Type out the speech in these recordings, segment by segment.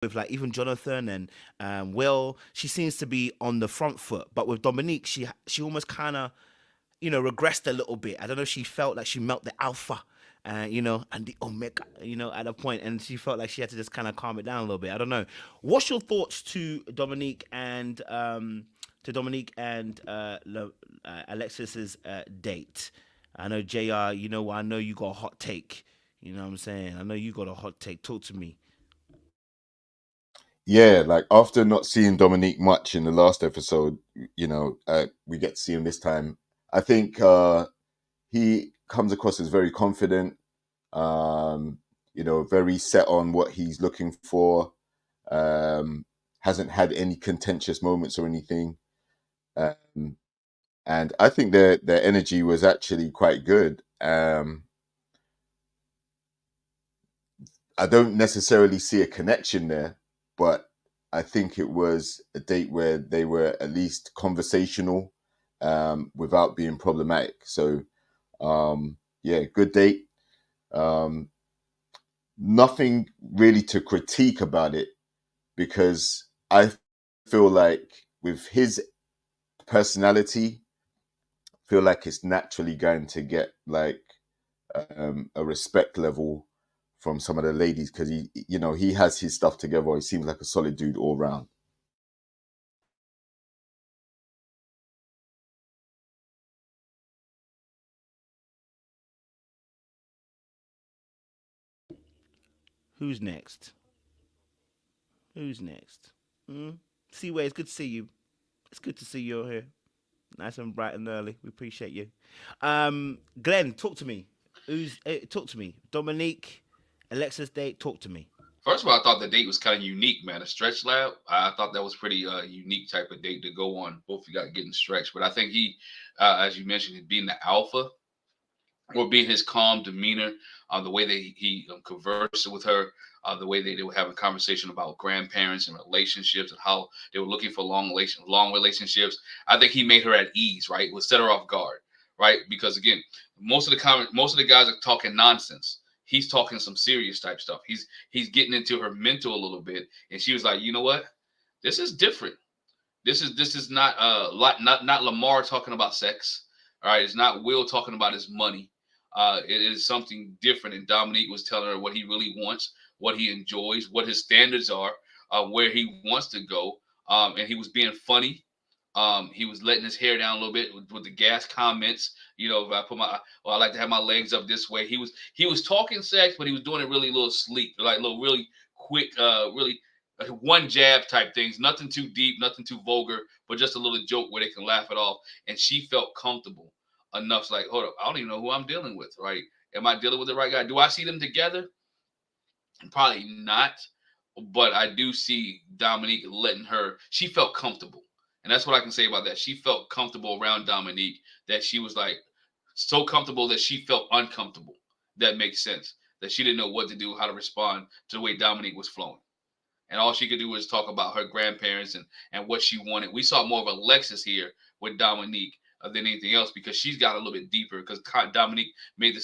with like even Jonathan and Will, she seems to be on the front foot. But with Dominique, she almost kind of regressed a little bit. I don't know if she felt like she met the alpha, and the omega, at a point, and she felt like she had to just kind of calm it down a little bit. I don't know. What's your thoughts to Dominique and Alexis's date? I know Jr. I know you got a hot take. You know what I'm saying? I know you got a hot take. Talk to me. Yeah, like after not seeing Dominique much in the last episode, we get to see him this time. I think he comes across as very confident, very set on what he's looking for. Hasn't had any contentious moments or anything. Um, and I think their energy was actually quite good. I don't necessarily see a connection there, but I think it was a date where they were at least conversational, without being problematic. So, yeah, good date. Um, Nothing really to critique about it because I feel like with his personality, feel like it's naturally going to get like a respect level from some of the ladies because he has his stuff together. He seems like a solid dude all round. Who's next? Who's next? Hmm? Seaway, it's good to see you. It's good to see you here. Nice and bright and early. We appreciate you. Glenn, talk to me. Talk to me? Dominique, Alexis date. Talk to me. First of all, I thought the date was kind of unique, man. A stretch lab. I thought that was pretty unique type of date to go on. Both of you got getting stretched, but I think he, as you mentioned, being the alpha or being his calm demeanor, the way that he conversed with her, the way they were having conversation about grandparents and relationships and how they were looking for long relationships. I think he made her at ease, right? It would set her off guard, right? Because again, most of the guys are talking nonsense. He's talking some serious type stuff. He's getting into her mental a little bit, and she was like, you know what? This is different. This is not not Lamar talking about sex. All right, it's not Will talking about his money. It is something different. And Dominique was telling her what he really wants, what he enjoys, what his standards are, where he wants to go. And he was being funny. He was letting his hair down a little bit with the gas comments. If I I like to have my legs up this way. He was talking sex, but he was doing it really a little sleek, like a little really quick, really one jab type things. Nothing too deep, nothing too vulgar, but just a little joke where they can laugh it off. And she felt comfortable enough. Like, hold up, I don't even know who I'm dealing with, right? Am I dealing with the right guy? Do I see them together? Probably not. But I do see Dominique letting her. She felt comfortable, and that's what I can say about that. She felt comfortable around Dominique. That she was like so comfortable that she felt uncomfortable. That makes sense. That she didn't know what to do, how to respond to the way Dominique was flowing, and all she could do was talk about her grandparents and what she wanted. We saw more of Alexis here with Dominique than anything else because she's got a little bit deeper because Dominique made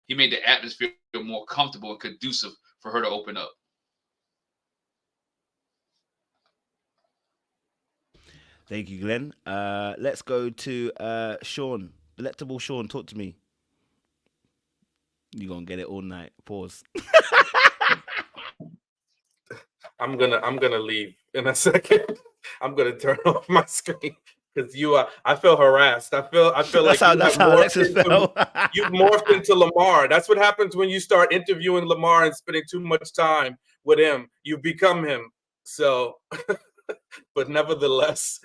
he made the atmosphere more comfortable and conducive for her to open up. Thank you, Glenn. Let's go to Sean. Delectable Sean, talk to me. You gonna get it all night. Pause. I'm gonna leave in a second. I'm gonna turn off my screen because I feel harassed. I feel That's like how you that's have how morphed Alexis into felt. you've morphed into Lamar. That's what happens when you start interviewing Lamar and spending too much time with him. You become him. So, but nevertheless,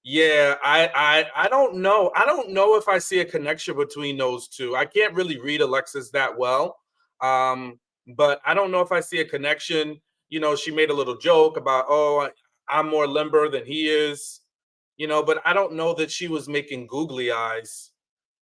yeah, I don't know. I don't know if I see a connection between those two. I can't really read Alexis that well. But I don't know if I see a connection. She made a little joke about, oh, I'm more limber than he is, but I don't know that she was making googly eyes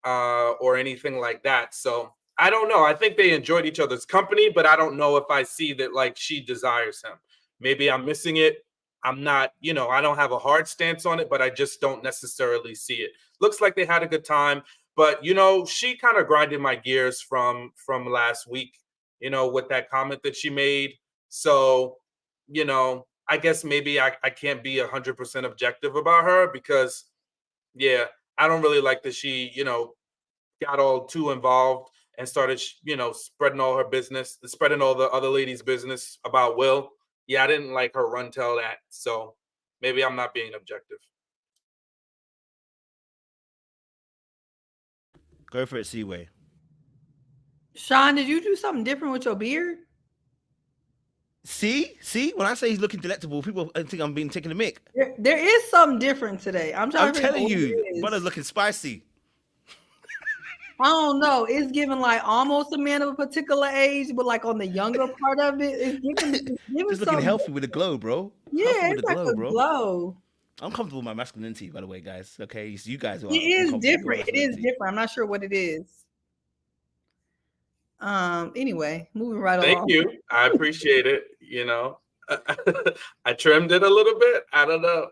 or anything like that. So I don't know. I think they enjoyed each other's company, but I don't know if I see that like she desires him. Maybe I'm missing it. I'm not, I don't have a hard stance on it, but I just don't necessarily see it. Looks like they had a good time, but she kind of grinded my gears from last week, with that comment that she made. So, I guess maybe I can't be 100% objective about her because, yeah, I don't really like that she, got all too involved and started, spreading all her business, spreading all the other ladies' business about Will. Yeah, I didn't like her run tell that. So maybe I'm not being objective. Go for it, Seaway. Sean, did you do something different with your beard? See, when I say he's looking delectable, people think I'm being taking a mick. There is something different today. I'm trying I'm to figure out telling what you, it is. brother's looking spicy. I don't know. It's giving like almost a man of a particular age, but like on the younger part of it, it's giving Just looking healthy with a glow, bro. Yeah, Healthy with it's a like glow, a bro. glow. I'm comfortable with my masculinity, by the way, guys. Okay, it's you guys who are It is uncomfortable with your different. It is masculinity. different. I'm not sure what it is. Anyway, moving right Thank along. you. I appreciate it. I trimmed it a little bit. I don't know.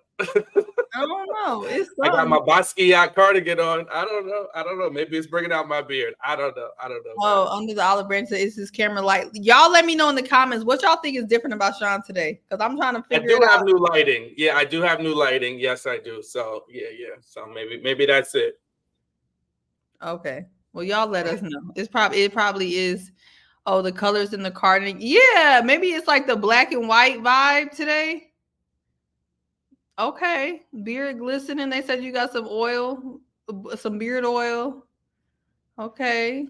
I don't know. It's I got my Basquiat cardigan on. I don't know. Maybe it's bringing out my beard. I don't know. Oh, under the olive branch, is his camera light? Y'all let me know in the comments what y'all think is different about Sean today, because I'm trying to figure it out. I do have new lighting. Yeah, I do have new lighting. Yes, I do. So yeah. So maybe that's it. Okay. Well, y'all let us know. It probably is. Oh, the colors in the cardigan. Yeah, maybe it's like the black and white vibe today. Okay, beard glistening. They said you got some oil, some beard oil. Okay.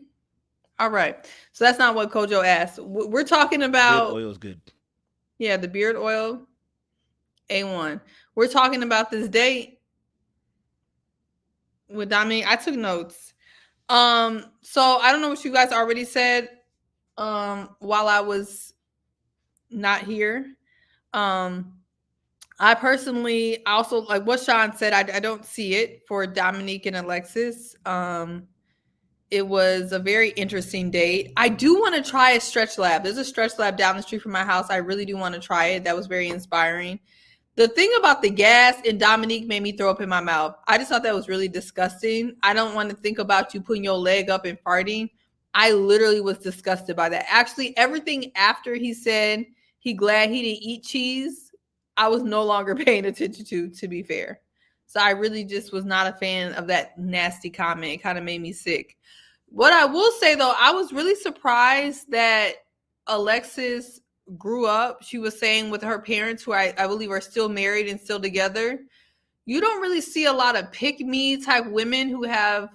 All right. So that's not what Kojo asked. We're talking about beard oil is good. Yeah, the beard oil. A1. We're talking about this date with Dominique. I took notes. So I don't know what you guys already said while I was not here. I personally also like what Sean said. I don't see it for Dominique and Alexis. It was a very interesting date. I do want to try a stretch lab. There's a stretch lab down the street from my house. I really do want to try it. That was very inspiring. The thing about the gas and Dominique made me throw up in my mouth. I just thought that was really disgusting. I don't want to think about you putting your leg up and farting. I literally was disgusted by that. Actually, everything after he said he glad he didn't eat cheese, I was no longer paying attention to be fair. So I really just was not a fan of that nasty comment. It kind of made me sick. What I will say though, I was really surprised that Alexis grew up. She was saying with her parents, who I believe are still married and still together. You don't really see a lot of pick-me type women who have,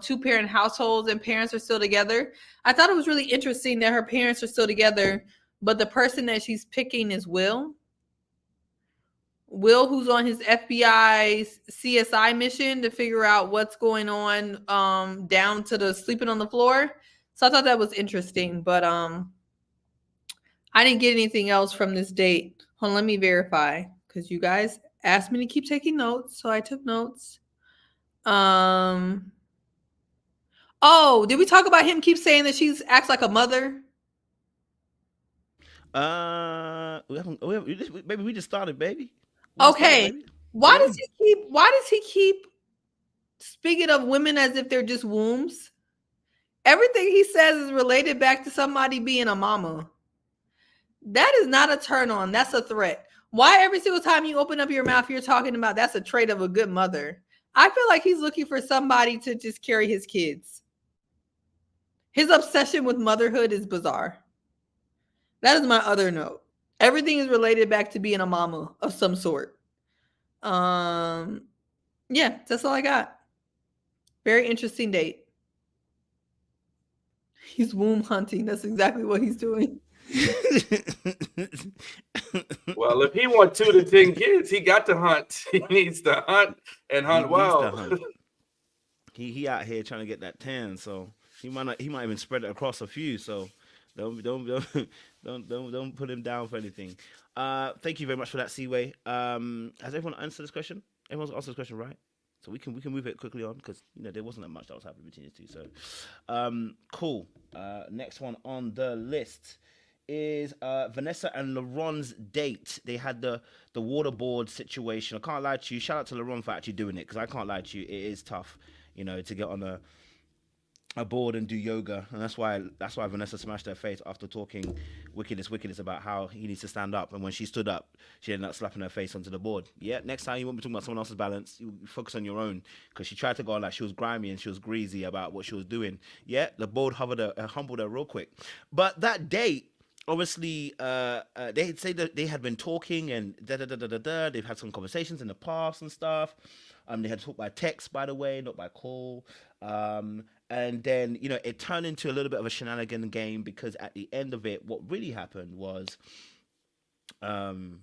two-parent households and parents are still together. I thought it was really interesting that her parents are still together, but the person that she's picking is Will. Will, who's on his FBI CSI mission to figure out what's going on down to the sleeping on the floor. So I thought that was interesting, but I didn't get anything else from this date. Hold on, let me verify because you guys asked me to keep taking notes, so I took notes. Oh, did we talk about him keep saying that she acts like a mother? Baby, we just started, baby. Okay. Why does he keep speaking of women as if they're just wombs? Everything he says is related back to somebody being a mama. That is not a turn on. That's a threat. Why every single time you open up your mouth, you're talking about that's a trait of a good mother? I feel like he's looking for somebody to just carry his kids. His obsession with motherhood is bizarre. That is my other note. Everything is related back to being a mama of some sort. Yeah, that's all I got. Very interesting date. He's womb hunting. That's exactly what he's doing. Well, if he wants 2 to 10 kids, he got to hunt. He needs to hunt and hunt well. He out here trying to get that 10, so he might even spread it across a few. So don't put him down for anything. Thank you very much for that, Seaway. Has everyone answered this question? Everyone's answered this question, right? So we can move it quickly on because there wasn't that much that was happening between the two. So cool. Next one on the list is Vanessa and LaRon's date. They had the waterboard situation. I can't lie to you. Shout out to LaRon for actually doing it because I can't lie to you. It is tough, to get on a aboard and do yoga, and that's why Vanessa smashed her face after talking wickedness about how he needs to stand up, and when she stood up, she ended up slapping her face onto the board. Yeah, next time you won't be talking about someone else's balance, you focus on your own, because she tried to go on like she was grimy and she was greasy about what she was doing. Yeah, the board humbled her real quick, but that date. Obviously, they say that they had been talking and da da da da da da. They've had some conversations in the past and stuff. They had talked by text, by the way, not by call. And then it turned into a little bit of a shenanigan game, because at the end of it, um,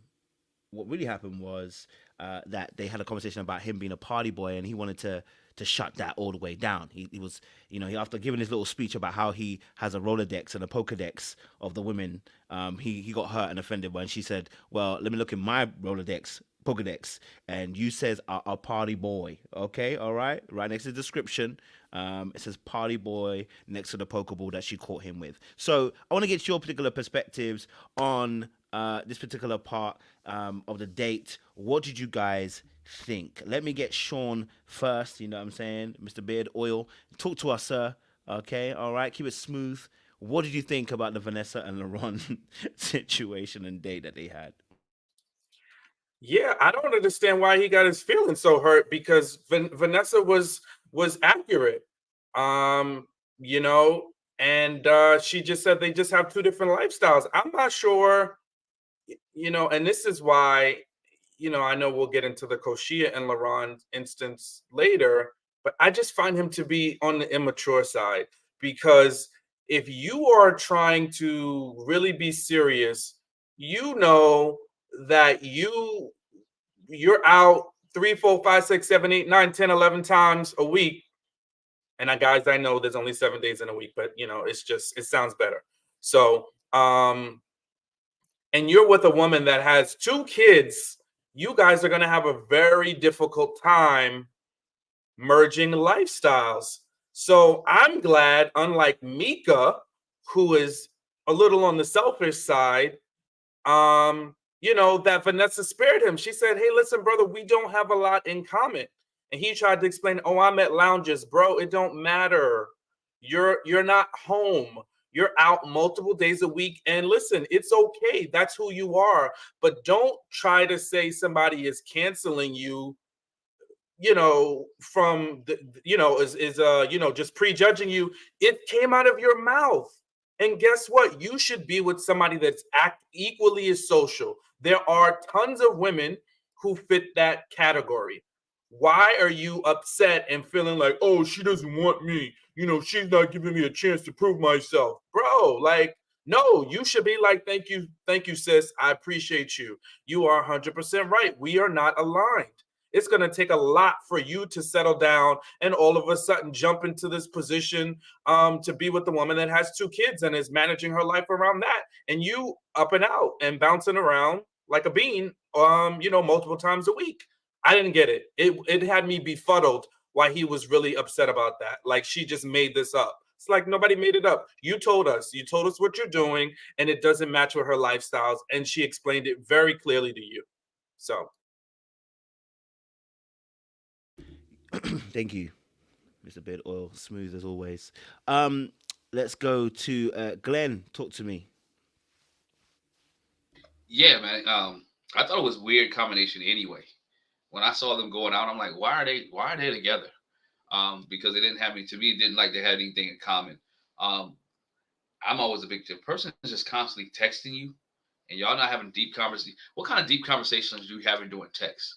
what really happened was that they had a conversation about him being a party boy, and he wanted to shut that all the way down. He was, he, after giving his little speech about how he has a Rolodex and a Pokedex of the women, he got hurt and offended when she said, "Well, let me look in my Rolodex." Pokedex, and you says a party boy. Okay, all right, right next to the description, it says party boy next to the Pokeball that she caught him with. So I want to get your particular perspectives on this particular part of the date. What did you guys think? Let me get Sean first. You know what I'm saying, Mr. Beard Oil, talk to us, sir. Okay, all right, keep it smooth. What did you think about the Vanessa and LaRon situation and date that they had? Yeah, I don't understand why he got his feelings so hurt, because Vanessa was accurate. Um, you know, and she just said they just have two different lifestyles. I'm not sure, and this is why, I know we'll get into the Koshia and LaRon instance later, but I just find him to be on the immature side, because if you are trying to really be serious, that you're out 3, 4, 5, 6, 7, 8, 9, 10, 11 times a week. And guys, I know there's only 7 days in a week, but it sounds better. So, and you're with a woman that has 2 kids, you guys are going to have a very difficult time merging lifestyles. So I'm glad, unlike Mika, who is a little on the selfish side, that Vanessa spared him. She said, "Hey, listen, brother, we don't have a lot in common." And he tried to explain, "Oh, I'm at lounges, bro. It don't matter. You're not home. You're out multiple days a week. And listen, it's okay. That's who you are. But don't try to say somebody is canceling you, from the, just prejudging you. It came out of your mouth. And guess what? You should be with somebody that's equally as social. There are tons of women who fit that category. Why are you upset and feeling like, oh, she doesn't want me? She's not giving me a chance to prove myself. Bro, like, no, you should be like, thank you, sis. I appreciate you. You are 100% right. We are not aligned. It's going to take a lot for you to settle down and all of a sudden jump into this position to be with the woman that has 2 kids and is managing her life around that. And you up and out and bouncing around like a bean, multiple times a week. I didn't get it. It had me befuddled why he was really upset about that. Like, she just made this up. It's like, nobody made it up. You told us what you're doing, and it doesn't match with her lifestyles. And she explained it very clearly to you. So. Thank you, Mr. Beard Oil, smooth as always. Let's go to Glenn. Talk to me. Yeah, man. I thought it was a weird combination anyway. When I saw them going out, I'm like, why are they together? Because they didn't have any, to me, it didn't like they had anything in common. Um, I'm always a big person is just constantly texting you, and y'all not having deep conversations. What kind of deep conversations do you having doing text?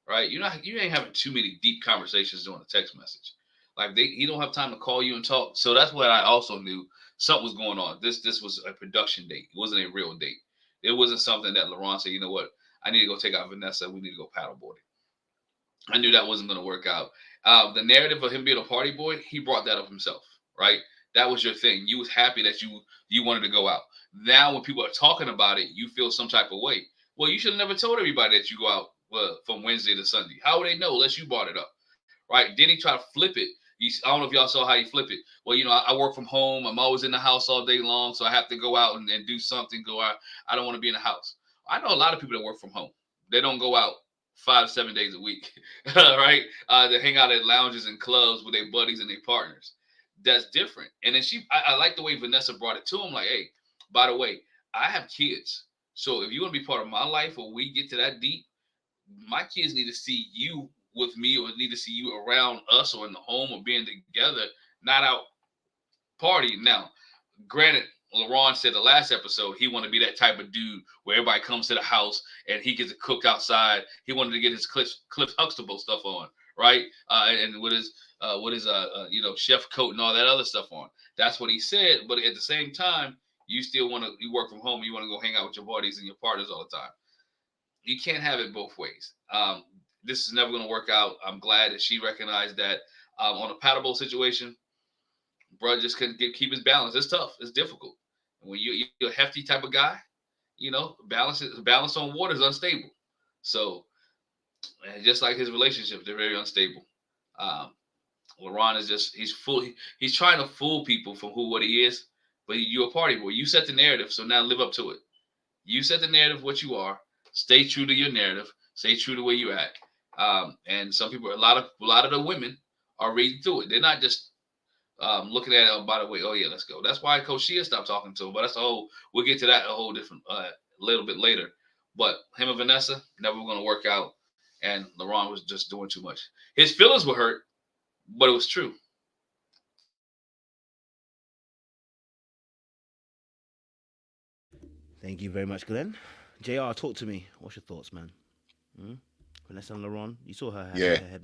Right? You ain't having too many deep conversations doing a text message. Like, he don't have time to call you and talk. So that's what I also knew something was going on. This was a production date. It wasn't a real date. It wasn't something that LaRon said, you know what, I need to go take out Vanessa. We need to go paddleboarding. I knew that wasn't going to work out. The narrative of him being a party boy, he brought that up himself, right? That was your thing. You was happy that you wanted to go out. Now, when people are talking about it, you feel some type of way. Well, you should have never told everybody that you go out from Wednesday to Sunday. How would they know unless you brought it up, right? Then he tried to flip it. I don't know if y'all saw how he flipped it. Well, I work from home. I'm always in the house all day long, so I have to go out and do something. Go out. I don't want to be in the house. I know a lot of people that work from home. They don't go out 5 7 days a week, right? They hang out at lounges and clubs with their buddies and their partners. that's different. And then I like the way Vanessa brought it to him. Like, hey, by the way, I have kids. So if you want to be part of my life or we get to that deep, my kids need to see you with me or need to see you around us or in the home or being together, not out partying. Now, granted, LaRon said the last episode he wanted to be that type of dude where everybody comes to the house and he gets to cook outside. He wanted to get his Cliff Huxtable stuff on, right? And with his chef coat and all that other stuff on. That's what he said. But at the same time, you still you work from home. You want to go hang out with your buddies and your partners all the time. You can't have it both ways. This is never going to work out. I'm glad that she recognized that on a paddle situation. Bro just couldn't keep his balance. It's tough. It's difficult. When you're a hefty type of guy, balance on water is unstable. So, just like his relationships, they're very unstable. LaRon is he's trying to fool people from what he is, but you're a party boy. You set the narrative, so now live up to it. You set the narrative what you are. Stay true to your narrative. Stay true to where you at. And some people, a lot of the women are reading through it. They're not just looking at it, by the way, oh yeah, let's go. That's why Coach Shea stopped talking to him. But we'll get to that a whole different little bit later. But him and Vanessa never going to work out. And LaRon was just doing too much. His feelings were hurt, but it was true. Thank you very much, Glenn. JR, talk to me. What's your thoughts, man? Vanessa and LaRon, you saw her head.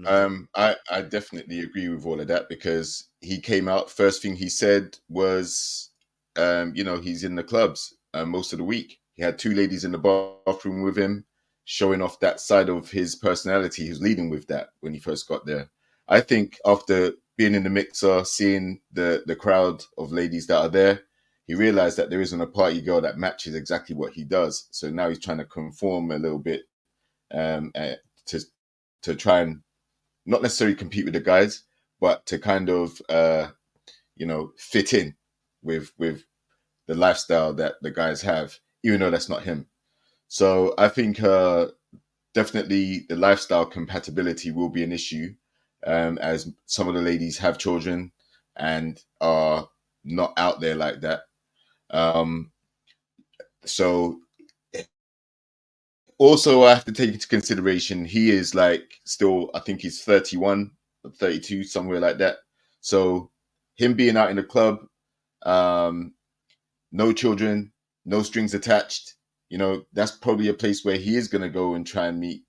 I definitely agree with all of that because he came out, first thing he said was, he's in the clubs most of the week. He had two ladies in the bathroom with him, showing off that side of his personality. He was leading with that when he first got there. I think after being in the mixer, seeing the crowd of ladies that are there, he realized that there isn't a party girl that matches exactly what he does. So now he's trying to conform a little bit to try and not necessarily compete with the guys, but to kind of fit in with the lifestyle that the guys have, even though that's not him. So I think definitely the lifestyle compatibility will be an issue, as some of the ladies have children and are not out there like that. So also I have to take into consideration he is like still, I think he's 31 or 32, somewhere like that. So him being out in the club, no children, no strings attached, that's probably a place where he is going to go and try and meet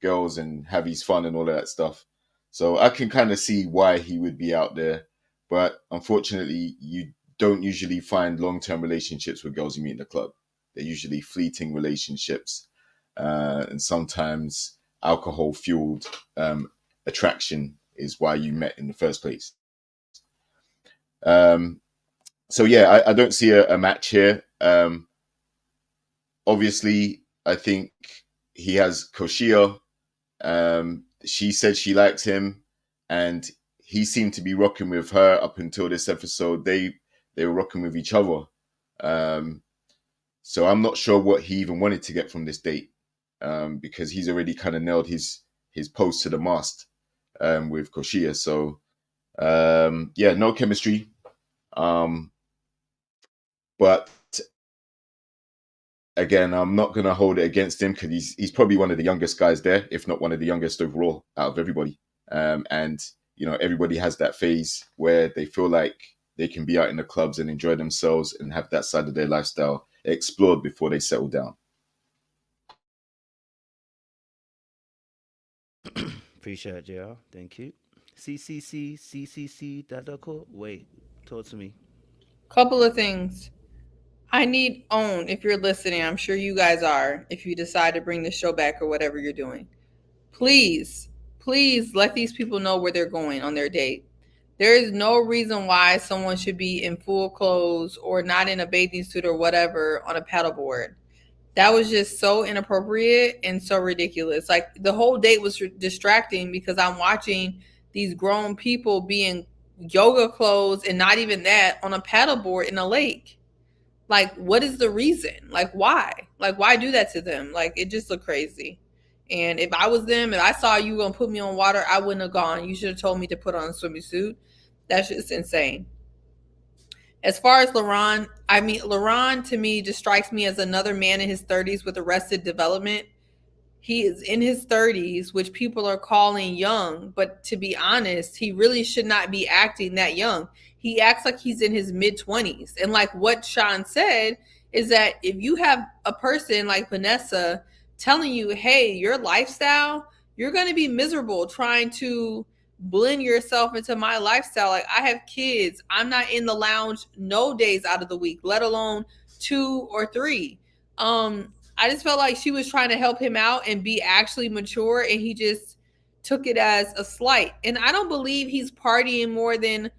girls and have his fun and all of that stuff. So I can kind of see why he would be out there. But unfortunately, you don't usually find long-term relationships with girls you meet in the club. They're usually fleeting relationships. And sometimes alcohol-fueled attraction is why you met in the first place. So yeah, I don't see a match here. Obviously, I think he has Koshia. She said she likes him, and he seemed to be rocking with her up until this episode. They were rocking with each other. So I'm not sure what he even wanted to get from this date, because he's already kind of nailed his post to the mast with Koshia. So yeah, no chemistry. But again, I'm not going to hold it against him because he's probably one of the youngest guys there, if not one of the youngest overall out of everybody. And, everybody has that phase where they feel like they can be out in the clubs and enjoy themselves and have that side of their lifestyle explored before they settle down. Appreciate it, JR. Thank you. CCC, Dadako. Wait, talk to me. Couple of things. I need OWN, if you're listening, I'm sure you guys are, if you decide to bring the show back or whatever you're doing. Please let these people know where they're going on their date. There is no reason why someone should be in full clothes or not in a bathing suit or whatever on a paddleboard. That was just so inappropriate and so ridiculous. Like, the whole date was distracting because I'm watching these grown people be in yoga clothes and not even that on a paddleboard in a lake. Like, what is the reason? Like, why? Like, why do that to them? Like, it just looked crazy. And if I was them, if I saw you gonna put me on water, I wouldn't have gone. You should have told me to put on a swimming suit. That's just insane. As far as LaRon, I mean, LaRon to me just strikes me as another man in his 30s with arrested development. He is in his 30s, which people are calling young, but to be honest, he really should not be acting that young. He acts like he's in his mid 20s. And like what Sean said is that if you have a person like Vanessa telling you, hey, your lifestyle, you're going to be miserable trying to blend yourself into my lifestyle. Like, I have kids. I'm not in the lounge no days out of the week, let alone 2 or 3. I just felt like she was trying to help him out and be actually mature, and he just took it as a slight. And I don't believe he's partying more than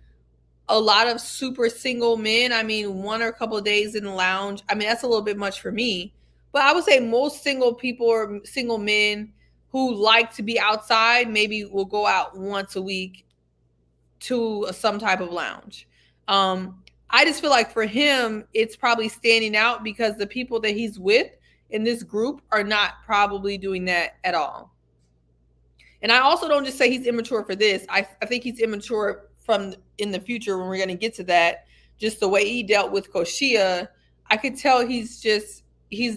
a lot of super single men. I mean, 1 or a couple of days in the lounge. I mean, that's a little bit much for me. But I would say most single people or single men who like to be outside maybe will go out once a week to some type of lounge. I just feel like for him, it's probably standing out because the people that he's with in this group are not probably doing that at all. And I also don't just say he's immature for this. I think he's immature from in the future when we're going to get to that. Just the way he dealt with Koshia, I could tell he's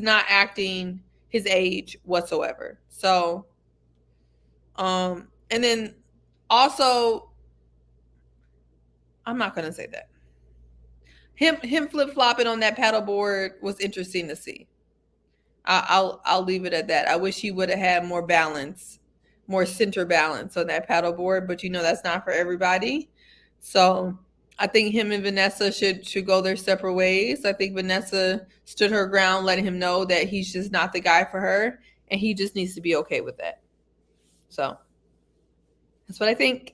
not acting his age whatsoever. So, and then also, I'm not going to say that. Him flip flopping on that paddleboard was interesting to see. I'll leave it at that. I wish he would have had more balance, more center balance on that paddleboard, but that's not for everybody. So I think him and Vanessa should go their separate ways. I think Vanessa stood her ground, letting him know that he's just not the guy for her, and he just needs to be okay with that. So that's what I think.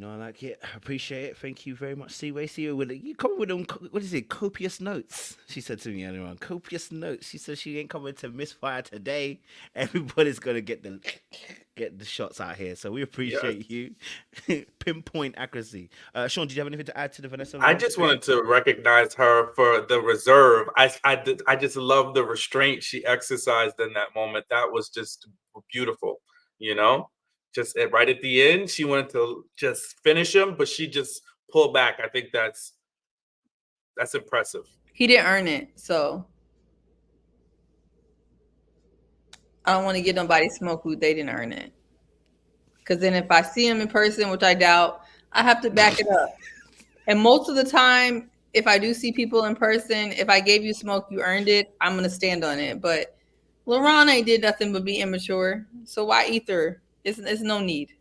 I like it. I appreciate it. Thank you very much, Seaway. You come with them. What is it? Copious notes. She said to me earlier on. Copious notes. She said she ain't coming to misfire today. Everybody's gonna get the shots out here. So we appreciate you. Pinpoint accuracy. Sean, did you have anything to add to the Vanessa? I just wanted to recognize her for the reserve. I just love the restraint she exercised in that moment. That was just beautiful, Just right at the end, she wanted to just finish him, but she just pulled back. I think that's impressive. He didn't earn it, so I don't want to get nobody smoke who they didn't earn it. Because then if I see him in person, which I doubt, I have to back it up. And most of the time, if I do see people in person, if I gave you smoke, you earned it, I'm going to stand on it. But LaRon ain't did nothing but be immature. So why ether? It's no need.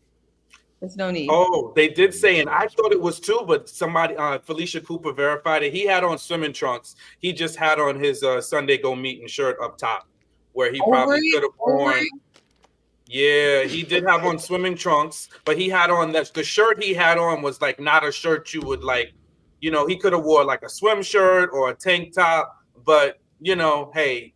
There's no need. Oh, they did say, and I thought it was 2, but somebody, Felicia Cooper verified it. He had on swimming trunks. He just had on his Sunday Go Meeting shirt up top, where he probably could have worn. Yeah, he did have on swimming trunks, but he had on the shirt he had on was like not a shirt you would like, he could have wore like a swim shirt or a tank top, but hey.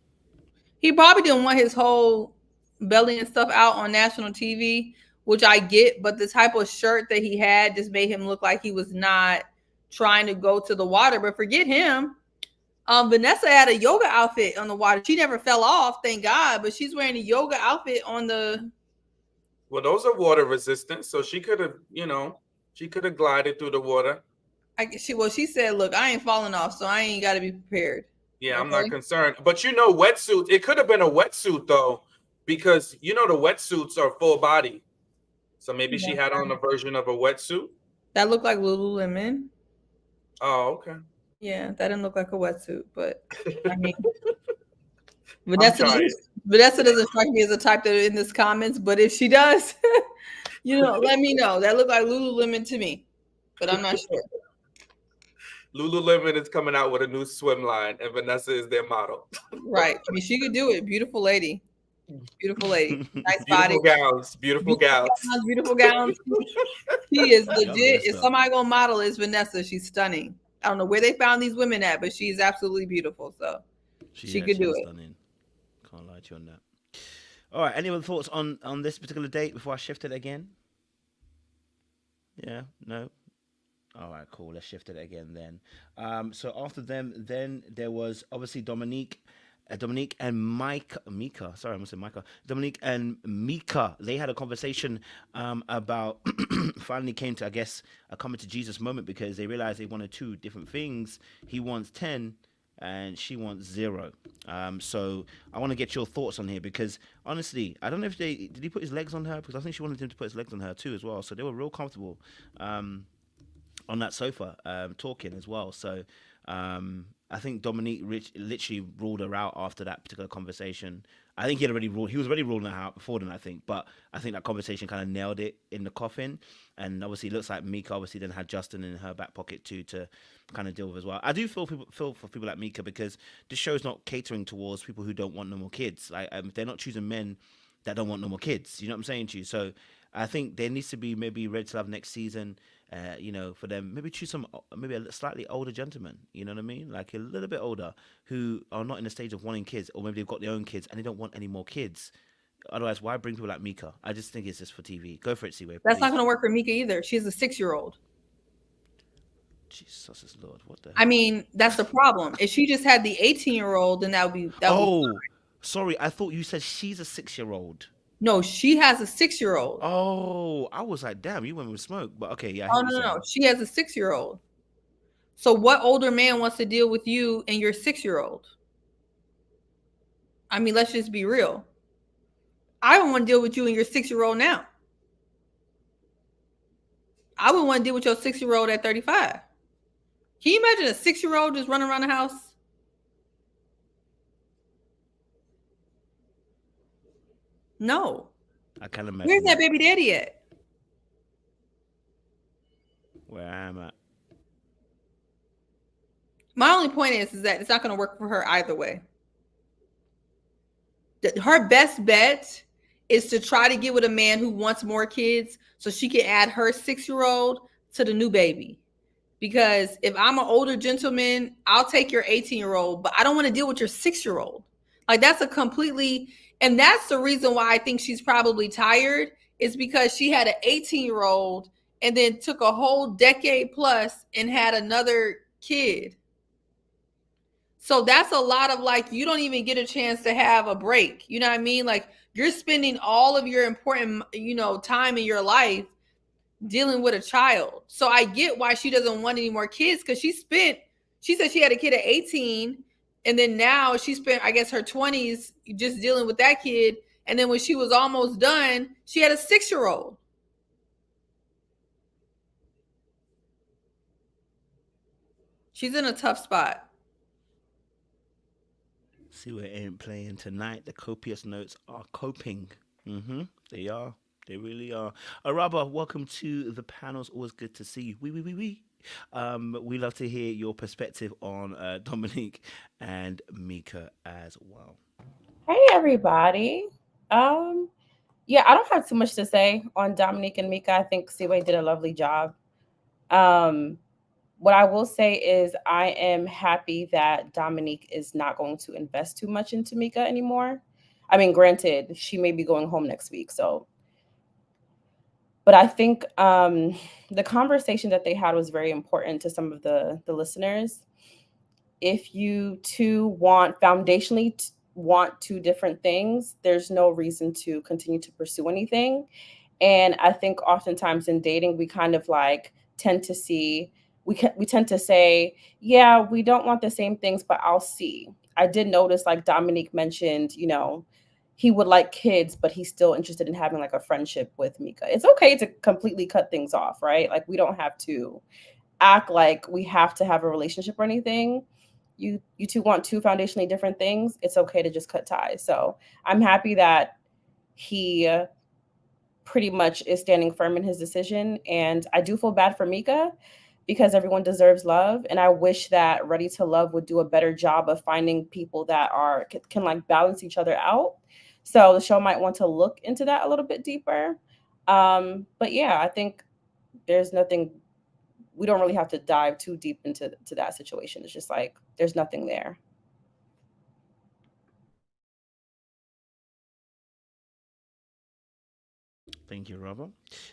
He probably didn't want his whole belly and stuff out on national TV, which I get, but the type of shirt that he had just made him look like he was not trying to go to the water. But forget him. Vanessa had a yoga outfit on the water. She never fell off, thank God, but she's wearing a yoga outfit on the. Well, those are water resistant, so she could have glided through the water. She said, look, I ain't falling off, so I ain't got to be prepared. Yeah, okay? I'm not concerned. But wetsuit, it could have been a wetsuit though, because the wetsuits are full body. So maybe she had on a version of a wetsuit. That looked like Lululemon. Oh, okay. Yeah, that didn't look like a wetsuit, but I mean, Vanessa doesn't strike me as a type that in this comments, but if she does, let me know. That looked like Lululemon to me, but I'm not sure. Lululemon is coming out with a new swim line, and Vanessa is their model. Right. I mean, she could do it. Beautiful lady. Beautiful lady. Nice beautiful body. Gowns. Beautiful gowns. Beautiful gowns. She is legit. If somebody gonna model, it's Vanessa. She's stunning. I don't know where they found these women at, but she's absolutely beautiful. So she could do it. Stunning. Can't lie to you on that. All right. Any other thoughts on this particular date before I shift it again? Yeah. No. All right, cool. Let's shift it again then. So after them, then there was obviously Dominique Dominique and Mika. Sorry, I'm gonna say Micah. Dominique and Mika. They had a conversation about finally came to, I guess, a coming to Jesus moment because they realized they wanted two different things. He wants 10, and she wants 0. So I want to get your thoughts on here because honestly, I don't know if they did he put his legs on her because I think she wanted him to put his legs on her too as well. So they were real comfortable. On that sofa, talking as well. So I think Dominique literally ruled her out after that particular conversation. I think he was already ruling her out before then, I think. But I think that conversation kind of nailed it in the coffin. And obviously, it looks like Mika obviously then had Justin in her back pocket too to kind of deal with as well. I do feel for people like Mika because this show's not catering towards people who don't want no more kids. Like they're not choosing men that don't want no more kids. You know what I'm saying to you? So I think there needs to be maybe Red to Love next season. For them, maybe choose some, maybe a slightly older gentleman. You know what I mean? Like a little bit older, who are not in the stage of wanting kids, or maybe they've got their own kids and they don't want any more kids. Otherwise, why bring people like Mika? I just think it's just for TV. Go for it, Seaway. That's not going to work for Mika either. She's a 6-year-old. Jesus Lord, what the? I mean, that's the problem. If she just had the 18-year-old, then that would be. Sorry. I thought you said she's a 6-year-old. No, she has a 6-year-old. Oh, I was like, damn, you went with smoke. But okay, yeah. Oh no, she has a 6-year-old. So what older man wants to deal with you and your 6-year-old? I mean, let's just be real. I don't want to deal with you and your 6-year-old now. I would want to deal with your 6-year-old at 35. Can you imagine a 6-year-old just running around the house? No. I can't imagine. Where's that baby daddy at? Where I am at. My only point is that it's not going to work for her either way. Her best bet is to try to get with a man who wants more kids so she can add her 6-year-old to the new baby. Because if I'm an older gentleman, I'll take your 18-year-old, but I don't want to deal with your 6-year-old. Like that's and that's the reason why I think she's probably tired, is because she had an 18-year-old and then took a whole decade plus and had another kid. So that's a lot of like, you don't even get a chance to have a break. You know what I mean? Like you're spending all of your important, time in your life dealing with a child. So I get why she doesn't want any more kids, because she said she had a kid at 18 and then now she spent, I guess, her 20s just dealing with that kid. And then when she was almost done, she had a 6-year-old. She's in a tough spot. See, we ain't playing tonight. The copious notes are coping. They are. They really are. Araba, welcome to the panel. It's always good to see you. We love to hear your perspective on Dominique and Mika as well. Hey everybody. Yeah, I don't have too much to say on Dominique and Mika. I think Siway did a lovely job. What I will say is I am happy that Dominique is not going to invest too much into Mika anymore. I mean, granted, she may be going home next week, so. But I think the conversation that they had was very important to some of the listeners. If you two foundationally want two different things, there's no reason to continue to pursue anything. And I think oftentimes in dating, we kind of like tend to see, we tend to say, yeah, we don't want the same things, but I'll see. I did notice, like Dominique mentioned, he would like kids, but he's still interested in having like a friendship with Mika. It's okay to completely cut things off, right? Like we don't have to act like we have to have a relationship or anything. You two want two foundationally different things. It's okay to just cut ties. So I'm happy that he pretty much is standing firm in his decision. And I do feel bad for Mika because everyone deserves love. And I wish that Ready to Love would do a better job of finding people that can like balance each other out. So the show might want to look into that a little bit deeper. But yeah, I think there's nothing, we don't really have to dive too deep into that situation. It's just like, there's nothing there. Thank you, Robert.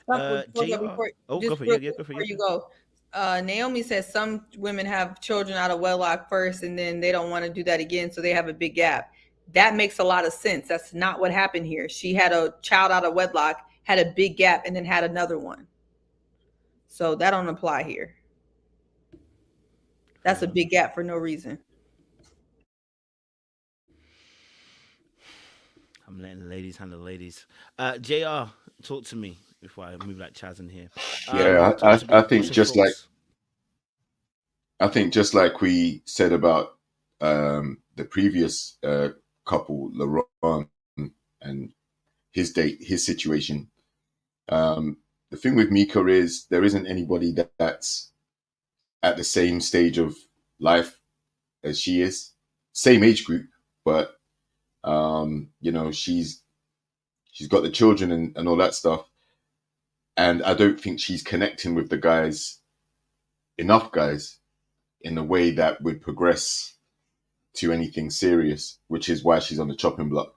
Before Go for it. Yeah, go for it. you go, Naomi says some women have children out of wedlock first, and then they don't want to do that again, so they have a big gap. That makes a lot of sense. That's not what happened here. She had a child out of wedlock, had a big gap, and then had another one. So that don't apply here. That's a big gap for no reason. I'm letting the ladies handle the ladies. JR, talk to me before I move like Chaz in here. Yeah, Talk to I me. What's think your just like thoughts? we said about the previous couple, LeBron and his date, his situation. The thing with Mika is there isn't anybody that's at the same stage of life as she is, same age group, but you know, she's got the children and all that stuff, and I don't think she's connecting with the guys, enough guys, in a way that would progress to anything serious, which is why she's on the chopping block.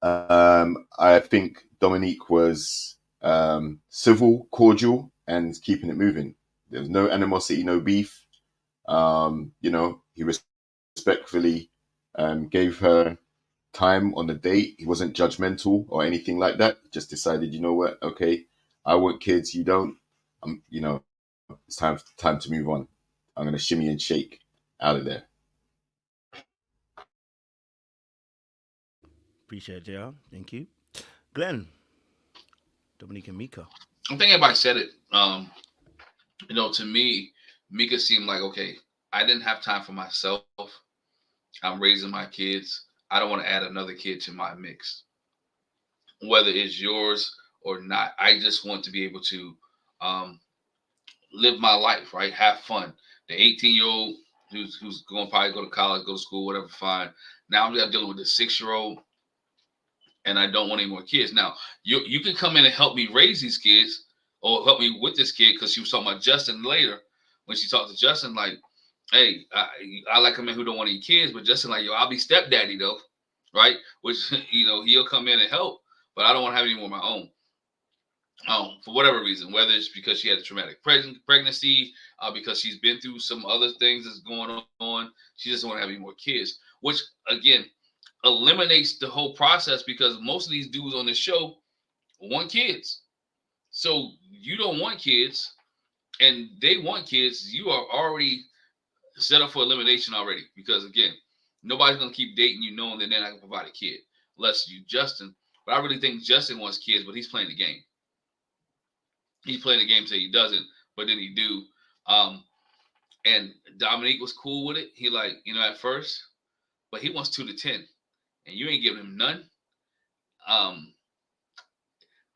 I think Dominique was civil, cordial, and keeping it moving. There was no animosity, no beef. You know, he respectfully gave her time on the date. He wasn't judgmental or anything like that. He just decided, you know what? Okay, I want kids. You don't. You know, it's time to move on. I'm gonna shimmy and shake out of there. Appreciate it, JR. Thank you. Glenn, Dominique and Mika. I think everybody said it. To me, Mika seemed like, okay, I didn't have time for myself. I'm raising my kids. I don't want to add another kid to my mix, whether it's yours or not. I just want to be able to live my life, right? Have fun. The 18-year-old who's going probably go to college, go to school, whatever, fine. Now I'm dealing with the 6-year-old, and I don't want any more kids. Now you can come in and help me raise these kids, or help me with this kid, because she was talking about Justin later. When she talked to Justin, like, hey, I like a man who don't want any kids, but Justin like, yo, I'll be stepdaddy though, right? Which he'll come in and help, but I don't want to have any more of my own. For whatever reason, whether it's because she had a traumatic pregnancy, because she's been through some other things that's going on, she doesn't want to have any more kids, which again eliminates the whole process, because most of these dudes on the show want kids. So you don't want kids and they want kids, you are already set up for elimination already, because again, nobody's going to keep dating you knowing that they're not going to provide a kid, unless you Justin. But I really think Justin wants kids, but he's playing the game. He's playing the game, say he doesn't, but then he do. And Dominique was cool with it. He like, at first, but he wants 2 to 10, and you ain't giving him none.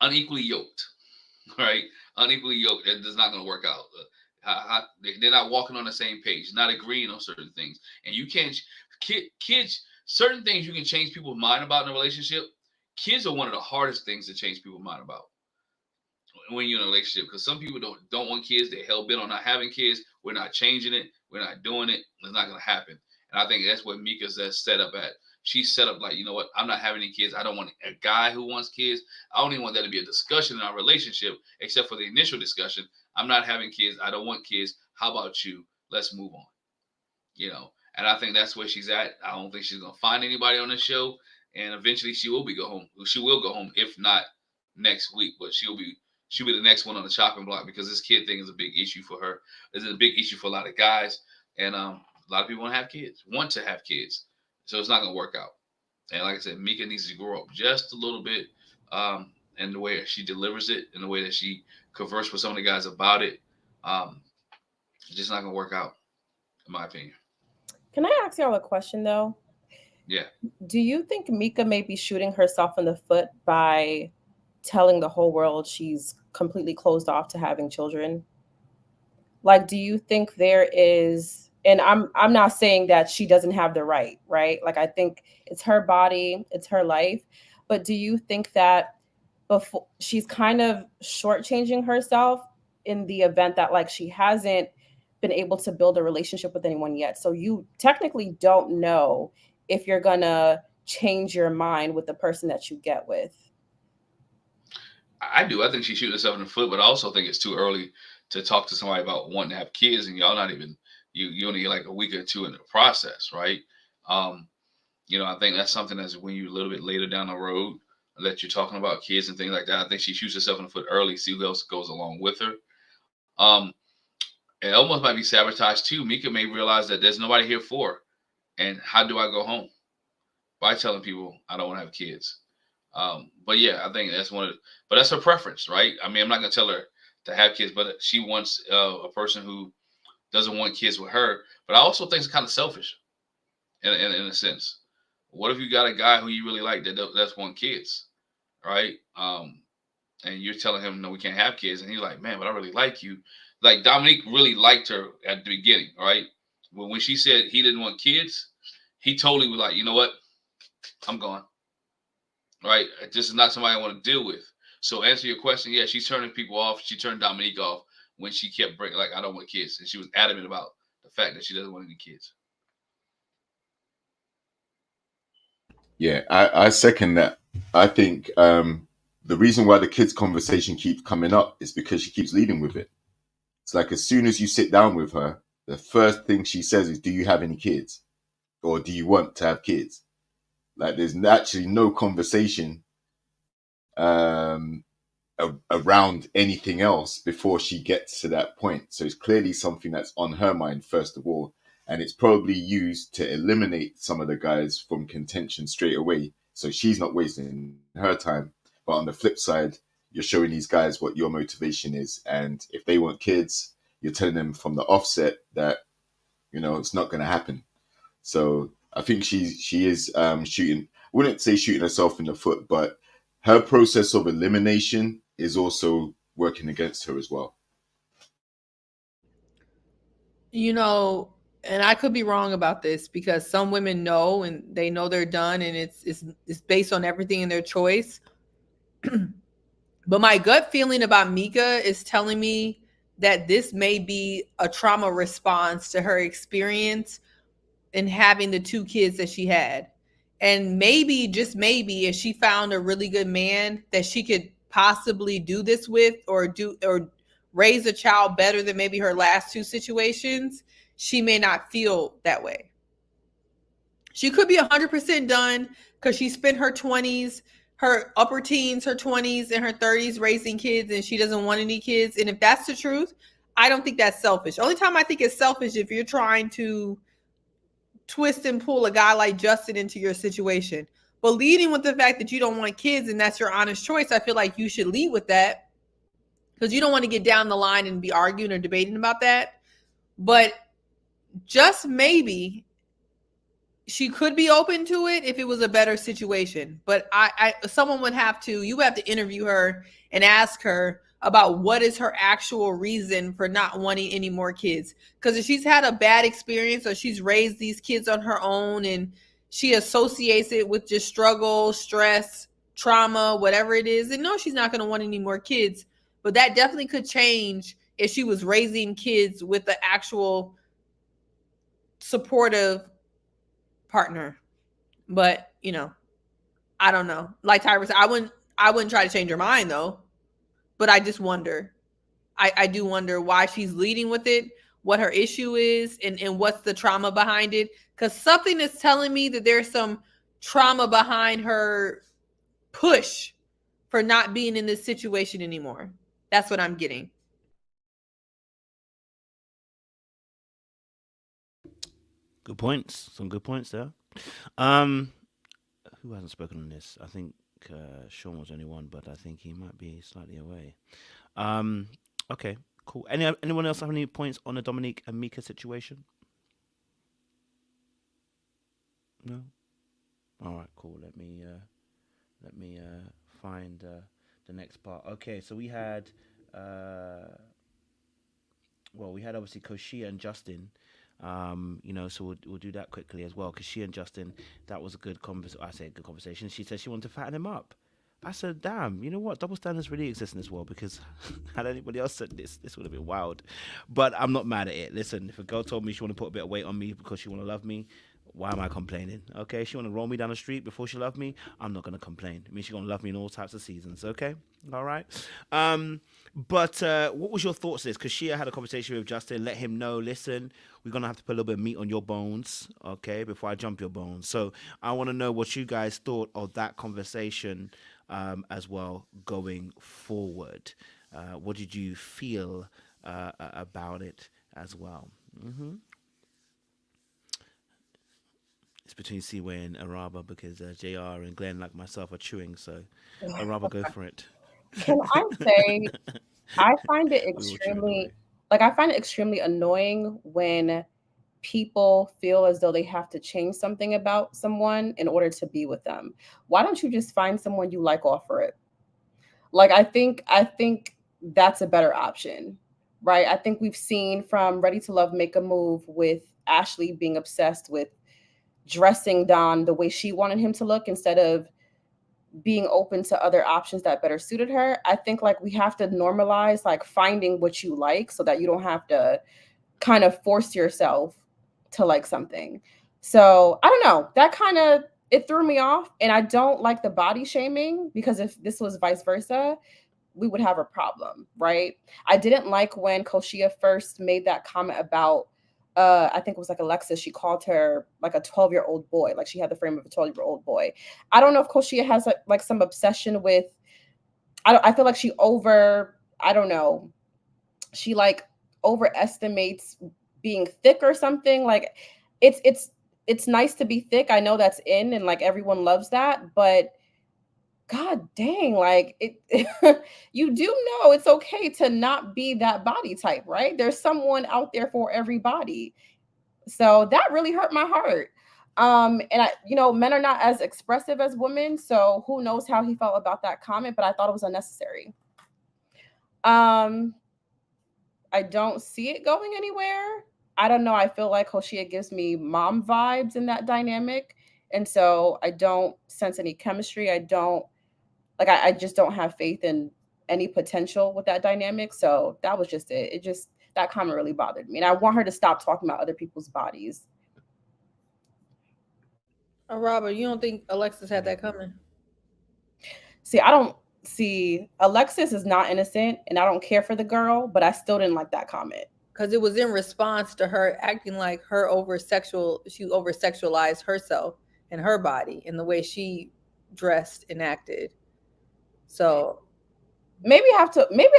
Unequally yoked, right? Unequally yoked. That's not going to work out. They're not walking on the same page, not agreeing on certain things, and you can't. Kids, certain things you can change people's mind about in a relationship. Kids are one of the hardest things to change people's mind about when you're in a relationship, because some people don't want kids. They're hell bent on not having kids. We're not changing it. We're not doing it. It's not going to happen. And I think that's what Mika's set up at. She's set up like, you know what? I'm not having any kids. I don't want a guy who wants kids. I don't even want that to be a discussion in our relationship, except for the initial discussion. I'm not having kids. I don't want kids. How about you? Let's move on. And I think that's where she's at. I don't think she's going to find anybody on the show. And eventually she will go home. She will go home, if not next week, but she'll be the next one on the chopping block, because this kid thing is a big issue for her. It's a big issue for a lot of guys, and a lot of people want to have kids, so it's not going to work out. And like I said, Mika needs to grow up just a little bit, in the way she delivers it, in the way that she converses with some of the guys about it. It's just not going to work out, in my opinion. Can I ask y'all a question though? Yeah. Do you think Mika may be shooting herself in the foot by telling the whole world she's completely closed off to having children? Like, do you think there is, and I'm not saying that she doesn't have the right? Like, I think it's her body, it's her life. But do you think that before she's kind of shortchanging herself in the event that like she hasn't been able to build a relationship with anyone yet? So you technically don't know if you're gonna change your mind with the person that you get with. I do. I think she's shooting herself in the foot, but I also think it's too early to talk to somebody about wanting to have kids, and y'all not even you only get like a week or two in the process, right? Um, I think that's something that's when you're a little bit later down the road that you're talking about kids and things like that. I think she shoots herself in the foot early, see who else goes along with her. Um, it almost might be sabotage too. Mika may realize that there's nobody here for her. And how do I go home? By telling people I don't want to have kids. But yeah, I think that's but that's her preference, right? I mean, I'm not gonna tell her to have kids, but she wants a person who doesn't want kids with her. But I also think it's kind of selfish in a sense. What if you got a guy who you really like that's want kids, right? And you're telling him no, we can't have kids, and he's like, man, but I really like you. Like Dominique really liked her at the beginning, right? When she said he didn't want kids, he totally was like, you know what, I'm gone, right? This is not somebody I want to deal with. So answer your question, yeah, she's turning people off. She turned Dominique off when she kept breaking, like, I don't want kids, and she was adamant about the fact that she doesn't want any kids. Yeah, I second that. I think the reason why the kids conversation keeps coming up is because she keeps leading with it. It's like as soon as you sit down with her, the first thing she says is, do you have any kids? Or do you want to have kids? Like there's actually no conversation around anything else before she gets to that point. So it's clearly something that's on her mind, first of all. And it's probably used to eliminate some of the guys from contention straight away. So she's not wasting her time. But on the flip side, you're showing these guys what your motivation is. And if they want kids, you're telling them from the offset that, it's not going to happen. So I think she is shooting, I wouldn't say shooting herself in the foot, but her process of elimination is also working against her as well. And I could be wrong about this because some women know and they know they're done and it's based on everything in their choice. But my gut feeling about Mika is telling me that this may be a trauma response to her experience in having the 2 kids that she had. And maybe, just maybe, if she found a really good man that she could possibly do this with or raise a child better than maybe her last 2 situations, she may not feel that way. She could be 100% done because she spent her 20s, her upper teens, her 20s, and her 30s raising kids, and she doesn't want any kids. And if that's the truth, I don't think that's selfish. The only time I think it's selfish if you're trying to twist and pull a guy like Justin into your situation. But leading with the fact that you don't want kids and that's your honest choice, I feel like you should lead with that because you don't want to get down the line and be arguing or debating about that. But just maybe she could be open to it if it was a better situation. But someone would have to interview her and ask her about what is her actual reason for not wanting any more kids. Because if she's had a bad experience or she's raised these kids on her own and she associates it with just struggle, stress, trauma, whatever it is, then no, she's not going to want any more kids. But that definitely could change if she was raising kids with the actual supportive partner. But I don't know. Like Tyra said, I wouldn't try to change her mind though. But I just wonder. I do wonder why she's leading with it, what her issue is, and what's the trauma behind it. Because something is telling me that there's some trauma behind her push for not being in this situation anymore. That's what I'm getting. Good points. Some good points there. Who hasn't spoken on this? I think Sean was only one, but I think he might be slightly away. Okay, cool. Anyone else have any points on the Dominique and Mika situation? No. All right, cool. Let me find the next part. Okay, so we had obviously Koshia and Justin. So we'll do that quickly as well because she and Justin, that was a good conversation. I say a good conversation. She said she wanted to fatten him up. I said, damn, you know what? Double standards really exist in this world because had anybody else said this would have been wild. But I'm not mad at it. Listen, if a girl told me she want to put a bit of weight on me because she want to love me, why am I complaining? Okay, she want to roll me down the street before she love me. I'm not gonna complain. I mean, she gonna love me in all types of seasons. Okay, all right. But what was your thoughts on this? Because Shia had a conversation with Justin. Let him know. Listen, we're gonna have to put a little bit of meat on your bones, okay, before I jump your bones. So I want to know what you guys thought of that conversation as well going forward. What did you feel about it as well? It's between Seaway and Araba because JR and Glenn, like myself, are chewing. So Araba, go for it. Can I say I find it We all chewing away. I find it extremely annoying when people feel as though they have to change something about someone in order to be with them. Why don't you just find someone you like off for it? Like I think that's a better option, right? I think we've seen from Ready to Love make a move with Ashley being obsessed with dressing Don the way she wanted him to look instead of being open to other options that better suited her. I think like we have to normalize like finding what you like so that you don't have to kind of force yourself to like something. So I don't know. That kind of it threw me off. And I don't like the body shaming because if this was vice versa, we would have a problem, right? I didn't like when Koshia first made that comment about I think it was like Alexis. She called her like a 12-year-old boy. Like she had the frame of a 12-year-old boy. I don't know if Koshia has like some obsession with I feel like I don't know. She like overestimates being thick or something. Like it's nice to be thick. I know that's in and like everyone loves that, but God dang, like it you do know it's okay to not be that body type, right? There's someone out there for everybody. So that really hurt my heart. And men are not as expressive as women, so who knows how he felt about that comment, but I thought it was unnecessary. Um, I don't see it going anywhere. I don't know. I feel like Hoshia gives me mom vibes in that dynamic. And so I don't sense any chemistry. I just don't have faith in any potential with that dynamic. So that was just it. That comment really bothered me. And I want her to stop talking about other people's bodies. Robert, you don't think Alexis had that coming? I don't see Alexis is not innocent and I don't care for the girl, but I still didn't like that comment. Because it was in response to her acting like she over sexualized herself and her body and the way she dressed and acted. So maybe I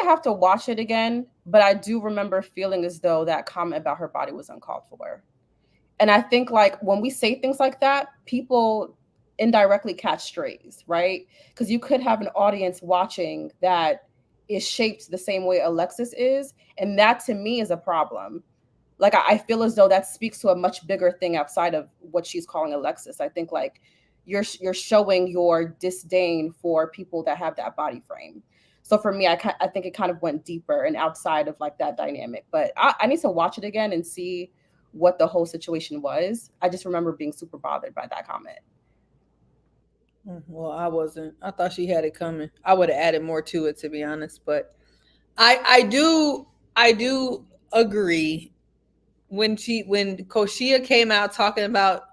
have to watch it again, but I do remember feeling as though that comment about her body was uncalled for. And I think like when we say things like that, people indirectly catch strays, right? Because you could have an audience watching that is shaped the same way Alexis is. And that to me is a problem. Like I feel as though that speaks to a much bigger thing outside of what she's calling Alexis. I think like you're showing your disdain for people that have that body frame. So for me, I think it kind of went deeper and outside of like that dynamic. But I need to watch it again and see what the whole situation was. I just remember being super bothered by that comment. Well, I wasn't. I thought she had it coming. I would have added more to it, to be honest. But I do agree when Koshia came out talking about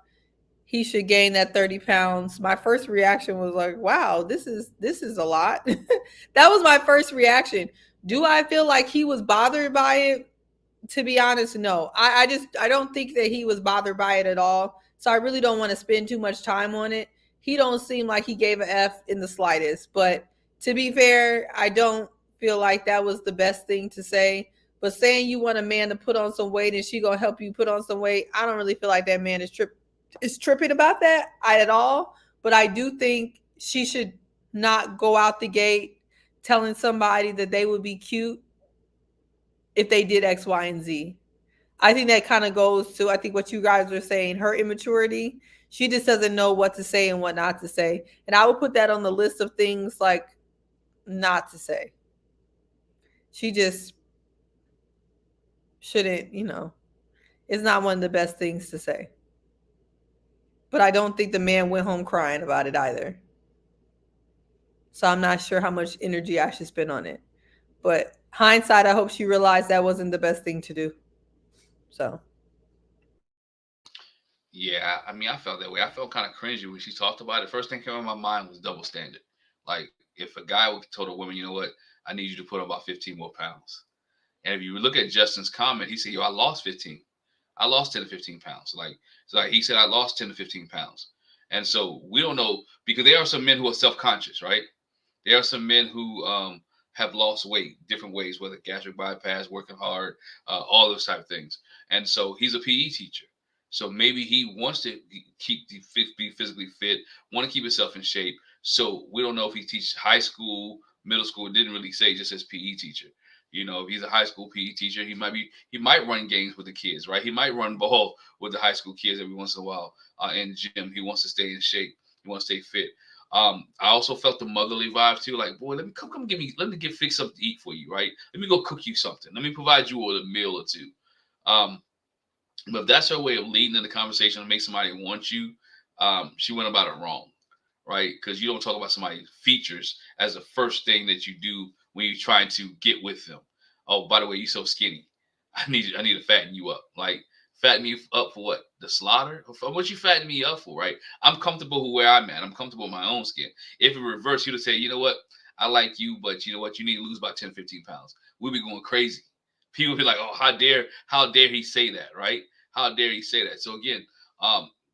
he should gain that 30 pounds. My first reaction was like, wow, this is a lot. That was my first reaction. Do I feel like he was bothered by it? To be honest, no. I don't think that he was bothered by it at all. So I really don't want to spend too much time on it. He don't seem like he gave an F in the slightest. But to be fair, I don't feel like that was the best thing to say. But saying you want a man to put on some weight and she gonna help you put on some weight, I don't really feel like that man is tripping about that at all. But I do think she should not go out the gate telling somebody that they would be cute if they did X, Y, and Z. I think that kind of goes to, I think what you guys are saying, her immaturity. She just doesn't know what to say and what not to say. And I would put that on the list of things like not to say. She just shouldn't, it's not one of the best things to say. But I don't think the man went home crying about it either. So I'm not sure how much energy I should spend on it. But hindsight, I hope she realized that wasn't the best thing to do. So Yeah, I mean, I felt that way. I felt kind of cringy when she talked about it. First thing came in my mind was double standard. Like, if a guy would told a woman, you know what, I need you to put on about 15 more pounds. And if you look at Justin's comment, he said, yo, I lost 15. I lost 10 to 15 pounds. Like, so like he said, I lost 10 to 15 pounds. And so we don't know, because there are some men who are self-conscious, right? There are some men who have lost weight different ways, whether gastric bypass, working hard, all those type of things. And so he's a PE teacher. So maybe he wants to be physically fit, want to keep himself in shape. So we don't know if he teaches high school, middle school. It didn't really say, just as PE teacher. You know, if he's a high school PE teacher, he might run games with the kids, right? He might run ball with the high school kids every once in a while in gym. He wants to stay in shape. He wants to stay fit. I also felt the motherly vibe too. Like, boy, let me fix something to eat for you, right? Let me go cook you something. Let me provide you with a meal or two. Um, but if that's her way of leading in the conversation to make somebody want you, she went about it wrong, right? Because you don't talk about somebody's features as the first thing that you do when you're trying to get with them. Oh, by the way, you're so skinny. I need to fatten you up. Like, fatten me up for what? The slaughter? For what you fatten me up for, right? I'm comfortable where I'm at. I'm comfortable in my own skin. If it reversed, you'd say, you know what? I like you, but you know what? You need to lose about 10, 15 pounds. We'll be going crazy. People be like, oh, how dare he say that, right? How dare he say that? So again,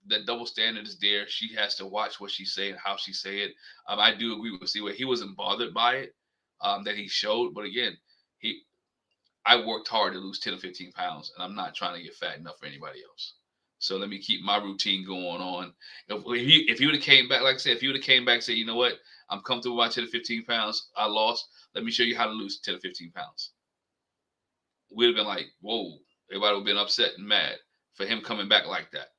the double standard is there. She has to watch what she say and how she say it. I do agree with Seaway. He wasn't bothered by it that he showed, but again, he I worked hard to lose 10 or 15 pounds, and I'm not trying to get fat enough for anybody else. So let me keep my routine going on. If he would have came back, like I said, if he would have came back and said, you know what, I'm comfortable with my 10 to 15 pounds I lost. Let me show you how to lose 10 to 15 pounds. We'd have been like, whoa, everybody would have been upset and mad for him coming back like that.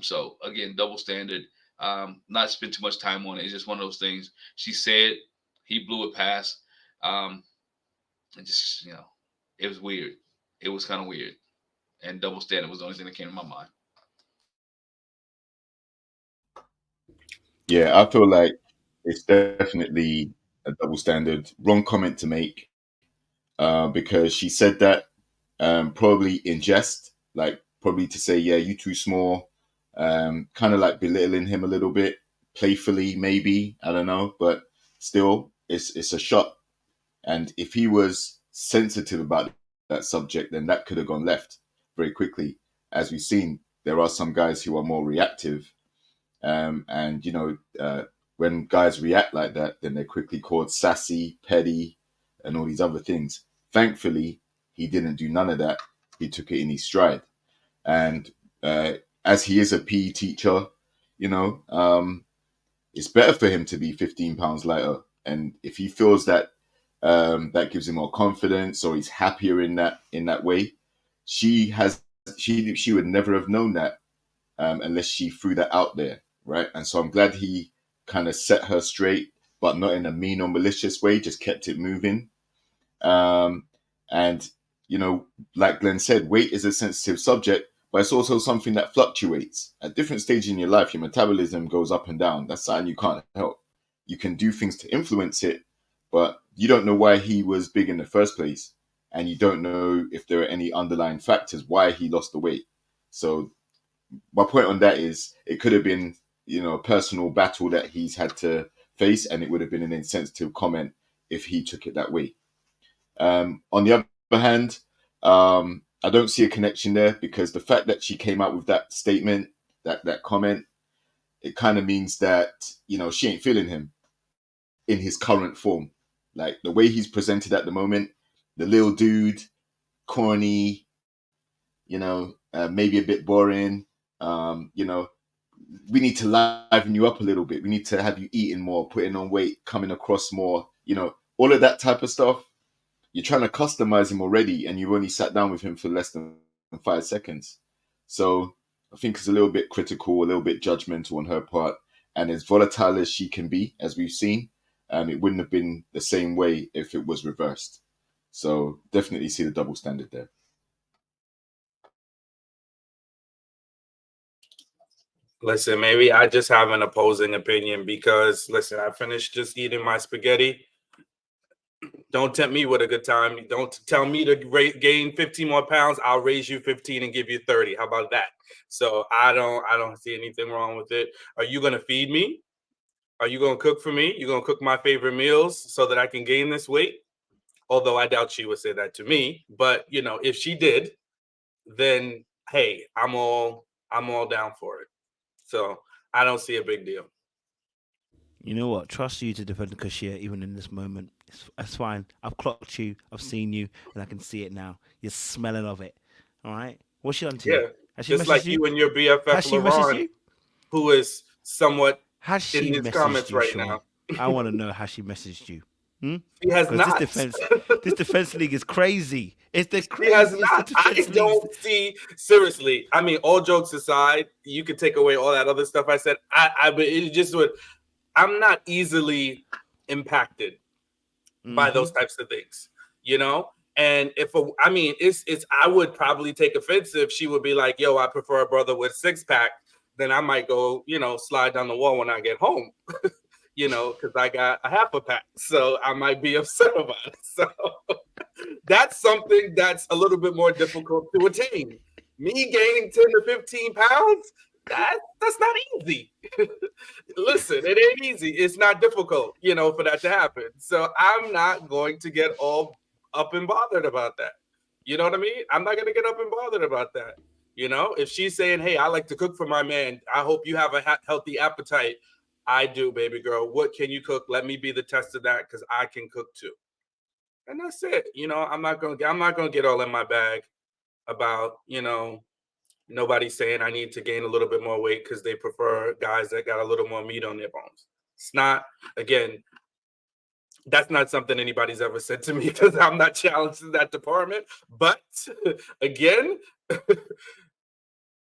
So again, double standard. Not spend too much time on it. It's just one of those things. She said, he blew it past. And just it was weird. It was kind of weird. And double standard was the only thing that came to my mind. Yeah, I feel like it's definitely a double standard. Wrong comment to make, because she said that probably in jest, like probably to say, yeah, you too small, kind of like belittling him a little bit, playfully, maybe, I don't know, but still, it's a shot. And if he was sensitive about that subject, then that could have gone left very quickly. As we've seen, there are some guys who are more reactive, and when guys react like that, then they're quickly called sassy, petty, and all these other things. Thankfully, he didn't do none of that. He took it in his stride, and as he is a PE teacher, you know, it's better for him to be 15 pounds lighter. And if he feels that that gives him more confidence, or he's happier in that way, she would never have known that unless she threw that out there, right? And so I'm glad he kind of set her straight, but not in a mean or malicious way, just kept it moving. Um, and, like Glenn said, weight is a sensitive subject, but it's also something that fluctuates. At different stages in your life, your metabolism goes up and down. That's something you can't help. You can do things to influence it, but you don't know why he was big in the first place. And you don't know if there are any underlying factors why he lost the weight. So my point on that is it could have been, a personal battle that he's had to face, and it would have been an insensitive comment if he took it that way. On the other hand, I don't see a connection there, because the fact that she came out with that statement, that comment, it kind of means that, she ain't feeling him in his current form. Like the way he's presented at the moment, the little dude, corny, maybe a bit boring. We need to liven you up a little bit. We need to have you eating more, putting on weight, coming across more, all of that type of stuff. You're trying to customize him already, and you've only sat down with him for less than 5 seconds. So I think it's a little bit critical, a little bit judgmental on her part. And as volatile as she can be, as we've seen, it wouldn't have been the same way if it was reversed. So definitely see the double standard there. Listen, maybe I just have an opposing opinion because, listen, I finished just eating my spaghetti. Don't tempt me with a good time. Don't tell me to gain 15 more pounds. I'll raise you 15 and give you 30. How about that? So I don't see anything wrong with it. Are you gonna feed me? Are you gonna cook for me? You gonna cook my favorite meals so that I can gain this weight? Although I doubt she would say that to me. But if she did, then hey, I'm all down for it. So I don't see a big deal. You know what? Trust you to defend Kashia even in this moment. It's fine. I've clocked you. I've seen you, and I can see it now. You're smelling of it. All right. What's she done to you? Yeah. Has she Just messaged like you? you and your BFF Has she messaged LaRon, you? who is somewhat Has in she these messaged comments you, right Sean? now. I want to know how she messaged you. She has Because not. this defense league is crazy. It's the She has craziest not. I defense leagues. don't see, seriously. I mean, all jokes aside, you could take away all that other stuff I said. But it just would. I'm not easily impacted by those types of things, And it's. I would probably take offense if she would be like, "Yo, I prefer a brother with 6-pack." Then I might go, slide down the wall when I get home. Because I got a half a pack. So I might be upset about it. So that's something that's a little bit more difficult to attain. Me gaining 10 to 15 pounds, that's not easy. Listen, it ain't easy. It's not difficult, for that to happen. So I'm not going to get all up and bothered about that. You know what I mean? I'm not going to get up and bothered about that. If she's saying, hey, I like to cook for my man, I hope you have a healthy appetite. I do, baby girl. What can you cook? Let me be the test of that because I can cook too. And that's it. I'm not gonna get all in my bag about, nobody saying I need to gain a little bit more weight because they prefer guys that got a little more meat on their bones. It's not, again, that's not something anybody's ever said to me because I'm not challenged in that department. But again,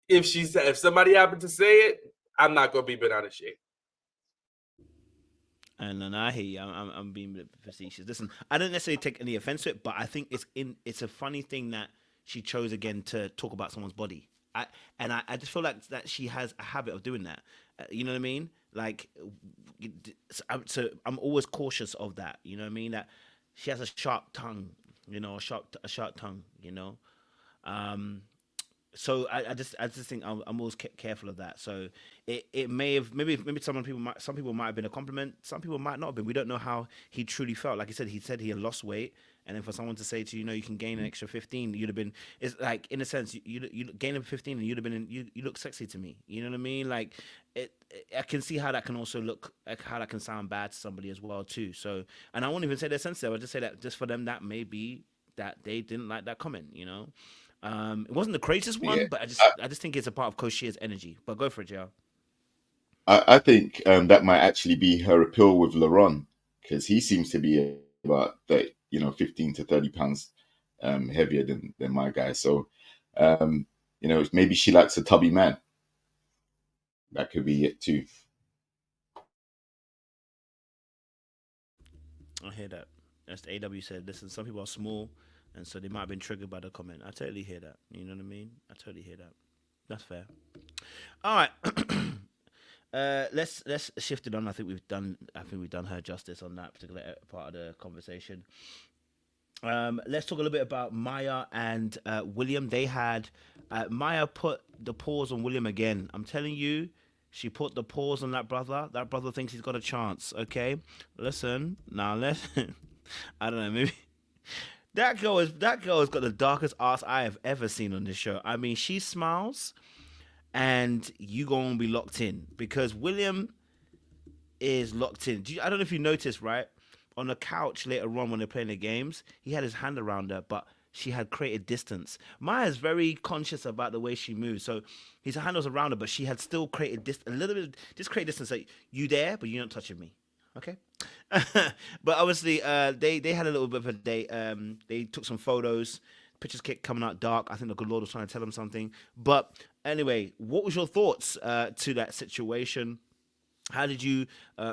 if somebody happened to say it, I'm not gonna be bent out of shape. And I hear you. I'm being facetious. Listen, I don't necessarily take any offense to it, but I think it's a funny thing that she chose again to talk about someone's body. I just feel like that she has a habit of doing that. You know what I mean? Like, so I'm always cautious of that. You know what I mean? That she has a sharp tongue. A sharp tongue. So I just think I'm always careful of that. So it may have maybe some people might have been a compliment, some people might not have been. We don't know how he truly felt. Like he said he had lost weight, and then for someone to say to you can gain an extra 15, you'd have been. It's like in a sense you gain 15 and you'd have been you look sexy to me. You know what I mean? Like I can see how that can also look like how that can sound bad to somebody as well too. So and I won't even say they're sensitive. I just say that just for them that may be that they didn't like that comment. It wasn't the craziest one, Yeah. but I just think it's a part of Koshia's energy. But go for it, Joe. I think that might actually be her appeal with LaRon because he seems to be about 15 to 30 pounds heavier than my guy. So, maybe she likes a tubby man. That could be it too. I hear that. As the AW said, listen, some people are small, and so they might have been triggered by the comment. I totally hear that. You know what I mean? I totally hear that. That's fair. All right. Let's shift it on. I think we've done her justice on that particular part of the conversation. Let's talk a little bit about Maya and William. They had Maya put the pause on William again. I'm telling you, she put the pause on that brother. That brother thinks he's got a chance. Okay, listen now. I don't know. Maybe that girl has got the darkest ass I have ever seen on this show. I mean, she smiles, and you gonna be locked in because William is locked in. I don't know if you noticed, right? On the couch later on when they're playing the games, he had his hand around her, but she had created distance. Maya's very conscious about the way she moves, so his hand was around her, but she had still created a little bit, just create distance. Like, you there, but you're not touching me, okay? But obviously, they had a little bit of a date. They took some photos. Pictures kept coming out dark. I think the good Lord was trying to tell them something. But anyway, what was your thoughts to that situation? How did you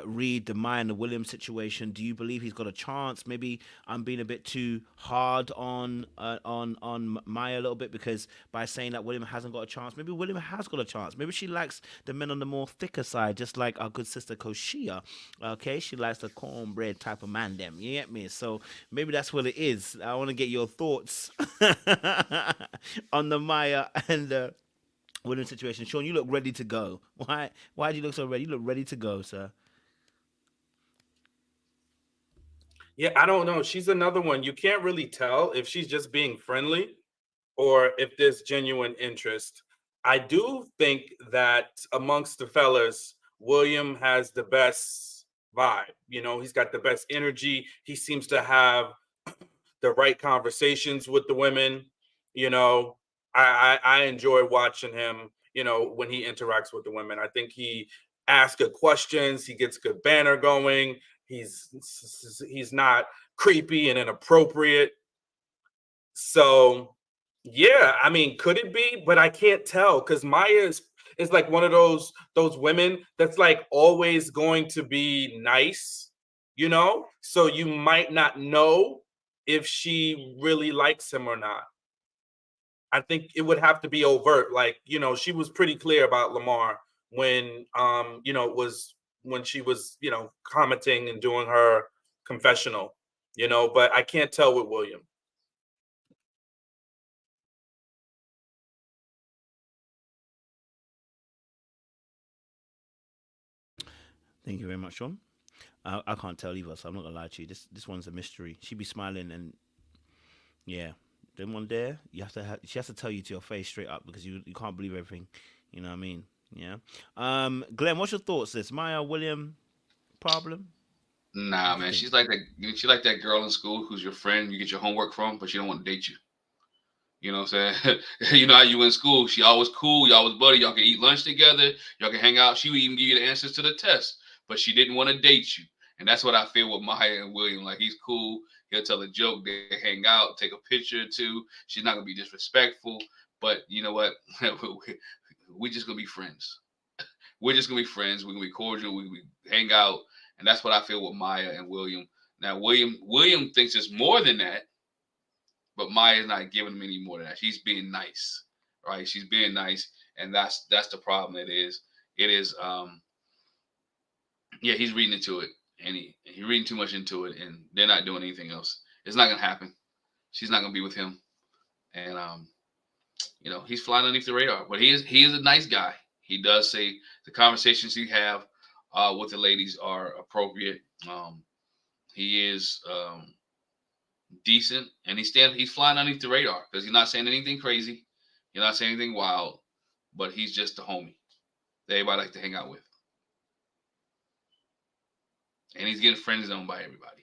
read the Maya and the Williams situation? Do you believe he's got a chance? Maybe I'm being a bit too hard on Maya a little bit, because by saying that William hasn't got a chance, maybe William has got a chance. Maybe she likes the men on the more thicker side, just like our good sister Koshia. Okay, she likes the cornbread type of man. Them, you get me? So maybe that's what it is. I want to get your thoughts on the Maya and the William situation. Sean, you look ready to go. Why do you look so ready? You look ready to go, sir. Yeah, I don't know. She's another one. You can't really tell if she's just being friendly or if there's genuine interest. I do think that amongst the fellas, William has the best vibe. You know, he's got the best energy. He seems to have the right conversations with the women. You know, I enjoy watching him, you know, when he interacts with the women. I think he asks good questions, he gets good banner going, he's not creepy and inappropriate. So yeah, I mean, could it be? But I can't tell because Maya is like one of those women that's like always going to be nice, you know? So you might not know if she really likes him or not. I think it would have to be overt. Like, you know, she was pretty clear about Lamar when you know, it was when she was, you know, commenting and doing her confessional, you know, but I can't tell with William. Thank you very much, Sean. I can't tell either, so I'm not gonna lie to you. This one's a mystery. She be smiling, and yeah, them one there, she has to tell you to your face straight up, because you can't believe everything. You know what I mean? Yeah. Glenn, what's your thoughts? This Maya William problem? Nah, What do you man, think? she's like that. She like that girl in school who's your friend. You get your homework from, but she don't want to date you. You know what I'm saying? You know how you in school. She always cool. Y'all was buddy. Y'all can eat lunch together. Y'all can hang out. She would even give you the answers to the test, but she didn't want to date you. And that's what I feel with Maya and William. Like, he's cool. He'll tell a joke. They hang out, take a picture or two. She's not gonna be disrespectful. But you know what? We just gonna be friends. We're just gonna be friends. We're gonna be cordial. We hang out, and that's what I feel with Maya and William. Now, William thinks it's more than that, but Maya's not giving him any more than that. She's being nice, right? She's being nice, and that's the problem. It is yeah, he's reading into it, and he reading too much into it, and they're not doing anything else. It's not gonna happen. She's not gonna be with him, and you know, he's flying underneath the radar. But he is a nice guy. He does say the conversations he have with the ladies are appropriate. He is decent, and he's flying underneath the radar because he's not saying anything crazy, he's not saying anything wild, but he's just a homie that everybody like to hang out with, and he's getting friend zoned by everybody.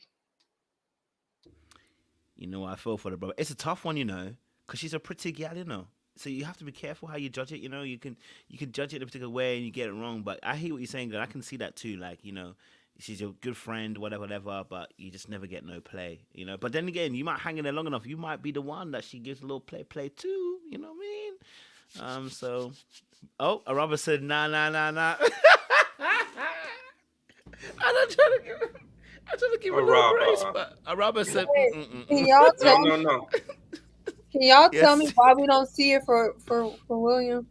You know, I feel for the brother. It's a tough one, you know, because she's a pretty gal, you know. So you have to be careful how you judge it. You know, you can judge it in a particular way and you get it wrong. But I hear what you're saying, and I can see that too. Like, you know, she's your good friend, whatever, whatever. But you just never get no play, you know. But then again, you might hang in there long enough. You might be the one that she gives a little play too. You know what I mean? So, oh, Araba said, nah, nah, nah, nah. I don't try to give. I try to give her a little grace, but Araba said, Can y'all No, tell me? no, no. Can y'all tell me Yes. why we don't see it for William?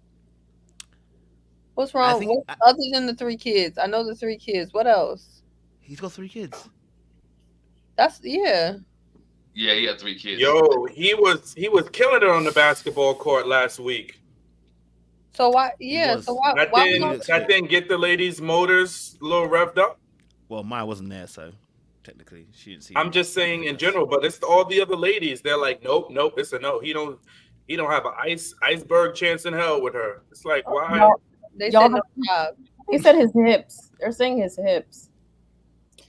What's I wrong? think Other than the 3 kids, I know the 3 kids. What else? he's got 3 kids. That's yeah. Yeah, he had 3 kids. Yo, he was killing it on the basketball court last week. So why? He Yeah. was. So why? That Why we He don't? looks that fit. didn't get the ladies' motors a little revved up. Well, Maya wasn't there, so technically she didn't see I'm him. just saying in general, but it's all the other ladies. They're like, nope, nope, it's a no. He don't have an iceberg chance in hell with her. It's like, why? Y'all, They y'all said no have, job. he said his hips. They're saying his hips.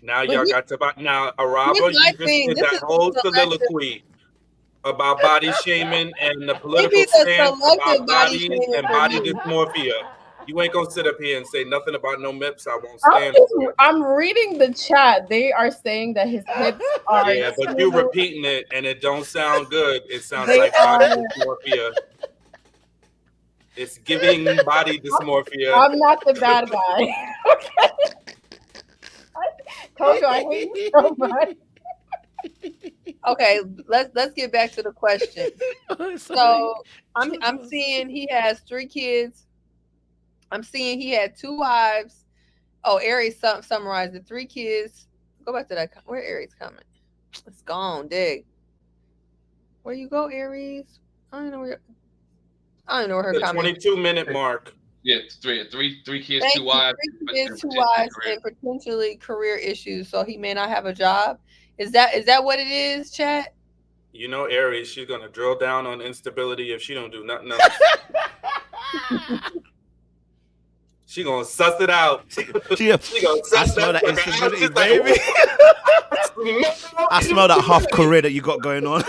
Now But y'all he- got to now, Here's Araba, my you just thing. did This that is whole selective. soliloquy about body shaming and the It political be the stance selective about body bodies shaming and for body me. dysmorphia. You ain't gonna sit up here and say nothing about no MIPS. I won't stand for it. I'm reading the chat. They are saying that his hips are Yeah, but you repeating it and it don't sound good. It sounds They like are. body dysmorphia. It's giving body dysmorphia. I'm not the bad guy. Told you I hate you so much. Okay, let's get back to the question. Oh, sorry. So I'm seeing he has 3 kids. I'm seeing he had 2 wives. Oh, Aries summarized the 3 kids. Go back to that. Where Aries coming? It's gone, dig. Where you go, Aries? I don't know where. I don't know where her The comment. 22-minute mark. Yeah, three kids, Thank 2 you. wives, 3 kids, 2 potentially wives, career. and potentially career issues. So he may not have a job. Is that what it is, chat? You know, Aries, she's gonna drill down on instability if she don't do nothing else. She gonna suss it out. She gonna I suss smell that sucker out. instability, She's baby. like, I smell that half career that you got going on.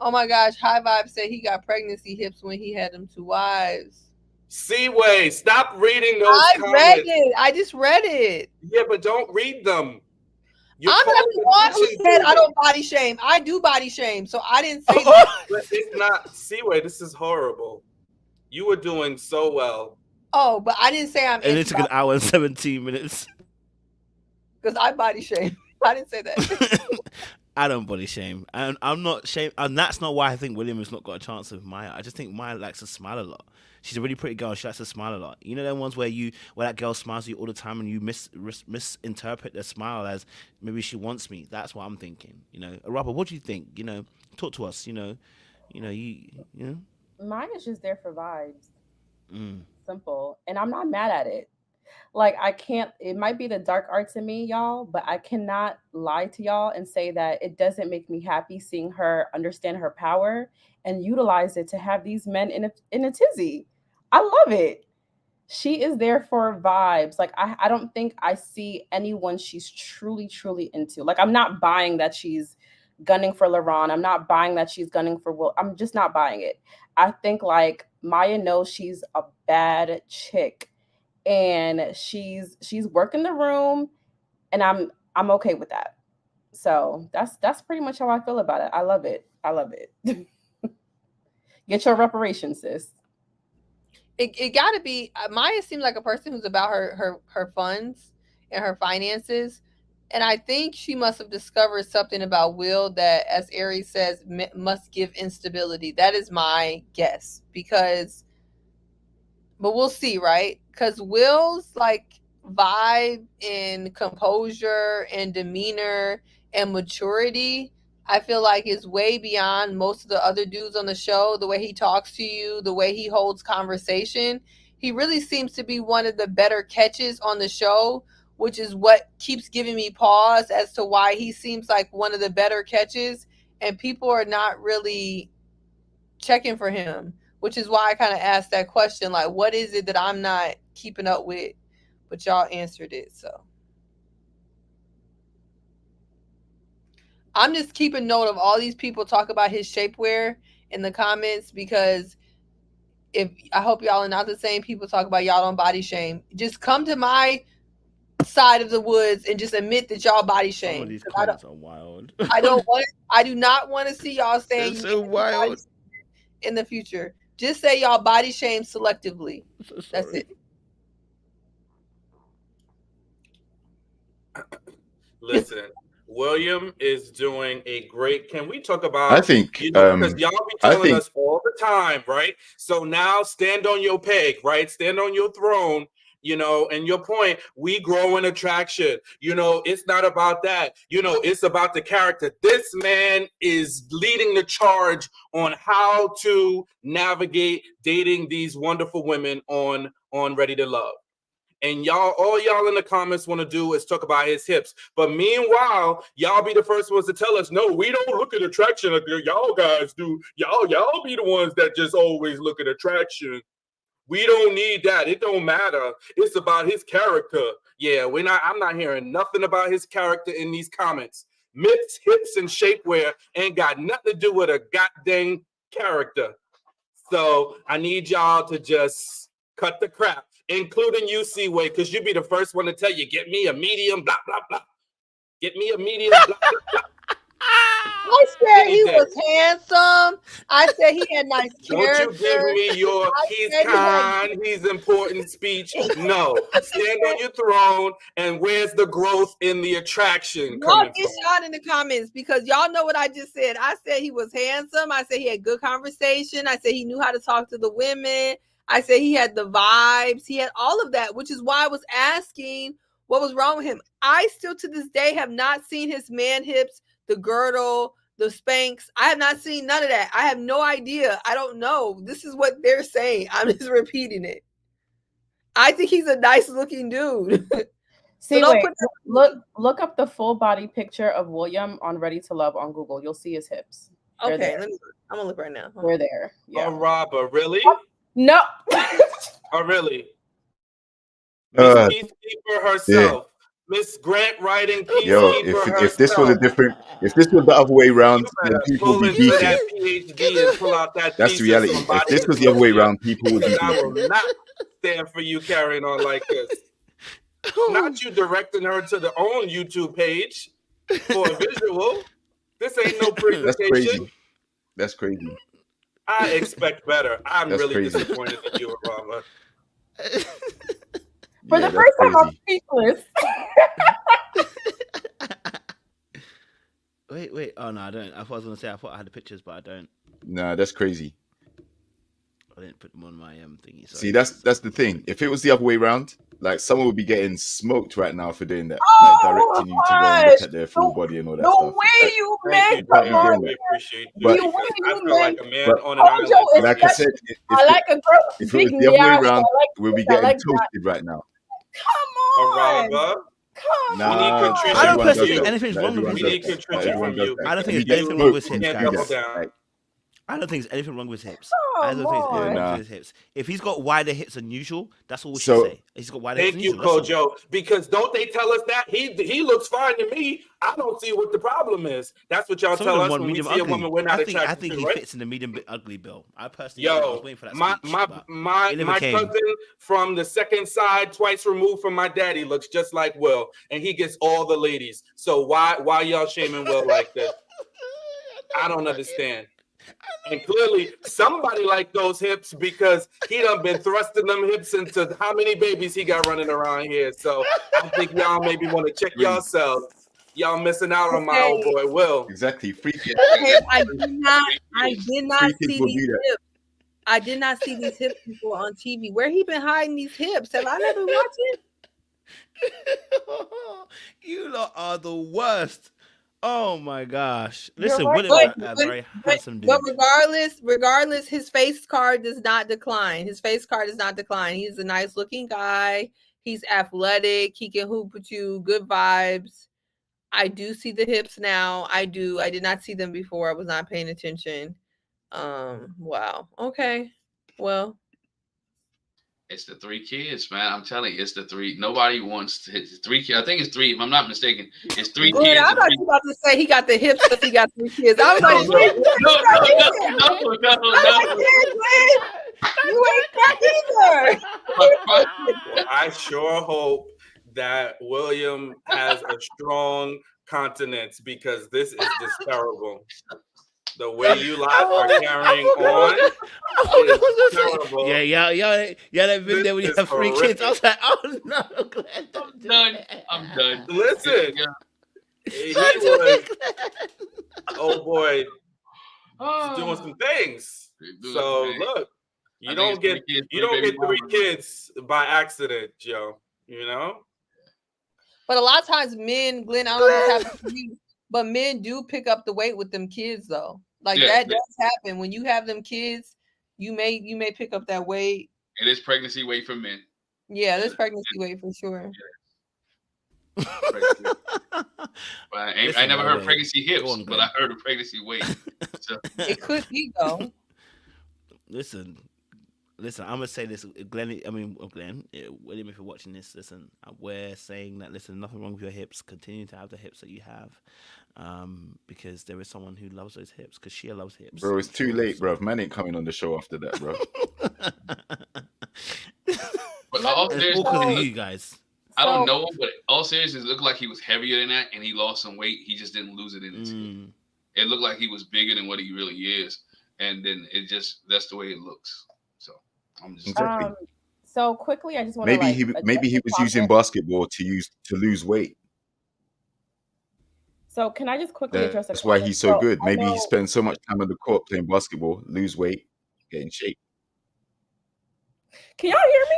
Oh my gosh, High Vibe said he got pregnancy hips when he had them 2 wives. Seaway, stop reading those I comments. read it. I just read it. Yeah, but don't read them. I'm not the one who said I don't body shame. I do body shame, so I didn't say that. But it's not Seaway. This is horrible. You were doing so well. Oh, but I didn't say I'm. And it took an hour and 17 minutes. Because I body shame. I didn't say that. I don't body shame, and I'm not shame, and that's not why I think William has not got a chance with Maya. I just think Maya likes to smile a lot. She's a really pretty girl. She likes to smile a lot. You know, them ones where that girl smiles at you all the time, and you misinterpret the smile as maybe she wants me. That's what I'm thinking. You know, Robert, what do you think? You know, talk to us. You know. Mine is just there for vibes. Mm. Simple. And I'm not mad at it. Like, I can't, it might be the dark arts in me, y'all, but I cannot lie to y'all and say that it doesn't make me happy seeing her understand her power and utilize it to have these men in a tizzy. I love it. She is there for vibes. Like, I don't think I see anyone she's truly, truly into. Like, I'm not buying that she's gunning for LaRon. I'm not buying that she's gunning for Will. I'm just not buying it. I think like Maya knows she's a bad chick and she's working the room, and I'm okay with that. So that's pretty much how I feel about it. I love it. Get your reparations, sis. It got to be. Maya seems like a person who's about her funds and her finances, and I think she must have discovered something about Will that, as Aries says, must give instability. That is my guess, but we'll see, right? Because Will's like vibe and composure and demeanor and maturity, I feel like is way beyond most of the other dudes on the show. The way he talks to you, the way he holds conversation, he really seems to be one of the better catches on the show, which is what keeps giving me pause as to why he seems like one of the better catches, and people are not really checking for him, which is why I kind of asked that question, like, what is it that I'm not keeping up with? But y'all answered it, so I'm just keeping note of all these people talk about his shapewear in the comments, because I hope y'all are not the same people talk about y'all don't body shame. Just come to my side of the woods and just admit that y'all body shame. Some of these comments are wild. I do not want to see y'all saying so wild in the future. Just say y'all body shame selectively. So that's it. Listen, William is doing a great. Can we talk about? I think because y'all be telling us all the time, right? So now stand on your peg, right? Stand on your throne. You know, and your point, we grow in attraction. You know, it's not about that. You know, it's about the character. This man is leading the charge on how to navigate dating these wonderful women on Ready to Love. And all y'all in the comments want to do is talk about his hips. But meanwhile, y'all be the first ones to tell us, no, we don't look at attraction. Y'all guys do. Y'all be the ones that just always look at attraction. We don't need that. It don't matter. It's about his character. Yeah, I'm not hearing nothing about his character in these comments. Mitts, hips, and shapewear ain't got nothing to do with a goddamn character. So I need y'all to just cut the crap, including you, Seaway, because you be the first one to tell you, get me a medium, blah, blah, blah. Get me a medium, blah, blah, blah. I said he was handsome. I said he had nice Don't character. you give me your he's said he kind, he's important speech. No. Stand on your throne, and where's the growth in the attraction Y'all coming get from? shot in the comments because y'all know what I just said. I said he was handsome. I said he had good conversation. I said he knew how to talk to the women. I said he had the vibes. He had all of that, which is why I was asking what was wrong with him. I still to this day have not seen his man hips, the girdle, the Spanx. I have not seen none of that. I have no idea. I don't know. This is what they're saying. I'm just repeating it. I think he's a nice looking dude. See, don't wait, put look up the full body picture of William on Ready to Love on Google. You'll see his hips. They're Okay, there. I'm gonna look right now. They're there. Yeah. Oh, Robert, really? No. Oh, really? Miss Peacekeeper herself. Miss Grant writing Yo, Peacekeeper if this was a herself. different, if this was the other way around, You then better people pull would be into beefing. that PhD and pull out that That's the thesis reality. on If body this was the other way dysmorphia, around, people would be because I will beefing. not stand for you carrying on like this. Not you directing her to the own YouTube page for a visual. This ain't no That's presentation. crazy. That's crazy. I expect better. I'm That's really crazy. disappointed in you, Obama. For the first time, I'm speechless. Wait. Oh no, I don't. I thought I was gonna say I thought I had the pictures, but I don't. Nah, that's crazy. I didn't put them on my thingy. Sorry. See, that's the thing. If it was the other way around, like someone would be getting smoked right now for doing that, like directing you to go and look at their full body and all that The stuff. way you Thank make you, can't be Dion. doing We that. appreciate you. But- because The way I you feel like make a man but- on an Kojo island. is like I said, I like a girl. if it big was the other way nyash, around, I like we'll be this, I getting like that. toasted right now. Come on. Araba, Come Nah, we need on. contrition I don't everyone from personally does think you. that. anything's Like, wrong with everyone his We does need that. hips. Like, contrition everyone from does you. that. I don't think And there's you get anything wrong with smoked his when hips, you do Can't guys. double that. down. Like, I don't think there's anything wrong with his hips. Come I don't think there's anything on. wrong Nah. with his hips. If he's got wider hips than usual, that's all we should So- say. He's got wider hips Thank than you, usual. That's all. Kojo. Because don't they tell us that he looks fine to me? I don't see what the problem is. That's what y'all Some of tell them us want when we medium see a ugly. woman we're not I attracted think to, he right? fits in the medium bit ugly bill. I personally, I was Yo, waiting for that my speech, but it never my came. cousin from the second side, twice removed from my daddy, looks just like Will, and he gets all the ladies. So why y'all shaming Will like this? I don't understand. And clearly, somebody like those hips because he done been thrusting them hips into how many babies he got running around here. So I think y'all maybe want to check yourselves. Y'all missing out on my old boy Will. exactly. Free kids. Okay, I did not Free kids see will these do that. hips. I did not see these hips before on TV. Where he been hiding these hips? Have I never watched it? You lot are the worst. Oh my gosh! You're Listen, right. William, a very handsome dude. But regardless, his face card does not decline. His face card does not decline. He's a nice looking guy. He's athletic. He can hoop with you. Good vibes. I do see the hips now. I do. I did not see them before. I was not paying attention. Wow. Okay. Well, It's the three kids, man. I'm telling you, it's the three. Nobody wants to hit the three kids. I think it's three. If I'm not mistaken, it's three good. kids. I thought you were about to say he got the hips because he got 3 kids. I was No, like, no, you ain't that either. I sure hope that William has a strong continence because this is just terrible. The way you lot are carrying on is terrible. Yeah, that video when you This have is 3 kids. I was like, oh no, Glenn, don't do done. it. I'm done. Listen, Yeah. he Don't do was, it, Glenn. oh boy, Oh. doing some things. Doing So things. look, I you think don't it's get 3 kids, you don't baby get 3 mamas. kids by accident, Joe. You know. But a lot of times men, Glenn, I don't know what's happening to you, but men do pick up the weight with them kids though. Like Yeah, that yeah. does happen. When you have them kids, you may pick up that weight. It is pregnancy weight for men. Yeah, there's pregnancy weight for sure. Pregnancy. But I Listen, never heard wait. pregnancy hips, Go on, but Glenn. I heard of pregnancy weight. So, It could be though. Listen, I'm gonna say this, Glenn. William, if you're watching this, listen, we're saying that. Listen, nothing wrong with your hips. Continue to have the hips that you have, because there is someone who loves those hips. Because she loves hips. Bro, it's too late, bro. Man ain't coming on the show after that, bro. but all It's there's all because of you guys. I don't So know, but all seriousness, it looked like he was heavier than that, and he lost some weight. He just didn't lose it in the tip. It looked like he was bigger than what he really is, and then it just—that's the way it looks. So I'm just saying. Exactly. um so quickly I just want to like address Maybe he the was using comment. basketball to lose weight. So can I just quickly address a That's why comment? he's so So good. I Maybe he know, spends so much time on the court playing basketball, lose weight, get in shape. can y'all hear me?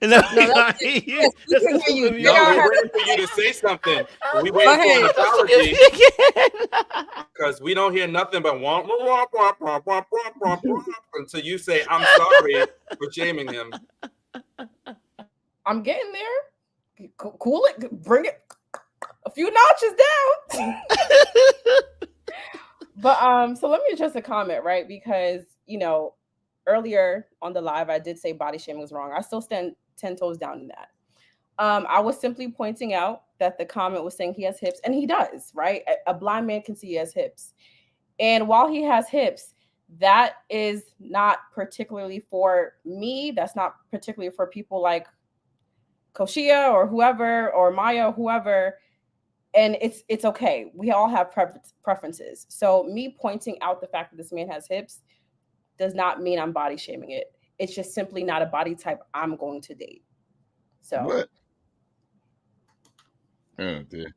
No, No, that's can't it. hear you. Yes, we Let's can hear talk you. with Get you. No, our we're head. waiting for you to say something. We Go waiting for an ahead. apology Again. because we don't hear nothing but womp, womp, womp, womp, womp, womp, womp, womp, until you say, I'm sorry for shaming him. I'm getting there. Cool it, bring it a few notches down. But so let me address a comment, right? Because earlier on the live I did say body shaming was wrong. I still stand 10 toes down in that. I was simply pointing out that the comment was saying he has hips, and he does, right? A blind man can see he has hips. And while he has hips, that is not particularly for me. That's not particularly for people like Koshia or whoever, or Maya, whoever. And it's okay. We all have preferences. So me pointing out the fact that this man has hips does not mean I'm body shaming it. It's just simply not a body type I'm going to date. So What? Oh dear.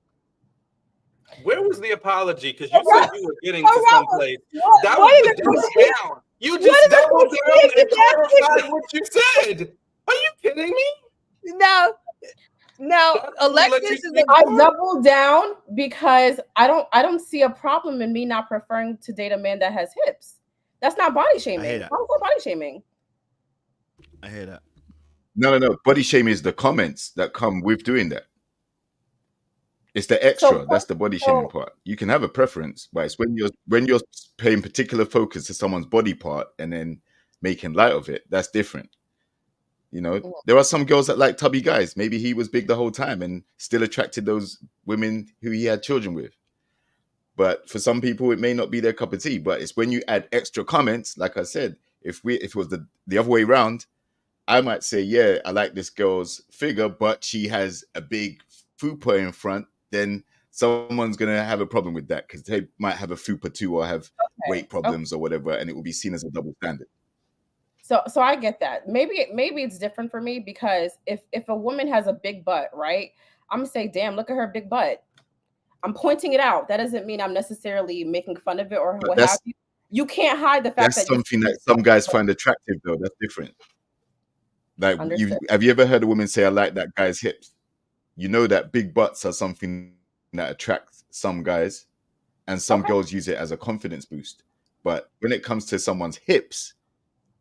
Where was the apology? Because you said you were getting to What, someplace. That what was is the it? double down. You What just is it? doubled down and clarified what you said. Are you kidding me? Now, That's what we let Alexis you is speak I for? double down because I don't see a problem in me not preferring to date a man that has hips. That's not body I hear shaming. that. How is that body shaming? I hear that. No. Body shame is the comments that come with doing that. It's the So extra. That's the body shaming so part. You can have a preference, but it's when you're paying particular focus to someone's body part and then making light of it. That's different. There are some girls that like tubby guys. Maybe he was big the whole time and still attracted those women who he had children with. But for some people, it may not be their cup of tea. But it's when you add extra comments, like I said, if it was the other way around, I might say, yeah, I like this girl's figure, but she has a big fupa in front. Then someone's gonna have a problem with that because they might have a fupa too or have weight okay. problems or whatever, and it will be seen as a double standard. So I get that. Maybe it's different for me because if a woman has a big butt, right? I'm gonna say, damn, look at her big butt. I'm pointing it out. That doesn't mean I'm necessarily making fun of it or But what have you. You can't hide the fact that's that you're something that some guys find attractive, though. That's different. Like understood. have you ever heard a woman say, "I like that guy's hips"? You know that big butts are something that attracts some guys, and some Okay. girls use it as a confidence boost. But when it comes to someone's hips,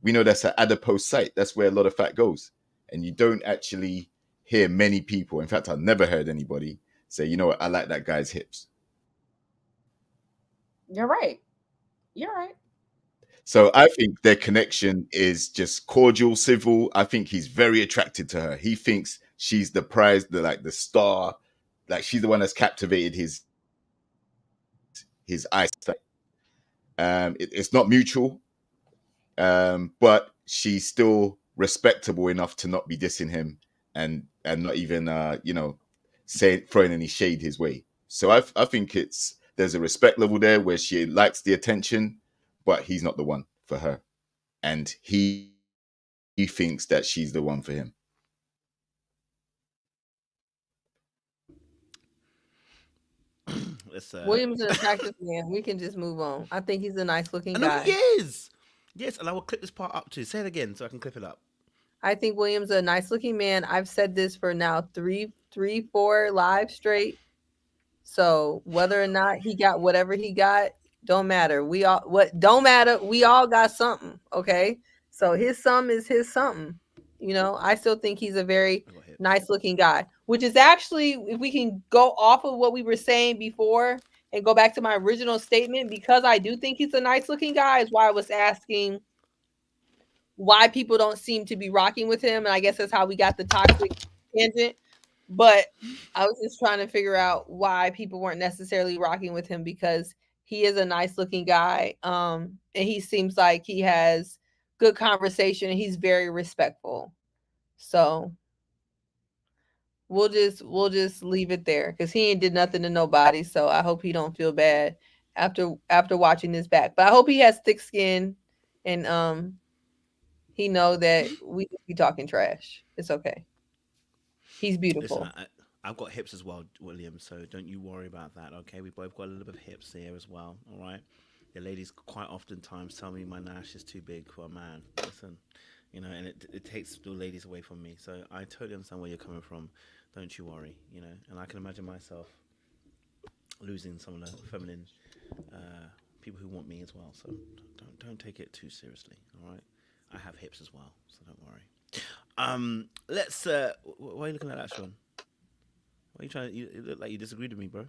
we know that's an adipose site. That's where a lot of fat goes, and you don't actually hear many people. In fact, I've never heard anybody say, "You know what? I like that guy's hips." You're right. You're right. So I think their connection is just cordial, civil. I think he's very attracted to her. He thinks she's the prize, the star, like she's the one that's captivated his eyesight. It's not mutual, but she's still respectable enough to not be dissing him and not even throwing any shade his way. So I think there's a respect level there where she likes the attention, but he's not the one for her, and he thinks that she's the one for him. Let's William's an attractive man. We can just move on. I think he's a nice looking I know he guy. is. Yes, and I will clip this part up too. Say it again so I can clip it up. I think William's a nice looking man. I've said this for now four live straight. So whether or not he got whatever he got, don't matter. Don't matter. We all got something. Okay. So his something is his something. I still think he's a very I got hit. nice looking guy, which is actually, if we can go off of what we were saying before and go back to my original statement, because I do think he's a nice looking guy, is why I was asking why people don't seem to be rocking with him. And I guess that's how we got the toxic tangent. But I was just trying to figure out why people weren't necessarily rocking with him, because he is a nice looking guy. And he seems like he has good conversation and he's very respectful. So we'll just leave it there because he ain't did nothing to nobody. So I hope he don't feel bad after watching this back. But I hope he has thick skin and he know that we be talking trash. It's okay. He's Listen, beautiful. I've got hips as well, William. So don't you worry about that. Okay, we both got a little bit of hips here as well. All right. The ladies quite oftentimes tell me my nash is too big for a man. Listen, and it takes the ladies away from me. So I totally understand where you're coming from. Don't you worry. And I can imagine myself losing some of the feminine people who want me as well. So don't take it too seriously. All right. I have hips as well, so don't worry. Let's. Why are you looking at that, Sean? Why are you trying? You look like you disagreed with me, bro.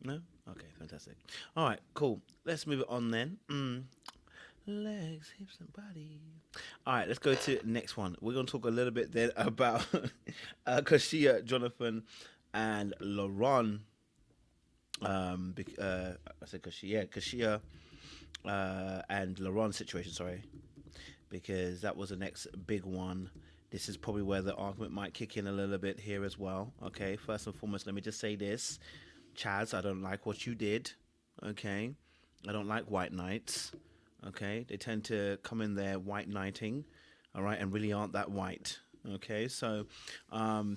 No. Okay, fantastic. All right, cool. Let's move it on then. Legs, hips, and body. All right, let's go to the next one. We're gonna talk a little bit then about Kashia, Jonathan, and Lauren. I said Kashia, and Lauren's situation. Sorry, because that was the next big one. This is probably where the argument might kick in a little bit here as well. Okay, first and foremost, let me just say this. Chaz, I don't like what you did. Okay, I don't like white knights. Okay, they tend to come in there white knighting, all right, and really aren't that white. Okay, so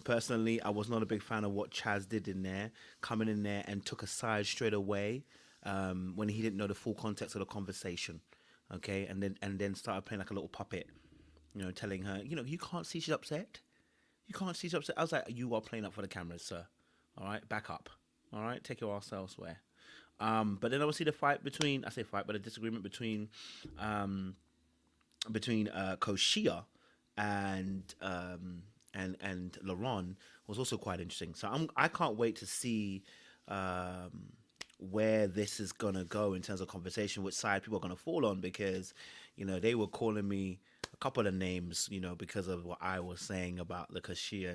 personally, I was not a big fan of what Chaz did in there, coming in there and took a side straight away when he didn't know the full context of the conversation. Okay, and then started playing like a little puppet, telling her, you can't see she's upset. You can't see she's upset. I was like, you are playing up for the cameras, sir. All right, back up. All right, take your ass elsewhere. But then obviously the fight between, I say fight, but a disagreement between Koshia and Lauren was also quite interesting. So I can't wait to see where this is gonna go in terms of conversation, which side people are gonna fall on, because they were calling me a couple of names, because of what I was saying about the Kashia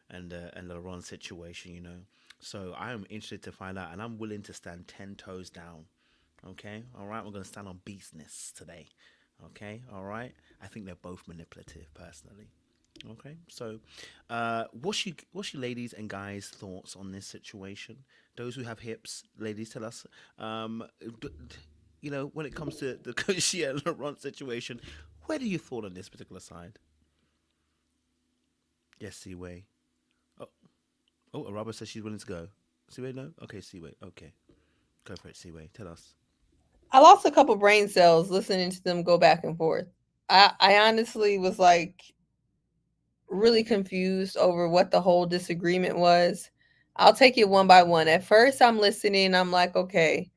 and the Lauren situation, So I am interested to find out, and I'm willing to stand 10 toes down. Okay, all right, we're gonna stand on business today. Okay, all right. I think they're both manipulative, personally. Okay, so what's your ladies and guys' thoughts on this situation? Those who have hips, ladies, tell us. When it comes to the Koshia and Laurent situation, where do you fall on this particular side? Yes, Seaway. Oh, Araba says she's willing to go. Seaway, no? Okay, Seaway. Okay. Go for it, Seaway. Tell us. I lost a couple brain cells listening to them go back and forth. I honestly was like really confused over what the whole disagreement was. I'll take it one by one. At first, I'm listening. I'm like, okay,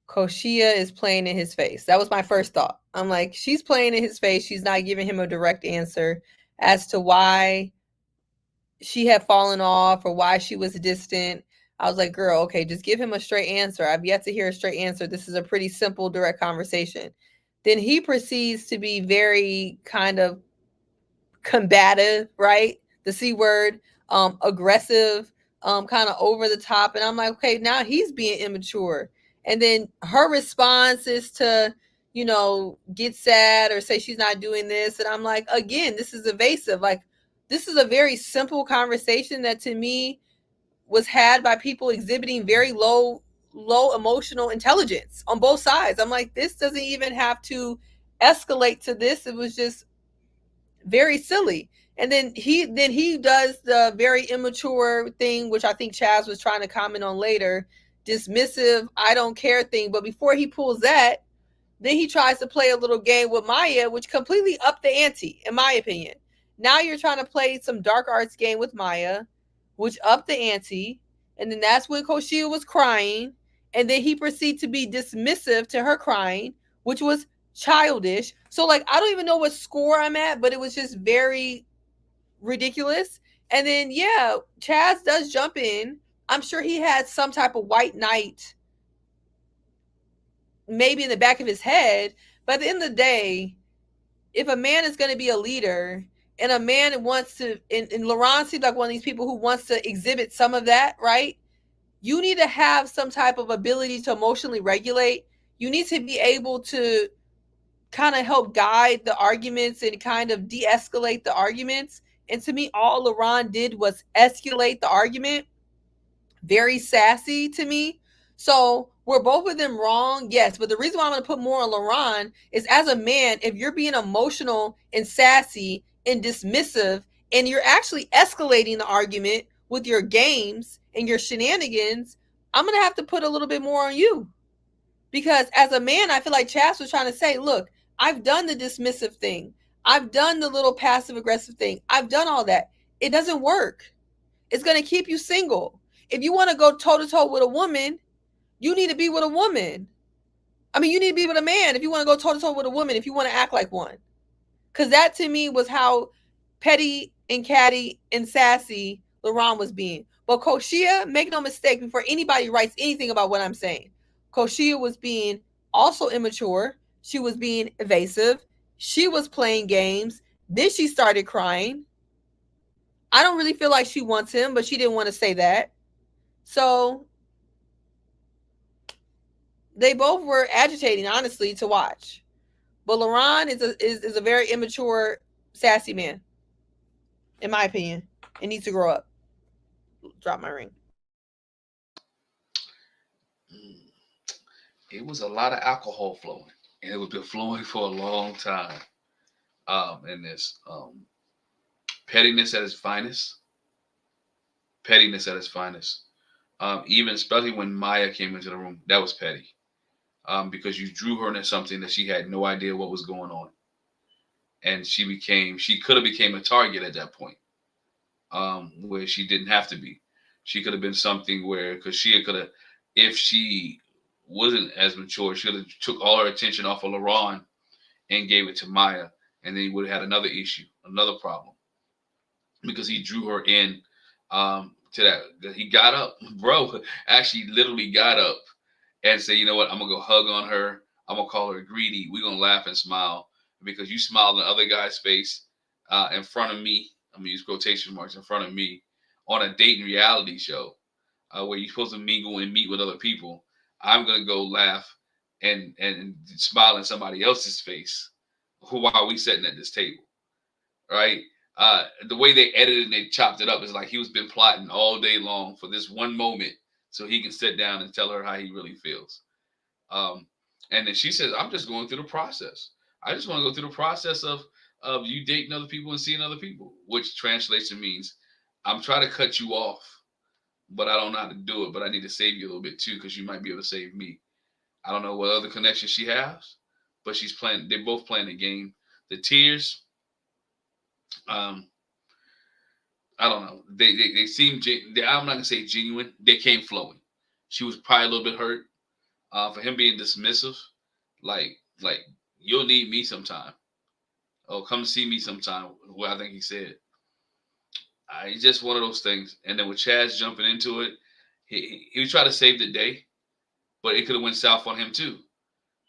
Koshia is playing in his face. That was my first thought. I'm like, she's playing in his face. She's not giving him a direct answer as to why she had fallen off or why she was distant. I was like, girl, okay, just give him a straight answer. I've yet to hear a straight answer. This is a pretty simple, direct conversation. Then he proceeds to be very kind of combative, right? The C word, aggressive, kind of over the top. And I'm like, okay, now he's being immature. And then her response is to, get sad or say she's not doing this. And I'm like, again, this is evasive. Like, this is a very simple conversation that to me was had by people exhibiting very low emotional intelligence on both sides. I'm like, this doesn't even have to escalate to this. It was just very silly. And then he does the very immature thing, which I think Chaz was trying to comment on later, dismissive, I don't care thing. But before he pulls that, then he tries to play a little game with Maya, which completely upped the ante, in my opinion. Now you're trying to play some dark arts game with Maya, which upped the ante. And then that's when Koshia was crying. And then he proceeded to be dismissive to her crying, which was childish. So, like, I don't even know what score I'm at, but it was just very ridiculous. And then, yeah, Chaz does jump in. I'm sure he had some type of white knight maybe in the back of his head. But at the end of the day, if a man is going to be a leader and a man wants to, and Laurent seems like one of these people who wants to exhibit some of that, right? You need to have some type of ability to emotionally regulate. You need to be able to kind of help guide the arguments and kind of de-escalate the arguments And to me, all LaRon did was escalate the argument. Very sassy to me. So were both of them wrong? Yes. But the reason why I'm going to put more on LaRon is, as a man, if you're being emotional and sassy and dismissive and you're actually escalating the argument with your games and your shenanigans, I'm going to have to put a little bit more on you. Because as a man, I feel like Chaz was trying to say, look, I've done the dismissive thing. I've done the little passive aggressive thing. I've done all that. It doesn't work. It's going to keep you single. If you want to go toe to toe with a woman, you need to be with a woman. I mean, you need to be with a man if you want to go toe to toe with a woman, if you want to act like one. Because that to me was how petty and catty and sassy LaRon was being. But Koshia, make no mistake, before anybody writes anything about what I'm saying, Koshia was being also immature. She was being evasive. She was playing games. Then she started crying. I don't really feel like she wants him, but she didn't want to say that. So they both were agitating, honestly, to watch. But LaRon is a very immature, sassy man, in my opinion. It needs to grow up. Drop my ring. It was a lot of alcohol flowing, and it was been flowing for a long time. And this pettiness at its finest. Pettiness at its finest. Even especially when Maya came into the room, that was petty. Because you drew her into something that she had no idea what was going on, and she could have became a target at that point, where she didn't have to be. She could have been something where, because she could have, if she wasn't as mature, she could have took all her attention off of LaRon and gave it to Maya, and then he would have had another issue, another problem, because he drew her in to that. He got up, bro. Actually, literally got up and say, you know what, I'm gonna go hug on her. I'm gonna call her greedy. We're gonna laugh and smile because you smiled in the other guy's face in front of me. I'm gonna use quotation marks, in front of me, on a dating reality show where you're supposed to mingle and meet with other people. I'm gonna go laugh and smile in somebody else's face while we sitting at this table, right? The way they edited and they chopped it up is like he was been plotting all day long for this one moment so he can sit down and tell her how he really feels. And then she says, I'm just going through the process. I just want to go through the process of you dating other people and seeing other people, which translation means I'm trying to cut you off, but I don't know how to do it, but I need to save you a little bit too, because you might be able to save me. I don't know what other connections she has, but they're both playing the game. The tears, I don't know. They seem, I'm not going to say genuine. They came flowing. She was probably a little bit hurt for him being dismissive. Like you'll need me sometime. Oh, come see me sometime. What I think he said. It's just one of those things. And then with Chaz jumping into it, he was trying to save the day, but it could have went south on him too.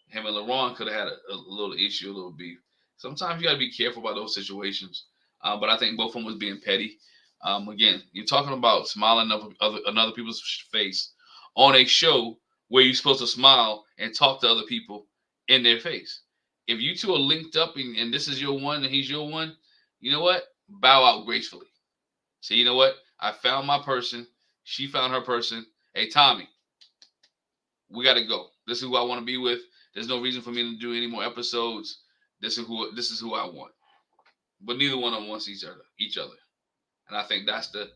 Him and LaRon could have had a little issue, a little beef. Sometimes you got to be careful about those situations. But I think both of them was being petty. Again, you're talking about smiling up another people's face on a show where you're supposed to smile and talk to other people in their face. If you two are linked up and this is your one and he's your one, you know what? Bow out gracefully. Say, you know what? I found my person. She found her person. Hey, Tommy, we got to go. This is who I want to be with. There's no reason for me to do any more episodes. This is who I want. But neither one of them wants each other. And I think that's the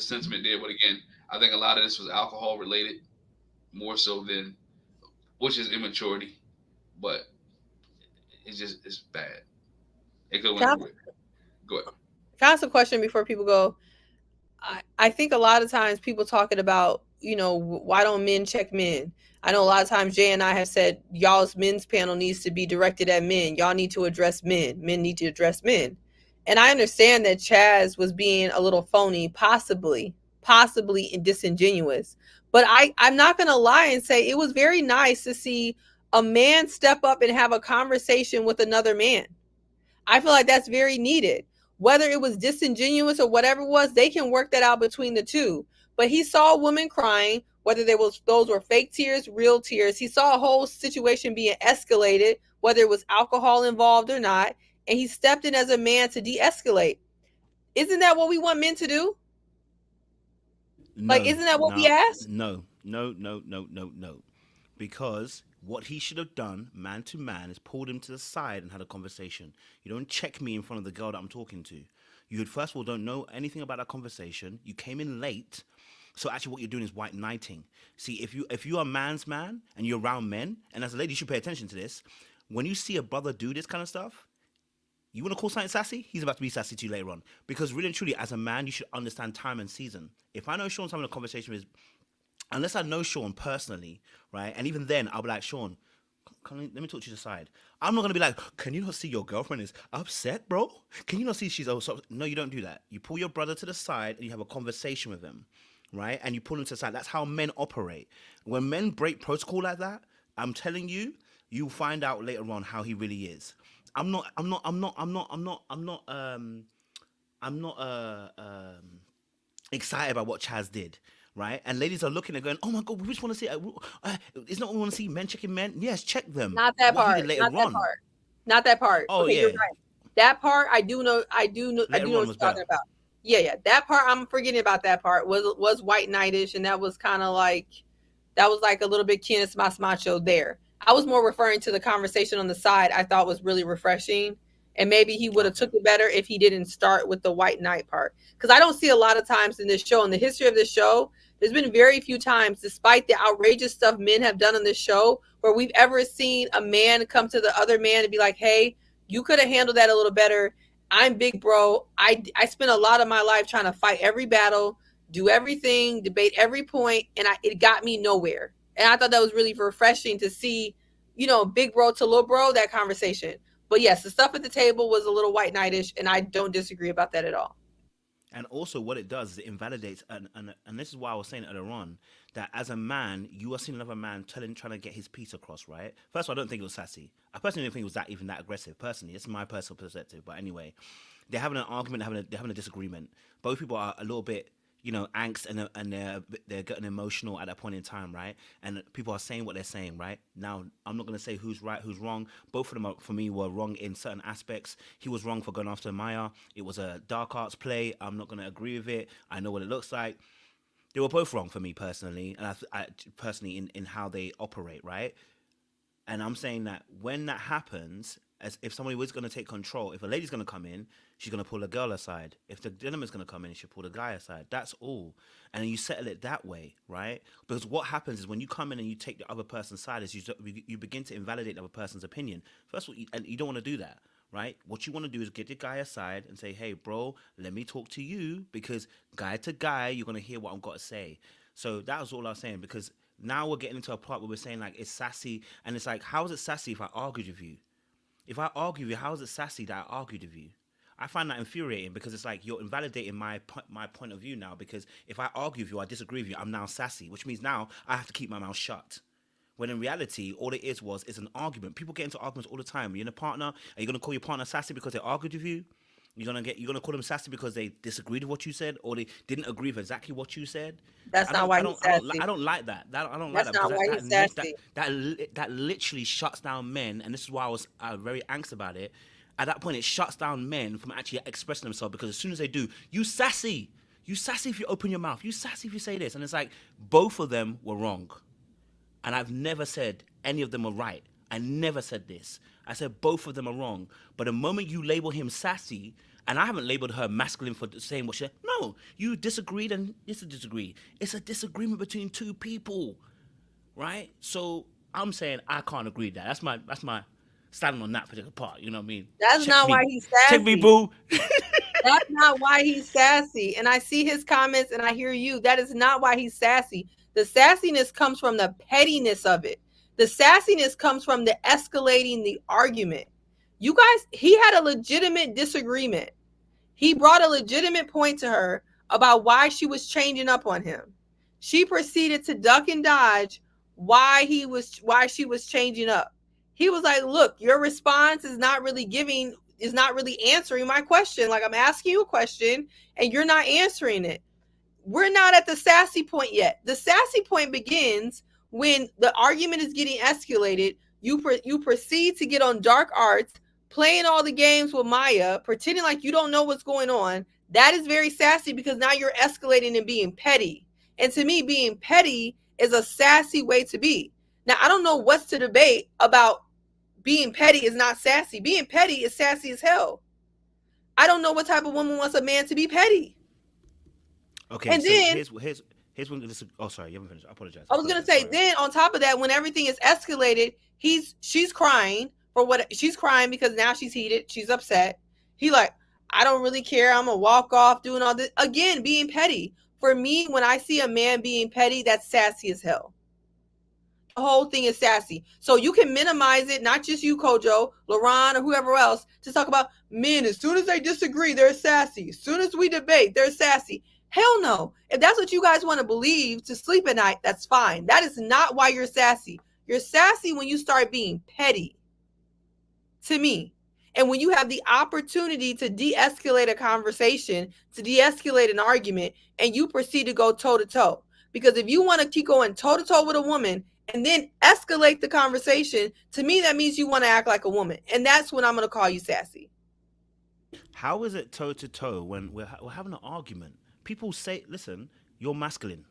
sentiment there. But again, I think a lot of this was alcohol related, more so than, which is immaturity. But it's bad. It could have went. Go ahead. Can I ask a question before people go? I think a lot of times people talking about, why don't men check men? I know a lot of times Jay and I have said y'all's men's panel needs to be directed at men. Y'all need to address men. Men need to address men. And I understand that Chaz was being a little phony, possibly disingenuous. But I'm not going to lie and say it was very nice to see a man step up and have a conversation with another man. I feel like that's very needed. Whether it was disingenuous or whatever it was, they can work that out between the two. But he saw a woman crying, whether those were fake tears, real tears. He saw a whole situation being escalated, whether it was alcohol involved or not, and he stepped in as a man to de-escalate. Isn't that what we want men to do? Like, No, isn't that what we no, ask? no. Because what he should have done, man to man, is pulled him to the side and had a conversation. You don't check me in front of the girl that I'm talking to. You first of all don't know anything about that conversation. You came in late. So actually what you're doing is white knighting. See, if you are a man's man and you're around men, and as a lady you should pay attention to this, when you see a brother do this kind of stuff, you want to call something sassy? He's about to be sassy to you later on. Because really and truly, as a man, you should understand time and season. If I know Sean's having a conversation with, unless I know Sean personally, right? And even then, I'll be like, Sean, let me talk to you to the side. I'm not gonna be like, can you not see your girlfriend is upset, bro? Can you not see she's also? No, you don't do that. You pull your brother to the side and you have a conversation with him, right? And you pull him to the side. That's how men operate. When men break protocol like that, I'm telling you, you'll find out later on how he really is. I'm not excited about what Chaz did, right? And ladies are looking and going, "Oh my god, we just want to see. It's not what we want to see. Men checking men. Yes, check them. Not that What he part. did later Not that on. part. Not that part. Oh Okay, you're yeah, right. That part I do know. I do know later what on you're was talking better. about. Yeah. That part I'm forgetting about. That part was white knightish, and that was kind of like a little bit Kienes Mas Macho there. I was more referring to the conversation on the side. I thought was really refreshing, and maybe he would have Okay. took it better if he didn't start with the white knight part. Because I don't see a lot of times in this show, in the history of this show, there's been very few times, despite the outrageous stuff men have done on this show, where we've ever seen a man come to the other man and be like, "Hey, you could have handled that a little better. I'm big bro. I spent a lot of my life trying to fight every battle, do everything, debate every point, and it got me nowhere." And I thought that was really refreshing to see, big bro to little bro, that conversation. But yes, the stuff at the table was a little white knightish, and I don't disagree about that at all. And also, what it does is it invalidates, and this is why I was saying earlier on that as a man, you are seeing another man trying to get his piece across, right? First of all, I don't think it was sassy. I personally don't think it was even that aggressive. Personally, it's my personal perspective. But anyway, they're having an argument, they're having a disagreement. Both people are a little bit, angst, and they're getting emotional at that point in time, right? And people are saying what they're saying, right? Now, I'm not gonna say who's right, who's wrong. Both of them, for me, were wrong in certain aspects. He was wrong for going after Maya. It was a dark arts play. I'm not gonna agree with it. I know what it looks like. They were both wrong for me personally, and I personally in how they operate, right? And I'm saying that when that happens, as if somebody was going to take control, if a lady's going to come in, she's going to pull a girl aside. If the gentleman's going to come in, she'll pull the guy aside. That's all. And then you settle it that way, right? Because what happens is when you come in and you take the other person's side, is you begin to invalidate the other person's opinion. First of all, and you don't want to do that, right? What you want to do is get the guy aside and say, hey, bro, let me talk to you, because guy to guy, you're going to hear what I've got to say. So that was all I was saying, because now we're getting into a part where we're saying like it's sassy, and it's like, how is it sassy if I argued with you? If I argue with you, how is it sassy that I argued with you? I find that infuriating, because it's like you're invalidating my point of view now, because if I argue with you, I disagree with you, I'm now sassy, which means now I have to keep my mouth shut. When in reality, all it is an argument. People get into arguments all the time. You're in a partner, are you gonna call your partner sassy because they argued with you? You're gonna call them sassy because they disagreed with what you said, or they didn't agree with exactly what you said. That's not why he's sassy. I don't like that. I don't like That's that, not because why he's sassy. that literally shuts down men, and this is why I was very angst about it. At that point, it shuts down men from actually expressing themselves, because as soon as they do, you sassy. You sassy if you open your mouth. You sassy if you say this, and it's like both of them were wrong. And I've never said any of them are right. I never said this. I said both of them are wrong. But the moment you label him sassy, and I haven't labeled her masculine for saying what she said. No, you disagreed, and it's a disagree. It's a disagreement between two people, right? So I'm saying I can't agree with that. That's my standing on that particular part. You know what I mean? That's Check not me. why he's Check me, sassy. boo. That's not why he's sassy. And I see his comments and I hear you. That is not why he's sassy. The sassiness comes from the pettiness of it. The sassiness comes from the escalating the argument. You guys, he had a legitimate disagreement. He brought a legitimate point to her about why she was changing up on him. She proceeded to duck and dodge why she was changing up. He was like, "Look, your response is not really answering my question. Like, I'm asking you a question and you're not answering it." We're not at the sassy point yet. The sassy point begins when the argument is getting escalated. You proceed to get on dark arts, playing all the games with Maya, pretending like you don't know what's going on. That is very sassy because now you're escalating and being petty. And to me, being petty is a sassy way to be. Now, I don't know what's to debate about being petty is not sassy. Being petty is sassy as hell. I don't know what type of woman wants a man to be petty. Okay, And so then here's when this. Oh, sorry, you haven't finished. I apologize. I was gonna say, then on top of that, when everything is escalated, she's crying for what she's crying because now she's heated, she's upset. He like, I don't really care. I'm gonna walk off doing all this again, being petty. For me, when I see a man being petty, that's sassy as hell. The whole thing is sassy. So you can minimize it, not just you, Kojo, LaRon, or whoever else, to talk about men. As soon as they disagree, they're sassy. As soon as we debate, they're sassy. Hell no. If that's what you guys want to believe to sleep at night, that's fine. That is not why you're sassy. You're sassy when you start being petty. To me. And when you have the opportunity to de-escalate a conversation, to de-escalate an argument, and you proceed to go toe-to-toe. Because if you want to keep going toe-to-toe with a woman and then escalate the conversation, to me, that means you want to act like a woman. And that's when I'm going to call you sassy. How is it toe-to-toe when we're having an argument? People say, listen, you're masculine.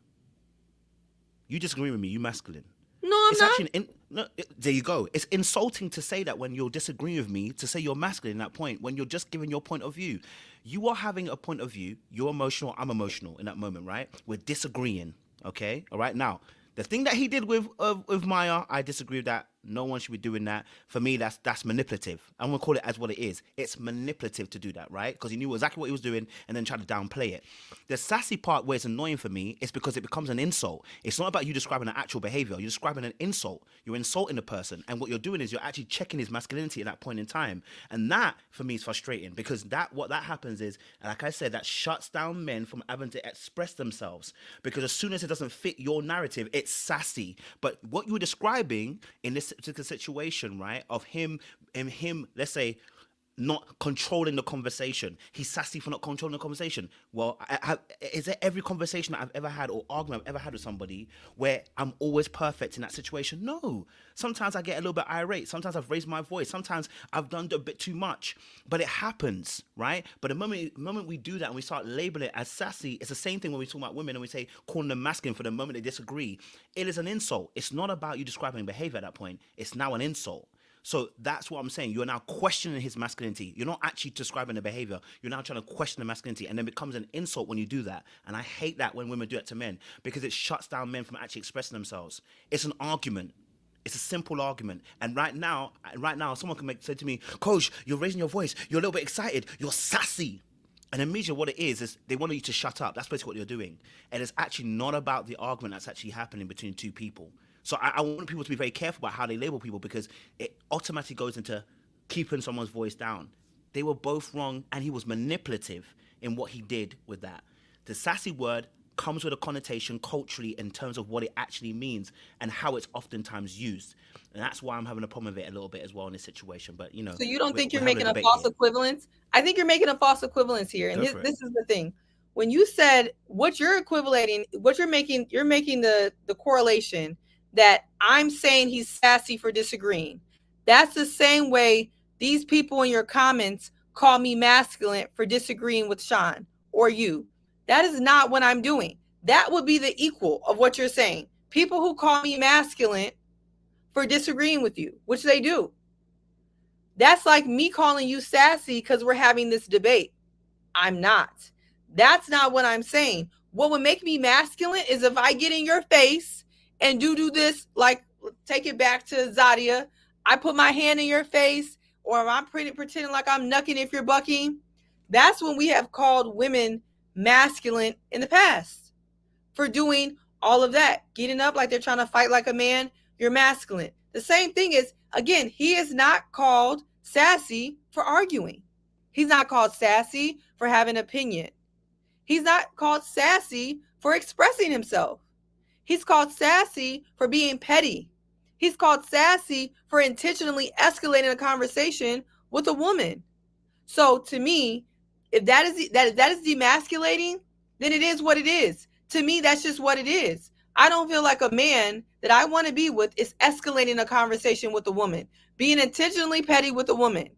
You disagree with me, you masculine. No, I'm not. There you go. It's insulting to say that when you're disagreeing with me, to say you're masculine at that point, when you're just giving your point of view. You are having a point of view. You're emotional. I'm emotional in that moment, right? We're disagreeing, okay? All right? Now, the thing that he did with Maya, I disagree with that. No one should be doing that. For me, that's manipulative. I'm going to call it as what it is. It's manipulative to do that, right? Because he knew exactly what he was doing and then tried to downplay it. The sassy part where it's annoying for me is because it becomes an insult. It's not about you describing an actual behavior. You're describing an insult. You're insulting the person. And what you're doing is you're actually checking his masculinity at that point in time. And that, for me, is frustrating because what that happens is, like I said, that shuts down men from having to express themselves. Because as soon as it doesn't fit your narrative, it's sassy. But what you were describing in this particular situation, right, of him, let's say, not controlling the conversation. He's sassy for not controlling the conversation. Well, is there every conversation that I've ever had or argument I've ever had with somebody where I'm always perfect in that situation? No. Sometimes I get a little bit irate. Sometimes I've raised my voice. Sometimes I've done a bit too much. But it happens, right? But the moment we do that and we start labeling it as sassy, it's the same thing when we talk about women and we say calling them masculine for the moment they disagree. It is an insult. It's not about you describing behavior at that point. It's now an insult. So that's what I'm saying. You're now questioning his masculinity. You're not actually describing the behavior. You're now trying to question the masculinity, and then it becomes an insult when you do that. And I hate that when women do it to men because it shuts down men from actually expressing themselves. It's an argument. It's a simple argument. And right now, someone can say to me, Coach, you're raising your voice. You're a little bit excited. You're sassy. And immediately what it is they want you to shut up. That's basically what you're doing. And it's actually not about the argument that's actually happening between two people. So I want people to be very careful about how they label people because it automatically goes into keeping someone's voice down. They were both wrong, and he was manipulative in what he did with that. The sassy word comes with a connotation culturally in terms of what it actually means and how it's oftentimes used. And that's why I'm having a problem with it a little bit as well in this situation. But, you know. So you don't think you're making a false equivalence? I think you're making a false equivalence here. And this is the thing. When you said what you're equivalating, what you're making the correlation that I'm saying he's sassy for disagreeing. That's the same way these people in your comments call me masculine for disagreeing with Sean or you. That is not what I'm doing. That would be the equal of what you're saying. People who call me masculine for disagreeing with you, which they do. That's like me calling you sassy because we're having this debate. I'm not. That's not what I'm saying. What would make me masculine is if I get in your face and do this, like take it back to Zadia. I put my hand in your face, or I'm pretending like I'm knucking if you're bucking. That's when we have called women masculine in the past for doing all of that. Getting up like they're trying to fight like a man, you're masculine. The same thing is, again, he is not called sassy for arguing. He's not called sassy for having an opinion. He's not called sassy for expressing himself. He's called sassy for being petty. He's called sassy for intentionally escalating a conversation with a woman. So to me, if that is demasculating, then it is what it is. To me, that's just what it is. I don't feel like a man that I want to be with is escalating a conversation with a woman, being intentionally petty with a woman.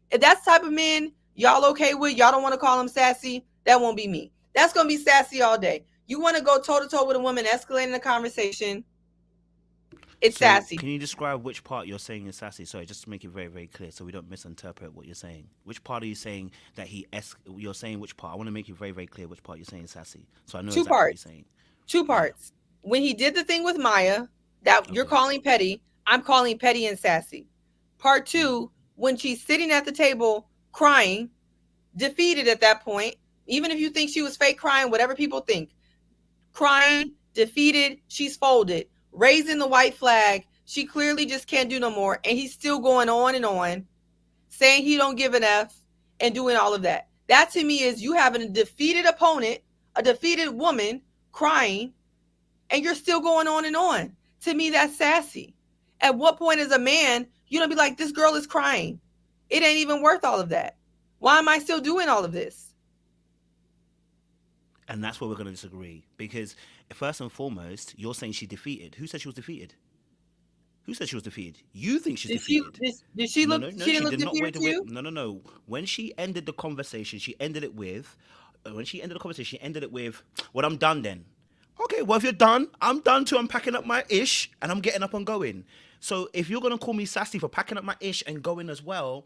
If that's the type of man y'all okay with? Y'all don't want to call him sassy? That won't be me. That's going to be sassy all day. You want to go toe to toe with a woman, escalating the conversation. It's So, sassy. can you describe which part you're saying is sassy? Sorry, just to make it very, very clear, so we don't misinterpret what you're saying. Which part are you saying that you're saying which part? I want to make it very, very clear which part you're saying is sassy, so I know Two exactly what you're parts. saying. Two parts. When he did the thing with Maya, that you're Okay. calling petty, I'm calling petty and sassy. Part two, when she's sitting at the table crying, defeated at that point, even if you think she was fake crying, whatever people think, crying, defeated, she's folded, raising the white flag. She clearly just can't do no more. And he's still going on, saying he don't give an F and doing all of that. That to me is you having a defeated opponent, a defeated woman crying, and you're still going on. To me, that's sassy. At what point as a man, you don't be like, this girl is crying. It ain't even worth all of that. Why am I still doing all of this? And that's where we're going to disagree. Because first and foremost, you're saying she defeated. Who said she was defeated? Who said she was defeated? You think she's defeated. Did she No, look? no, no. She didn't She look did not defeated wait. to you? No. When she ended the conversation, she ended it with, "Well, I'm done then." Okay, well, if you're done, I'm done too. I'm packing up my ish and I'm getting up and going. So if you're gonna call me sassy for packing up my ish and going as well,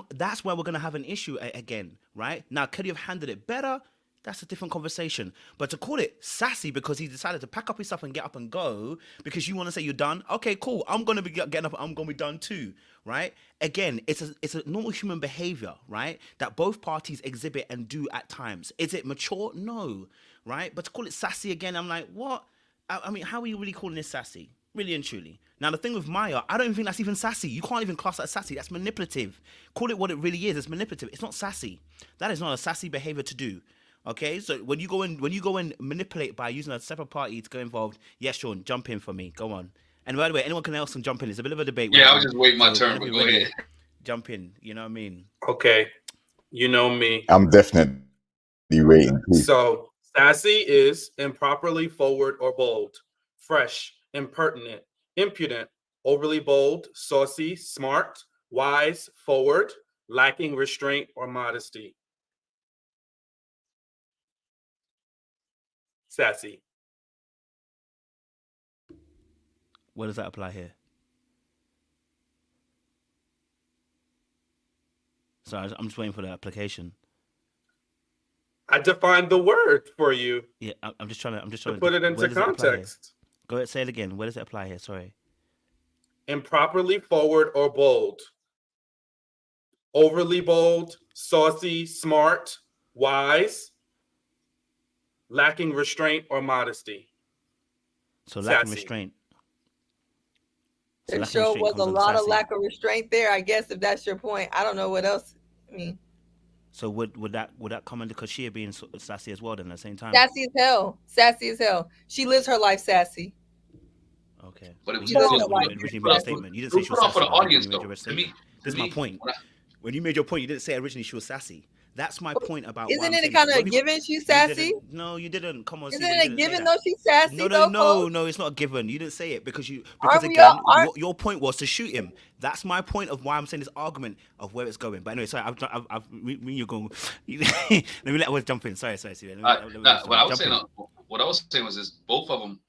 that's where we're gonna have an issue again, right? Now, could you have handled it better? That's a different conversation. But to call it sassy because he decided to pack up his stuff and get up and go because you want to say you're done, okay, cool. I'm gonna be getting up. I'm gonna be done too, right? Again, it's a normal human behavior, right? That both parties exhibit and do at times. Is it mature? No, right? But to call it sassy again, I'm like, what? I mean, how are you really calling this sassy? Really and truly. Now, the thing with Maya, I don't even think that's even sassy. You can't even class that as sassy. That's manipulative. Call it what it really is. It's manipulative. It's not sassy. That is not a sassy behavior to do. Okay, so when you go and manipulate by using a separate party to go involved, yes, Sean, jump in for me. Go on. And by the way, anyone else can jump in. It's a bit of a debate. Yeah, I was just waiting my turn, whenever but you're go ready, ahead. jump in. You know what I mean? Okay, you know me. I'm definitely waiting. So sassy is improperly forward or bold, fresh, impertinent, impudent, overly bold, saucy, smart, wise, forward, lacking restraint or modesty. Sassy. Where does that apply here? So I'm just waiting for the application. I defined the word for you. Yeah, I'm just trying to to put it into context. Go ahead, say it again. Where does it apply here? Sorry. Improperly forward or bold, overly bold, saucy, smart, wise, lacking restraint or modesty. So lacking Sassy. restraint. There sure was a lot of lack of restraint there, I guess, if that's your point. I don't know what else. I mean, so would that come under Kashia being sassy as well then at the same time? Sassy as hell. Sassy as hell. She lives her life sassy. Okay. But it was you didn't say still that when you originally made a statement. You didn't say she was sassy for the audience, when you made though. your To statement. me, This is my point. When you made your point, you didn't say originally she was sassy. That's my point about. Isn't it kind of a given she's sassy? No, you didn't. Come on. Isn't it a given though she's sassy? No, it's not a given. You didn't say it because your point was to shoot him. That's my point of why I'm saying this argument of where it's going. But anyway, sorry, I've you're going. Let me let us jump in. Sorry. What I was saying was this: both of them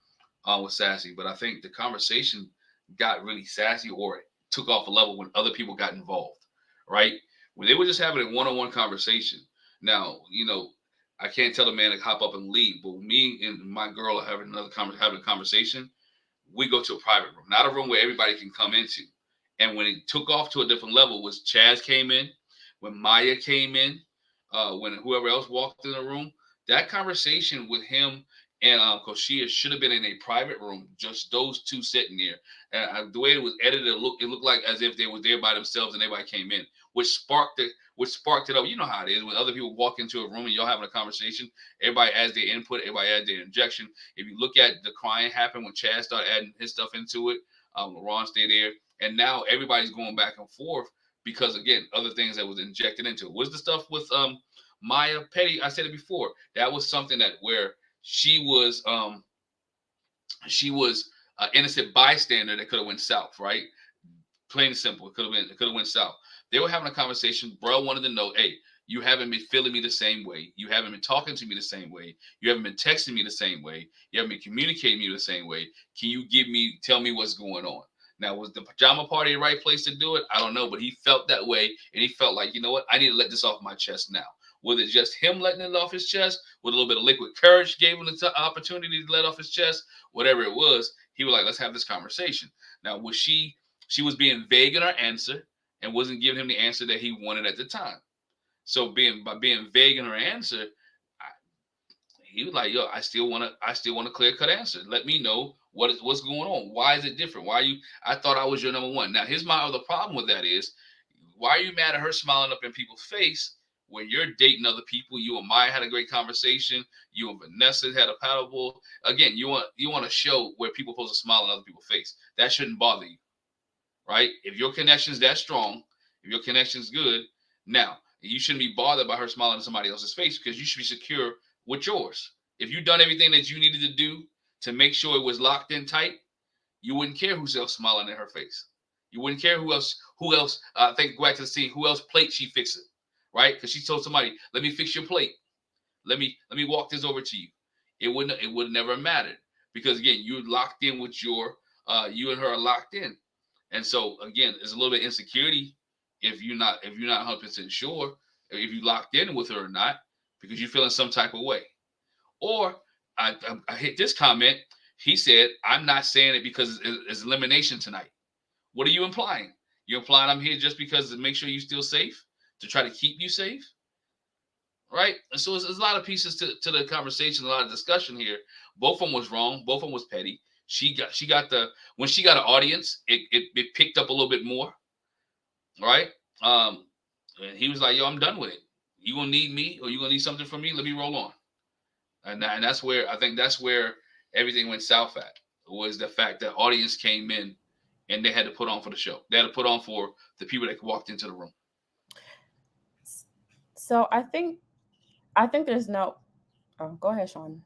was sassy, but I think the conversation got really sassy or took off a level when other people got involved, right? When they were just having a one-on-one conversation. Now, I can't tell a man to hop up and leave, but me and my girl are having having a conversation. We go to a private room, not a room where everybody can come into. And when it took off to a different level, was Chaz came in, when Maya came in, when whoever else walked in the room. That conversation with him and Koshia should have been in a private room, just those two sitting there. And the way it was edited, it looked like as if they were there by themselves and everybody came in, which sparked it up. You know how it is when other people walk into a room and y'all having a conversation. Everybody adds their input, everybody adds their injection. If you look at the crying happen when Chad started adding his stuff into it, Ron stayed there, and now everybody's going back and forth because again, other things that was injected into it. Was the stuff with Maya Petty? I said it before. That was something that where she was an innocent bystander that could have went south, right? Plain and simple. It could have went south. They were having a conversation. Bro wanted to know, hey, You haven't been feeling me the same way. You haven't been talking to me the same way. You haven't been texting me the same way. You haven't been communicating me the same way. Can you tell me what's going on? Now, was the pajama party the right place to do it? I don't know, but he felt that way, and he felt like, you know what? I need to let this off my chest now. Whether it's just him letting it off his chest, with a little bit of liquid courage gave him the opportunity to let off his chest, whatever it was, he was like, let's have this conversation. Now, she was being vague in her answer and wasn't giving him the answer that he wanted at the time. So by being vague in her answer, he was like, "Yo, I still want a clear cut answer. Let me know what's going on. Why is it different? Why you? I thought I was your number one." Now, here's my other problem with that is, why are you mad at her smiling up in people's face when you're dating other people? You and Maya had a great conversation. You and Vanessa had a paddleboard. Again, you want to show where people supposed to smile in other people's face. That shouldn't bother you, right? If your connection's that strong, if your connection's good, now you shouldn't be bothered by her smiling in somebody else's face, because you should be secure with yours. If you've done everything that you needed to do to make sure it was locked in tight, you wouldn't care who's else smiling in her face. You wouldn't care who else. Think go back to the scene. Who else plate she fixed it, right? Because she told somebody, "Let me fix your plate. Let me walk this over to you." It would never mattered, because again, you're locked in with you and her are locked in. And so again, there's a little bit of insecurity if you're not 100% sure if you locked in with her or not, because you're feeling some type of way. Or I hit this comment. He said, "I'm not saying it because it's elimination tonight." What are you implying? You're implying I'm here just because to make sure you're still safe, to try to keep you safe, right? And so there's a lot of pieces to the conversation, a lot of discussion here. Both of them was wrong. Both of them was petty. When she got an audience, it picked up a little bit more, right? And he was like, "Yo, I'm done with it. You gonna need me, or you gonna need something from me? Let me roll on." And that's where I think that's where everything went south at, was the fact that audience came in and they had to put on for the show. They had to put on for the people that walked into the room. So I think there's no. Oh, go ahead, Sean.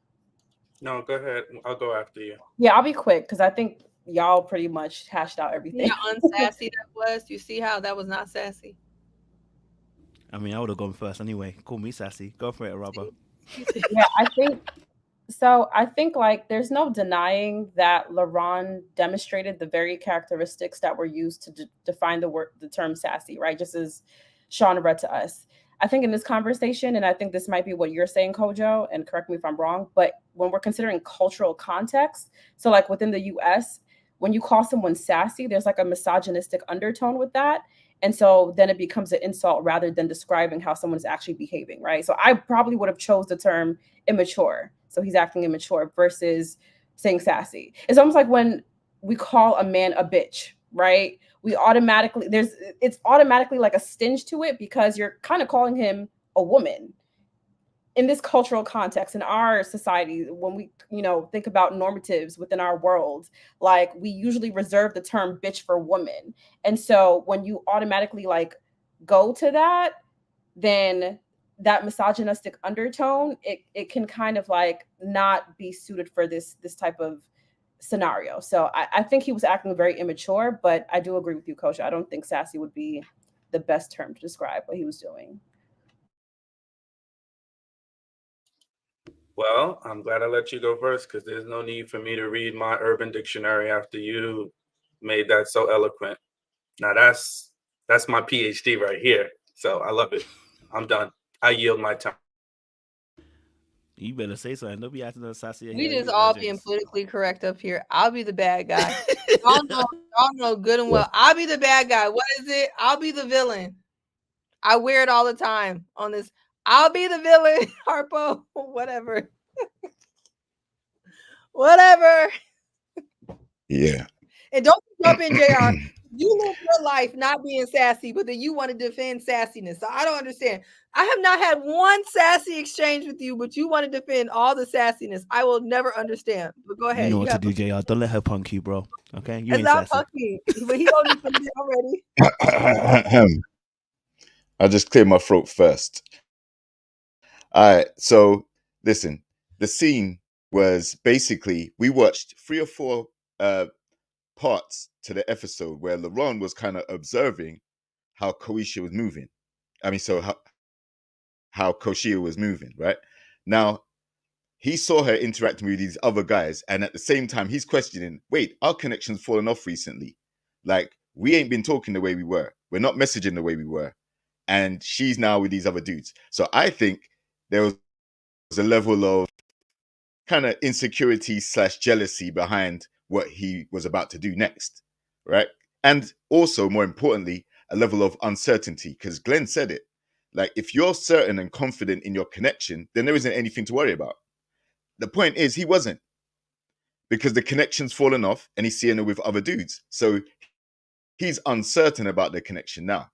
No, go ahead. I'll go after you. Yeah, I'll be quick because I think y'all pretty much hashed out everything. Yeah, unsassy that was. You see how that was not sassy? I mean, I would have gone first anyway. Call me sassy. Go for it, Robert. Yeah, I think like there's no denying that LaRon demonstrated the very characteristics that were used to define the term sassy, right? Just as Sean read to us. I think in this conversation, and I think this might be what you're saying, Kojo, and correct me if I'm wrong, but when we're considering cultural context, so like within the US, when you call someone sassy, there's like a misogynistic undertone with that. And so then it becomes an insult rather than describing how someone's actually behaving, right? So I probably would have chose the term immature. So he's acting immature versus saying sassy. It's almost like when we call a man a bitch, right? It's automatically like a stinge to it because you're kind of calling him a woman. In this cultural context, in our society, when we, think about normatives within our world, like we usually reserve the term bitch for woman. And so when you automatically like go to that, then that misogynistic undertone, it can kind of like not be suited for this type of scenario. So I think he was acting very immature, but I do agree with you, Coach. I don't think sassy would be the best term to describe what he was doing. Well, I'm glad I let you go first because there's no need for me to read my Urban Dictionary after you made that so eloquent. Now that's my PhD right here. So I love it. I'm done. I yield my time. You better say something. Don't be acting all sassy. We just all being politically correct up here. I'll be the bad guy. y'all know good and well. I'll be the bad guy. What is it? I'll be the villain. I wear it all the time on this. I'll be the villain, Harpo. Whatever. Whatever. Yeah. And don't jump in, JR. You live your life not being sassy, but then you want to defend sassiness. So I don't understand. I have not had one sassy exchange with you, but you want to defend all the sassiness. I will never understand. But go ahead. You know what to do, JR. Don't let her punk you, bro. Okay? You it's ain't not sassy. punky, but he don't defend it already. I'll just clear my throat first. All right. So listen, the scene was basically, we watched 3 or 4 parts to the episode where LaRon was kind of observing how Koisha was moving. I mean, so how Koshia was moving, right? Now, he saw her interacting with these other guys, and at the same time, he's questioning, wait, our connection's fallen off recently. Like, we ain't been talking the way we were. We're not messaging the way we were. And she's now with these other dudes. So I think there was a level of kind of insecurity / jealousy behind what he was about to do next, right? And also, more importantly, a level of uncertainty, because Glenn said it. Like, if you're certain and confident in your connection, then there isn't anything to worry about. The point is, he wasn't, because the connection's fallen off and he's seeing her with other dudes. So he's uncertain about the connection now.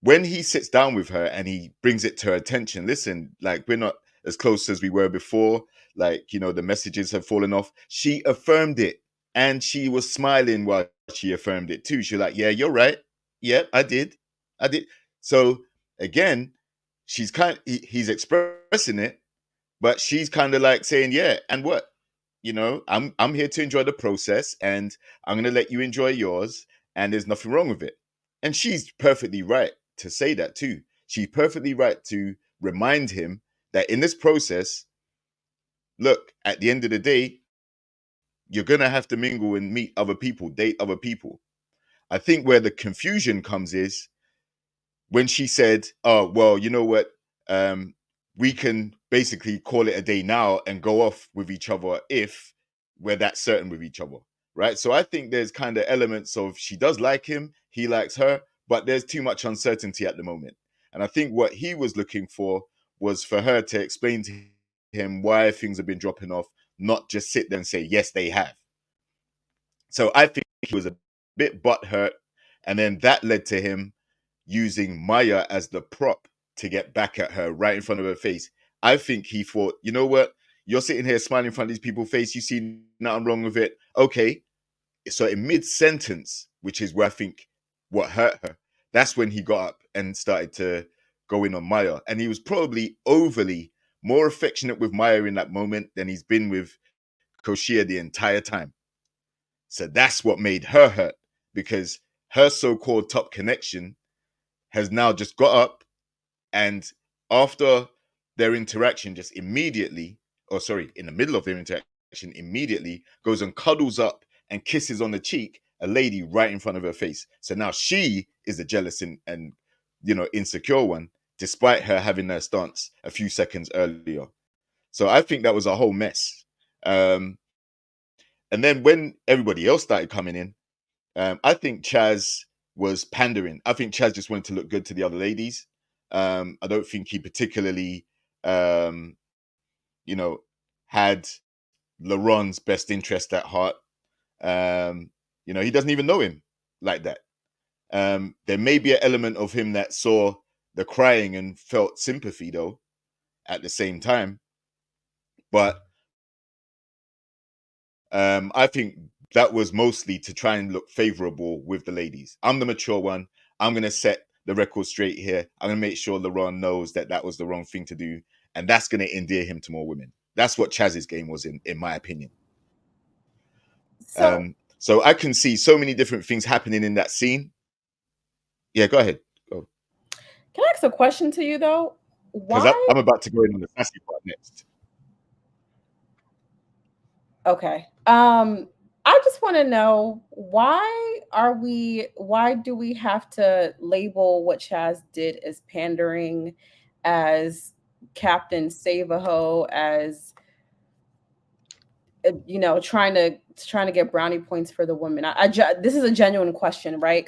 When he sits down with her and he brings it to her attention, listen, like, we're not as close as we were before. Like, you know, the messages have fallen off. She affirmed it, and she was smiling while she affirmed it too. She was like, yeah, you're right. Yeah, I did. So again, he's expressing it, but she's kind of like saying, yeah, and what? You know, I'm here to enjoy the process, and I'm going to let you enjoy yours, and there's nothing wrong with it. And she's perfectly right to say that too. She's perfectly right to remind him that in this process, look, at the end of the day, you're going to have to mingle and meet other people, date other people. I think where the confusion comes is when she said, oh, well, you know what? We can basically call it a day now and go off with each other if we're that certain with each other, right? So I think there's kind of elements of she does like him, he likes her, but there's too much uncertainty at the moment. And I think what he was looking for was for her to explain to him why things have been dropping off, not just sit there and say, yes, they have. So I think he was a bit butthurt. And then that led to him using Maya as the prop to get back at her right in front of her face. I think he thought, you know what? You're sitting here smiling in front of these people's face. You see nothing wrong with it. Okay. So in mid-sentence, which is where I think what hurt her, that's when he got up and started to go in on Maya. And he was probably overly more affectionate with Maya in that moment than he's been with Koshia the entire time. So that's what made her hurt, because her so-called top connection has now just got up, and after their interaction, just immediately, in the middle of their interaction, immediately goes and cuddles up and kisses on the cheek a lady right in front of her face. So now she is the jealous and insecure one, despite her having their stance a few seconds earlier. So I think that was a whole mess. And then when everybody else started coming in, I think Chaz was pandering. I think Chaz just wanted to look good to the other ladies. I don't think he particularly, had LaRon's best interest at heart. He doesn't even know him like that. There may be an element of him that saw the crying and felt sympathy, though, at the same time. But I think that was mostly to try and look favorable with the ladies. I'm the mature one. I'm going to set the record straight here. I'm going to make sure LaRon knows that was the wrong thing to do. And that's going to endear him to more women. That's what Chaz's game was, in my opinion. So I can see so many different things happening in that scene. Yeah, go ahead. Go. Can I ask a question to you, though? Because I'm about to go in on the sassy part next. Okay. I just want to know, why do we have to label what Chaz did as pandering, as Captain Save-A-Ho, as trying to get brownie points for the women? This is a genuine question, right?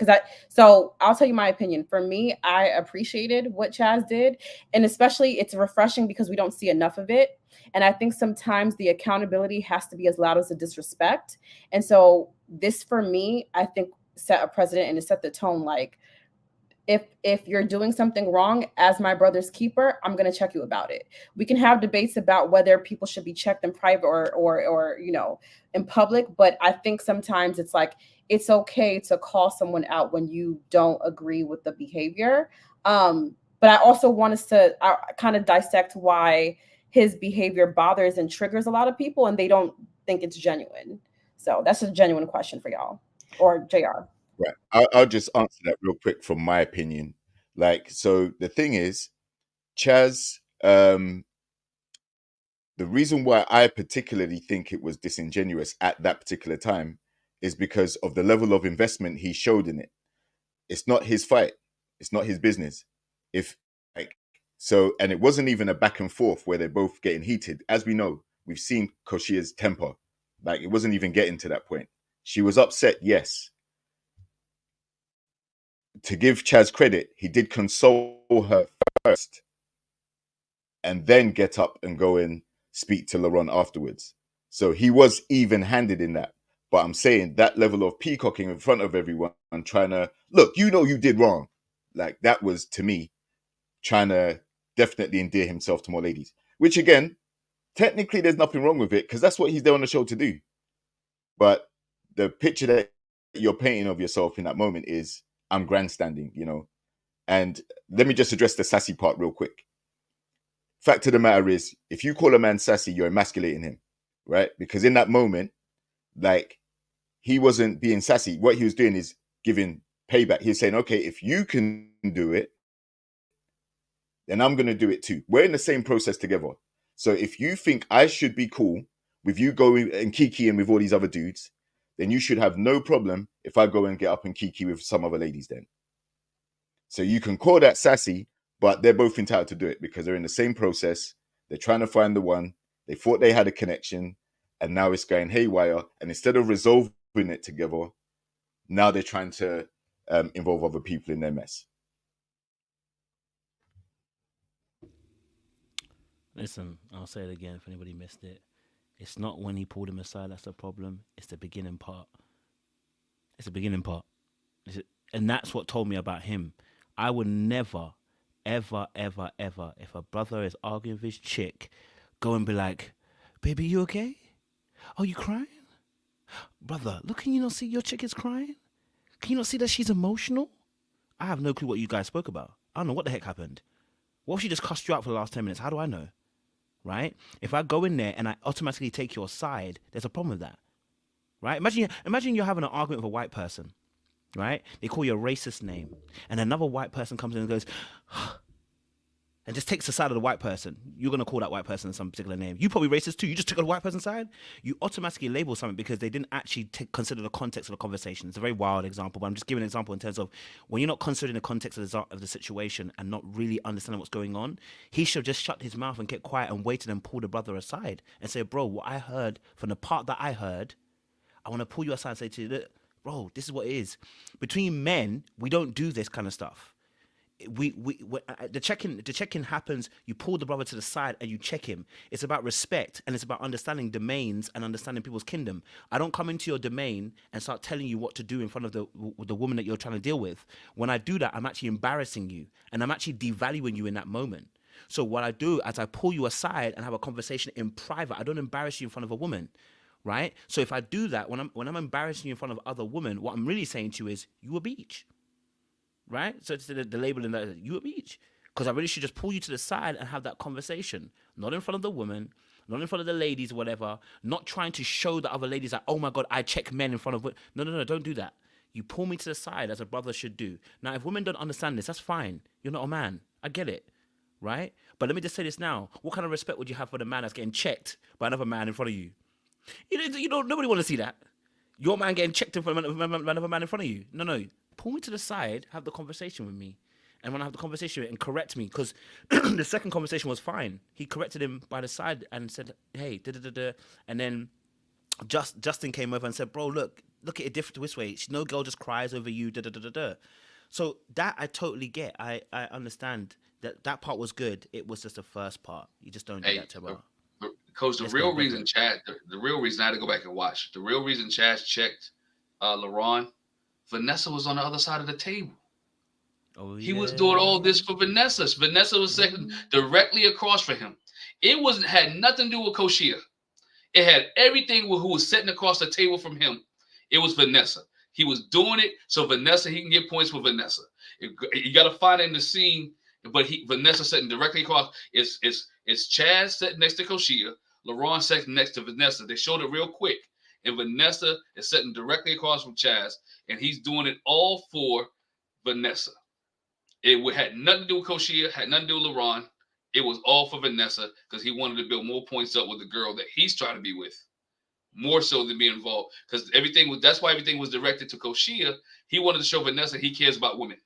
So I'll tell you my opinion. For me, I appreciated what Chaz did, and especially it's refreshing because we don't see enough of it. And I think sometimes the accountability has to be as loud as the disrespect. And so this, for me, I think set a precedent and it set the tone. Like, if you're doing something wrong, as my brother's keeper, I'm going to check you about it. We can have debates about whether people should be checked in private or in public, but I think sometimes it's like, it's okay to call someone out when you don't agree with the behavior. But I also want us to kind of dissect why his behavior bothers and triggers a lot of people, and they don't think it's genuine. So that's a genuine question for y'all, or JR. Right. I'll just answer that real quick from my opinion. Like, so the thing is, Chaz, the reason why I particularly think it was disingenuous at that particular time is because of the level of investment he showed in it. It's not his fight. It's not his business. If like so, and it wasn't even a back and forth where they're both getting heated. As we know, we've seen Koshia's temper. Like, it wasn't even getting to that point. She was upset, yes. To give Chaz credit, he did console her first and then get up and go and speak to Laurent afterwards. So he was even-handed in that. But I'm saying that level of peacocking in front of everyone and trying to, look, you know you did wrong. Like, that was, to me, trying to definitely endear himself to more ladies. Which, again, technically there's nothing wrong with it because that's what he's there on the show to do. But the picture that you're painting of yourself in that moment is, I'm grandstanding, you know. And let me just address the sassy part real quick. Fact of the matter is, if you call a man sassy, you're emasculating him, right? Because in that moment, like, he wasn't being sassy. What he was doing is giving payback. He's saying, okay, if you can do it, then I'm going to do it too. We're in the same process together. So if you think I should be cool with you going and kikiing with all these other dudes, then you should have no problem if I go and get up and kiki with some other ladies then. So you can call that sassy, but they're both entitled to do it because they're in the same process. They're trying to find the one. They thought they had a connection, and now it's going haywire. And instead of resolving it together, now they're trying to involve other people in their mess. Listen, I'll say it again if anybody missed it. It's not when he pulled him aside that's the problem. It's the beginning part. It's the beginning part. And that's what told me about him. I would never, ever, ever, ever, if a brother is arguing with his chick, go and be like, baby, you okay? Are you crying? Brother, look, can you not see your chick is crying? Can you not see that she's emotional? I have no clue what you guys spoke about. I don't know what the heck happened. What if she just cussed you out for the last 10 minutes? How do I know? Right? If I go in there and I automatically take your side, there's a problem with that. Right? Imagine you're having an argument with a white person. Right? They call you a racist name. And another white person comes in and goes, and just takes the side of the white person. You're going to call that white person some particular name. You probably racist too. You just took a white person's side. You automatically label something because they didn't actually consider the context of the conversation. It's a very wild example, but I'm just giving an example in terms of when you're not considering the context of the situation and not really understanding what's going on, he should have just shut his mouth and kept quiet and waited and pulled the brother aside and say, bro, what I heard from the part that I heard, I want to pull you aside and say to you, look, bro, this is what it is. Between men, we don't do this kind of stuff. The check-in happens. You pull the brother to the side and you check him. It's about respect and it's about understanding domains and understanding people's kingdom. I don't come into your domain and start telling you what to do in front of the woman that you're trying to deal with. When I do that, I'm actually embarrassing you and I'm actually devaluing you in that moment. So what I do is I pull you aside and have a conversation in private. I don't embarrass you in front of a woman, right? So if I do that, when I'm embarrassing you in front of other women, what I'm really saying to you is you a bitch. Right? So it's the label in that, you a bitch. Because I really should just pull you to the side and have that conversation. Not in front of the woman, not in front of the ladies, whatever. Not trying to show the other ladies that, oh my God, I check men in front of women. No, don't do that. You pull me to the side as a brother should do. Now, if women don't understand this, that's fine. You're not a man. I get it. Right? But let me just say this now. What kind of respect would you have for the man that's getting checked by another man in front of you? You know, nobody want to see that. Your man getting checked in front of another man in front of you. No. Pull me to the side, have the conversation with me. And when I have the conversation with him, and correct me, because the second conversation was fine. He corrected him by the side and said, hey, da-da-da-da. And then Justin came over and said, bro, look at it different this way. No girl just cries over you, da-da-da-da-da. So that I totally get. I understand that part was good. It was just the first part. You just don't do that to her. Coach, the real reason I had to go back and watch. The real reason Chaz checked LaRon, Vanessa was on the other side of the table. Oh, yeah. He was doing all this for Vanessa. Vanessa was sitting directly across from him. It had nothing to do with Koshia. It had everything with who was sitting across the table from him. It was Vanessa. He was doing it so Vanessa, he can get points for Vanessa. You got to find it in the scene, but Vanessa sitting directly across. It's Chaz sitting next to Koshia, LaRon sitting next to Vanessa. They showed it real quick. And Vanessa is sitting directly across from Chaz, and he's doing it all for Vanessa. It had nothing to do with Koshia, had nothing to do with LaRon. It was all for Vanessa because he wanted to build more points up with the girl that he's trying to be with, more so than being involved. Because that's why everything was directed to Koshia. He wanted to show Vanessa he cares about women.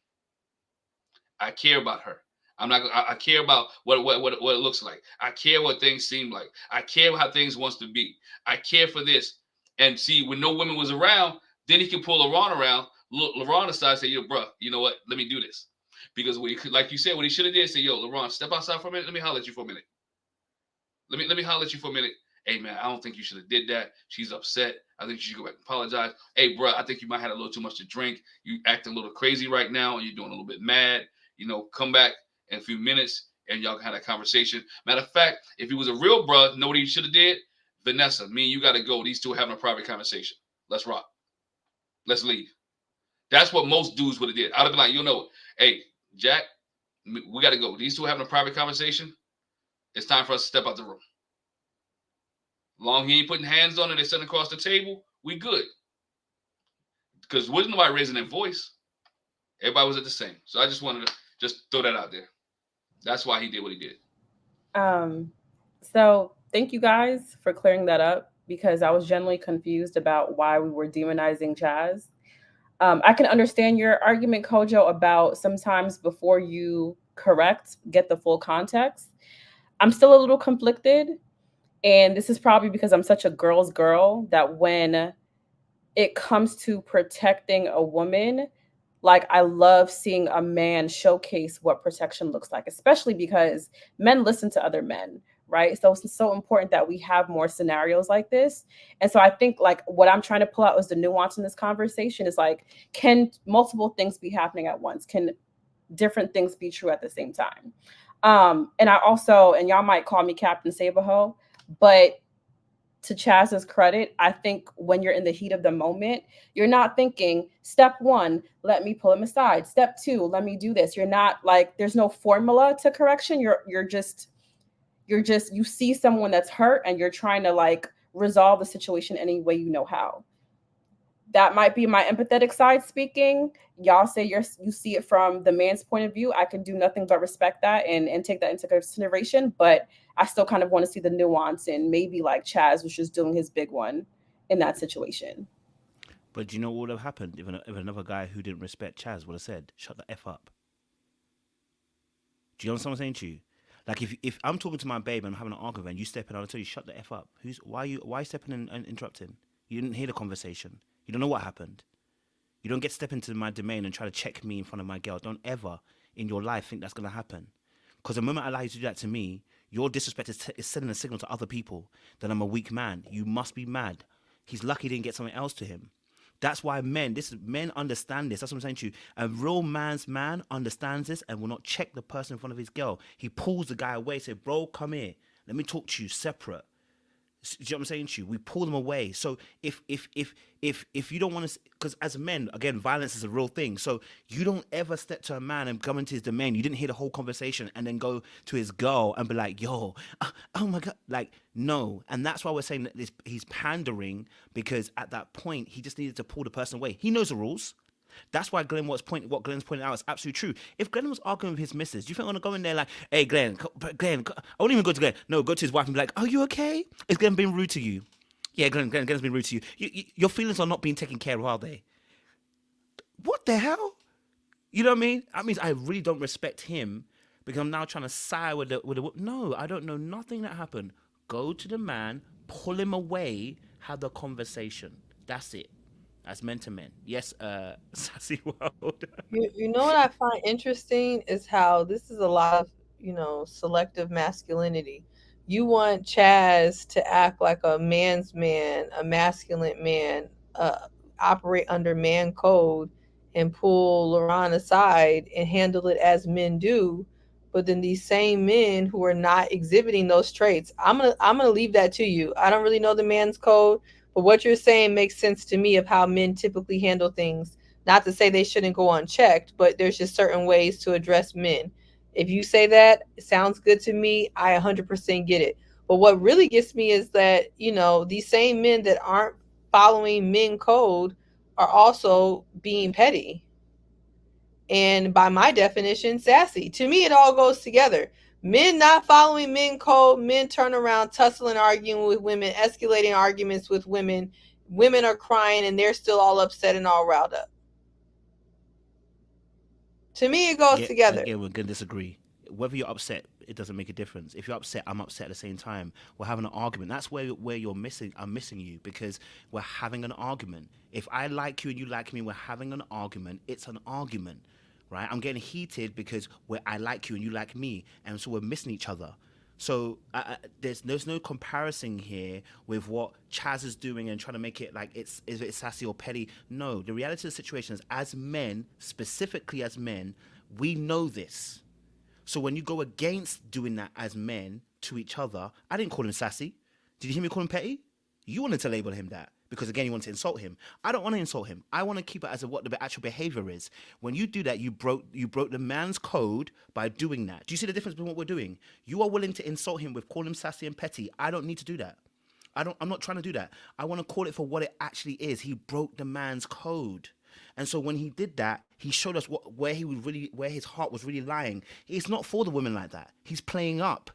I care about her. I care about what it looks like. I care what things seem like. I care how things wants to be. I care for this. And see, when no women was around, then he can pull LaRon around. LaRon aside and say, yo, bro, you know what? Let me do this. Because when he, like you said, what he should have did, say, yo, LaRon, step outside for a minute. Let me holler at you for a minute. Let me holler at you for a minute. Hey man, I don't think you should have did that. She's upset. I think you should go back and apologize. Hey, bro, I think you might have had a little too much to drink. You acting a little crazy right now, and you're doing a little bit mad. Come back in a few minutes, and y'all can have that conversation. Matter of fact, if he was a real bro, know what he should have did? Vanessa, me and you got to go. These two are having a private conversation. Let's rock. Let's leave. That's what most dudes would have did. I'd have been like, hey, Jack, we got to go. These two are having a private conversation. It's time for us to step out the room. Long he ain't putting hands on it, they sitting across the table, we good. Because wasn't nobody raising their voice. Everybody was at the same. So I just wanted to just throw that out there. That's why he did what he did. So thank you guys for clearing that up, because I was generally confused about why we were demonizing Chaz. I can understand your argument, Kojo, about sometimes before you correct, get the full context. I'm still a little conflicted. And this is probably because I'm such a girl's girl that when it comes to protecting a woman, like I love seeing a man showcase what protection looks like, especially because men listen to other men, right? So it's so important that we have more scenarios like this. And so I think like what I'm trying to pull out is the nuance in this conversation is like, can multiple things be happening at once? Can different things be true at the same time? And I also, and y'all might call me Captain Saberho, but to Chaz's credit, I think when you're in the heat of the moment, you're not thinking, step one, let me pull him aside. Step two, let me do this. You're not like, there's no formula to correction. You're just, you see someone that's hurt and you're trying to like resolve the situation any way you know how. That might be my empathetic side speaking. Y'all say you see it from the man's point of view. I can do nothing but respect that and take that into consideration. But I still kind of want to see the nuance, and maybe like Chaz was just doing his big one in that situation. But do you know what would have happened if another guy who didn't respect Chaz would have said, shut the F up? Do you understand what I'm saying to you? Like if I'm talking to my babe and I'm having an argument and you step in, I'll tell you, shut the F up. Why are you stepping in and interrupting? You didn't hear the conversation. You don't know what happened. You don't get to step into my domain and try to check me in front of my girl. Don't ever in your life think that's going to happen. Because the moment I allow you to do that to me, your disrespect is sending a signal to other people that I'm a weak man. You must be mad. He's lucky he didn't get something else to him. That's why men understand this. That's what I'm saying to you. A real man's man understands this and will not check the person in front of his girl. He pulls the guy away, say, bro, come here. Let me talk to you separate. Do you know what I'm saying to you? We pull them away. So if you don't want to, because as men, again, violence is a real thing. So you don't ever step to a man and come into his domain. You didn't hear the whole conversation and then go to his girl and be like, yo, oh my God. Like, no. And that's why we're saying that he's pandering, because at that point, he just needed to pull the person away. He knows the rules. That's why what Glenn's pointing out is absolutely true. If Glenn was arguing with his missus, do you think I'm going to go in there like, hey, Glenn, I won't even go to Glenn. No, go to his wife and be like, are you okay? Is Glenn being rude to you? Yeah, Glenn's been rude to you. Your feelings are not being taken care of, are they? What the hell? You know what I mean? That means I really don't respect him because I'm now trying to side with the. No, I don't know nothing that happened. Go to the man, pull him away, have the conversation. That's it. As men to men. Yes, Sassy World. You know what I find interesting is how this is a lot of, selective masculinity. You want Chaz to act like a man's man, a masculine man, operate under man code and pull Laurent aside and handle it as men do. But then these same men who are not exhibiting those traits, I'm gonna leave that to you. I don't really know the man's code. But what you're saying makes sense to me of how men typically handle things. Not to say they shouldn't go unchecked, but there's just certain ways to address men. If you say that, it sounds good to me. I 100% get it. But what really gets me is that, these same men that aren't following men code are also being petty. And by my definition, sassy. To me, it all goes together. Men not following men code, men turn around, tussling, arguing with women, escalating arguments with women. Women are crying and they're still all upset and all riled up. To me, it goes together. Again, we're going to disagree. Whether you're upset, it doesn't make a difference. If you're upset, I'm upset at the same time. We're having an argument. That's where you're missing. I'm missing you because we're having an argument. If I like you and you like me, we're having an argument. It's an argument, right? I'm getting heated because I like you and you like me, and so we're missing each other. So there's no comparison here with what Chaz is doing and trying to make it like it's sassy or petty. No, the reality of the situation is, as men, specifically as men, we know this. So when you go against doing that as men to each other, I didn't call him sassy. Did you hear me call him petty? You wanted to label him that because, again, you want to insult him. I don't want to insult him. I want to keep it as what the actual behavior is. When you do that, you broke the man's code by doing that. Do you see the difference between what we're doing? You are willing to insult him with calling him sassy and petty. I don't need to do that. I'm not trying to do that. I want to call it for what it actually is. He broke the man's code. And so when he did that, he showed us where his heart was really lying. It's not for the women like that. He's playing up.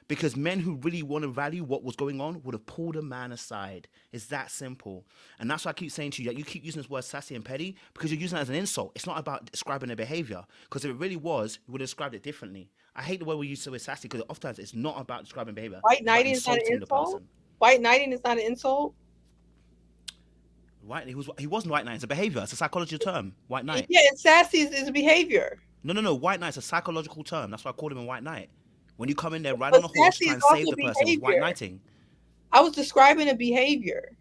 Because men who really want to value what was going on would have pulled a man aside. It's that simple. And that's why I keep saying to you that you keep using this word sassy and petty because you're using it as an insult. It's not about describing their behavior. Because if it really was, you would have described it differently. I hate the way we use the word sassy because oftentimes it's not about describing behavior. White knighting is not an insult? White knighting is not an insult? He wasn't white knight. It's a behavior. It's a psychological term. White knight. Yeah, and sassy is a behavior. No. White knight's a psychological term. That's why I called him a white knight. When you come in there, ride on a horse, try and save the person, it's white knighting. I was describing a behavior.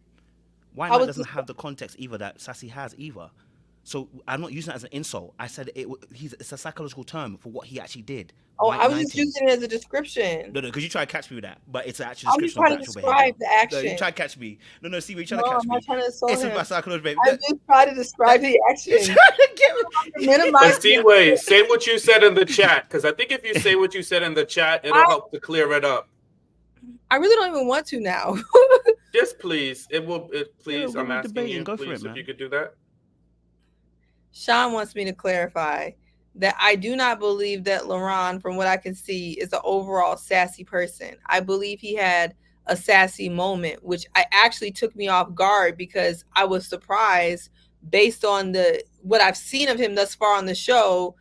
White knight doesn't have the context either that sassy has either. So I'm not using it as an insult. I said it's a psychological term for what he actually did. Oh, I was just using it as a description. No, because you try to catch me with that, but it's an actual description of the actual behavior. I'm trying to describe the action. No, you try to catch me. No, see, you're trying to catch me. I'm not trying to insult him. It's about psychological behavior. I'm just trying to describe the action. But T-Way, say what you said in the chat, because I think if you say what you said in the chat, it'll help to clear it up. I really don't even want to now. Just please. Please, I'm asking you, go please, for it, man. If you could do that. Sean wants me to clarify that I do not believe that LaRon, from what I can see, is an overall sassy person. I believe he had a sassy moment, which actually took me off guard because I was surprised based on what I've seen of him thus far on the show.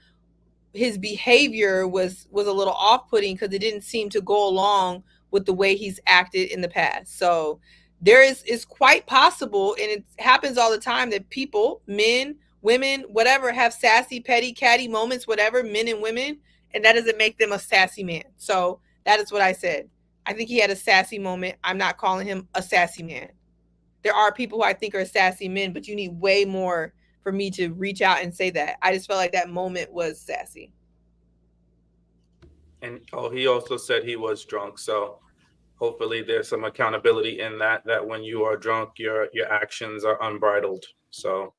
His behavior was a little off-putting because it didn't seem to go along with the way he's acted in the past. So it's quite possible, and it happens all the time, that people, men, women, whatever, have sassy, petty, catty moments, whatever, men and women, and that doesn't make them a sassy man. So that is what I said. I think he had a sassy moment. I'm not calling him a sassy man. There are people who I think are sassy men, but you need way more for me to reach out and say that. I just felt like that moment was sassy. And he also said he was drunk. So hopefully there's some accountability in that when you are drunk, your actions are unbridled. So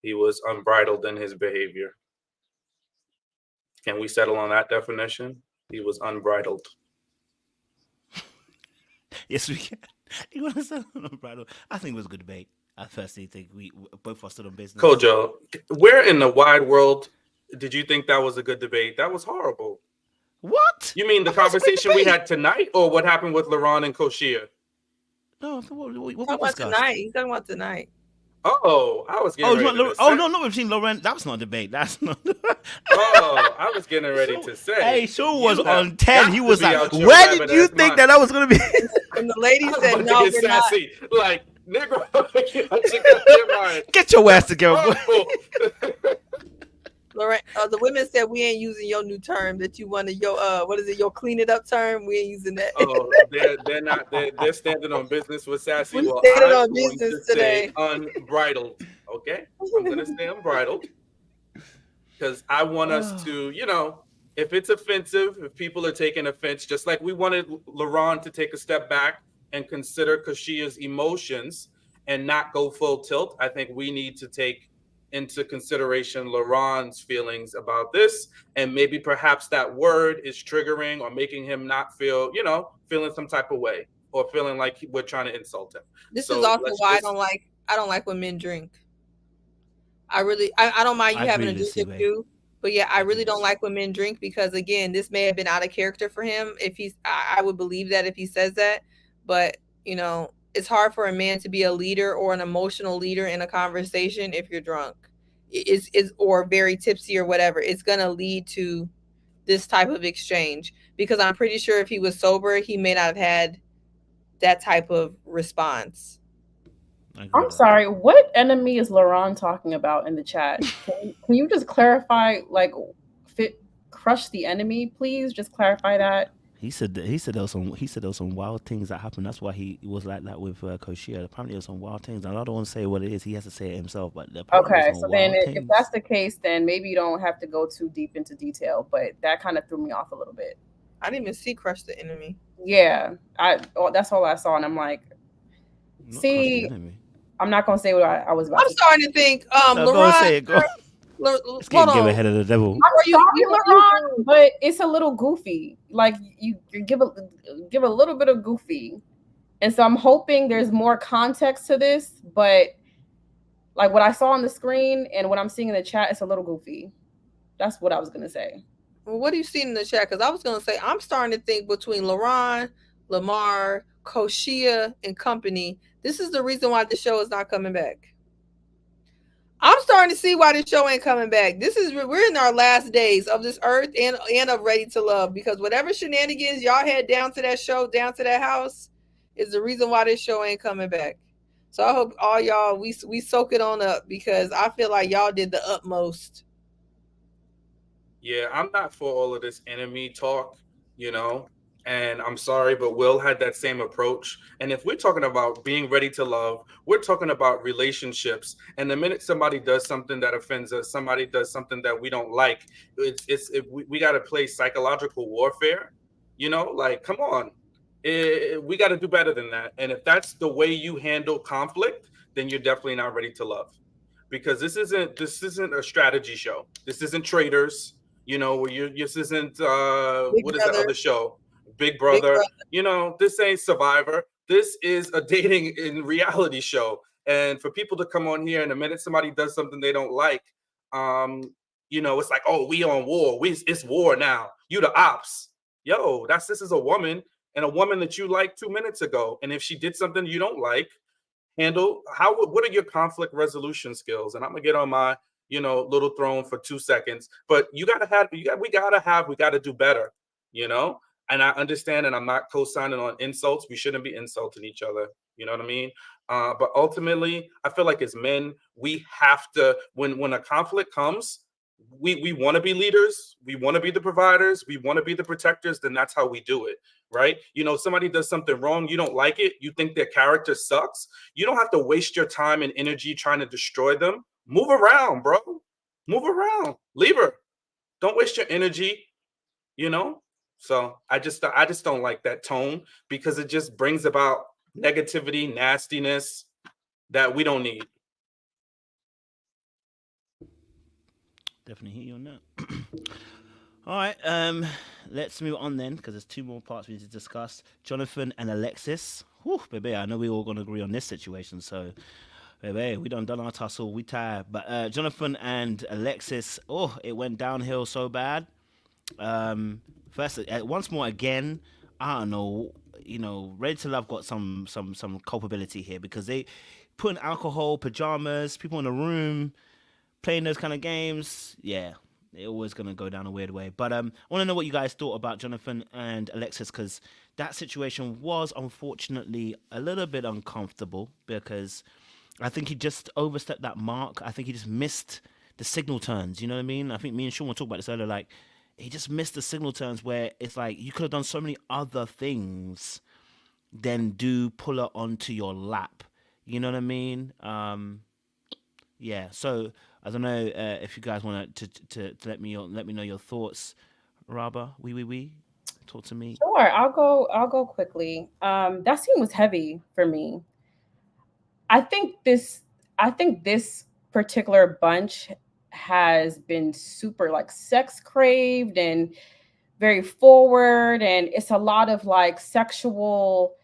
he was unbridled in his behavior. Can we settle on that definition? He was unbridled. Yes, we can. You want to settle on unbridled? I think it was a good debate. I personally think we both are still on business. Kojo, where in the wide world did you think that was a good debate? That was horrible. What? You mean the conversation we had tonight, or what happened with LaRon and Koshia? No, what we discussed tonight. He's talking about tonight. Oh, I was getting ready to say. Oh, no, between Lauren. That was not a debate. That's not. Oh, I was getting ready to say. Hey, Sean was on 10. He was like, where did you think that was going to be? And the lady said, no, we're sassy. Not. Like, nigga, get your ass together, boy. Lauren, the women said we ain't using your new term that you wanted. Your clean it up term. We ain't using that. Oh, they're not. They're standing on business with sassy. We're standing on business today. Unbridled. Okay, I'm gonna stay unbridled because I want us to, if it's offensive, if people are taking offense, just like we wanted LaRon to take a step back and consider Kashia's emotions and not go full tilt. I think we need to take into consideration LaRon's feelings about this, and maybe perhaps that word is triggering or making him not feel, feeling some type of way or feeling like we're trying to insult him. This is also why I don't like when men drink. I don't mind you having a drink with you, But yeah, I really don't like when men drink because again, this may have been out of character for him. If he's, I would believe that if he says that. But you know, it's hard for a man to be a leader or an emotional leader in a conversation if you're drunk, is or very tipsy or whatever. It's gonna lead to this type of exchange because I'm pretty sure if he was sober, he may not have had that type of response. I'm sorry. What enemy is Laurent talking about in the chat? Can you just clarify, like, crush the enemy, please? Just clarify that. He said there was some wild things that happened. That's why he was like that with Koshia. Apparently, there was some wild things. I don't want to say what it is. He has to say it himself. But apparently, Okay, some so then wild if things. that's the case, then maybe you don't have to go too deep into detail. But that kind of threw me off a little bit. I didn't even see crush the enemy. Yeah, that's all I saw, and I'm like, see, I'm not gonna say what I was about. I'm starting to think, no, go and say it. Go. Let's give ahead of the devil. I'm sorry, Laurent, but it's a little goofy. Like you give a little bit of goofy, and so I'm hoping there's more context to this. But like what I saw on the screen and what I'm seeing in the chat, it's a little goofy. That's what I was gonna say. Well, what do you see in the chat? Because I was gonna say I'm starting to think between Laurent, Lamar, Koshia, and company. This is the reason why the show is not coming back. I'm starting to see why this show ain't coming back. We're in our last days of this earth and of Ready to Love, because whatever shenanigans y'all had down to that show, down to that house, is the reason why this show ain't coming back. So I hope all y'all we soak it on up because I feel like y'all did the utmost. Yeah, I'm not for all of this enemy talk, and I'm sorry, but Will had that same approach. And if we're talking about being ready to love, we're talking about relationships. And the minute somebody does something that offends us, somebody does something that we don't like, we got to play psychological warfare. Like, come on. We got to do better than that. And if that's the way you handle conflict, then you're definitely not ready to love. Because this isn't a strategy show. This isn't Traders. This isn't what is that other show? Big Brother. This ain't Survivor. This is a dating in reality show. And for people to come on here and the minute somebody does something they don't like, it's like, oh, we on war. It's war now. You the ops. Yo, this is a woman, and a woman that you liked 2 minutes ago. And if she did something you don't like, what are your conflict resolution skills? And I'm gonna get on my little throne for 2 seconds, but we gotta do better, and I understand, and I'm not co-signing on insults. We shouldn't be insulting each other, you know what I mean? But ultimately I feel like as men we have to, when a conflict comes, we want to be leaders, we want to be the providers, we want to be the protectors. Then that's how we do it, right? Somebody does something wrong, you don't like it, you think their character sucks, you don't have to waste your time and energy trying to destroy them. Move around, bro. Move around. Leave her. Don't waste your energy, so I just don't like that tone, because it just brings about negativity, nastiness that we don't need. Definitely hear you on that. All right, let's move on then, because there's 2 more parts we need to discuss. Jonathan and Alexis. Whew, baby, I know we all gonna agree on this situation. So, baby, we done our tussle. We tired. But Jonathan and Alexis. Oh, it went downhill so bad. First, once more again, I don't know. Ready to Love got some culpability here, because they put in alcohol, pajamas, people in the room, playing those kind of games. Yeah, they're always gonna go down a weird way. But I want to know what you guys thought about Jonathan and Alexis, because that situation was unfortunately a little bit uncomfortable, because I think he just overstepped that mark. I think he just missed the signal turns. You know what I mean? I think me and Sean were talking about this earlier. Like, he just missed the signal turns where it's like you could have done so many other things than do pull her onto your lap. You know what I mean? Yeah. So I don't know if you guys want to let me know your thoughts. Raba, we talk to me. Sure, I'll go quickly. That scene was heavy for me. I think this particular bunch has been super like sex craved and very forward, and it's a lot of like sexual,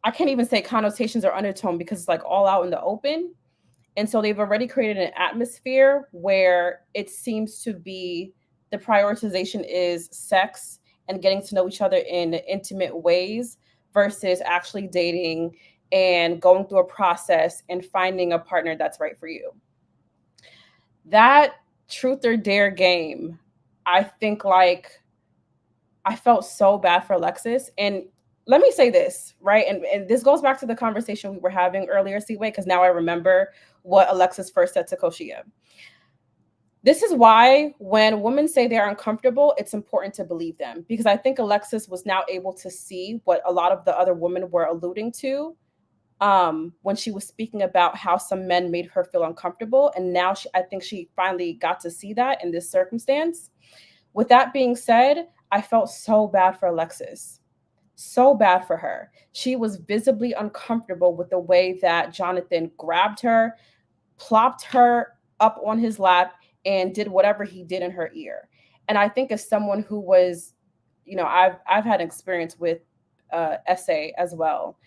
I can't even say connotations or undertone, because it's like all out in the open. And so they've already created an atmosphere where it seems to be the prioritization is sex and getting to know each other in intimate ways versus actually dating and going through a process and finding a partner that's right for you. That truth or dare game, I think like I felt so bad for Alexis. And let me say this, right? And this goes back to the conversation we were having earlier, Seaway, because now I remember what Alexis first said to Koshia. This is why when women say they're uncomfortable, it's important to believe them, because I think Alexis was now able to see what a lot of the other women were alluding to when she was speaking about how some men made her feel uncomfortable. And now I think she finally got to see that in this circumstance. With that being said, I felt so bad for Alexis. So bad for her. She was visibly uncomfortable with the way that Jonathan grabbed her, plopped her up on his lap, and did whatever he did in her ear. And I think as someone who was, I've had experience with SA as well.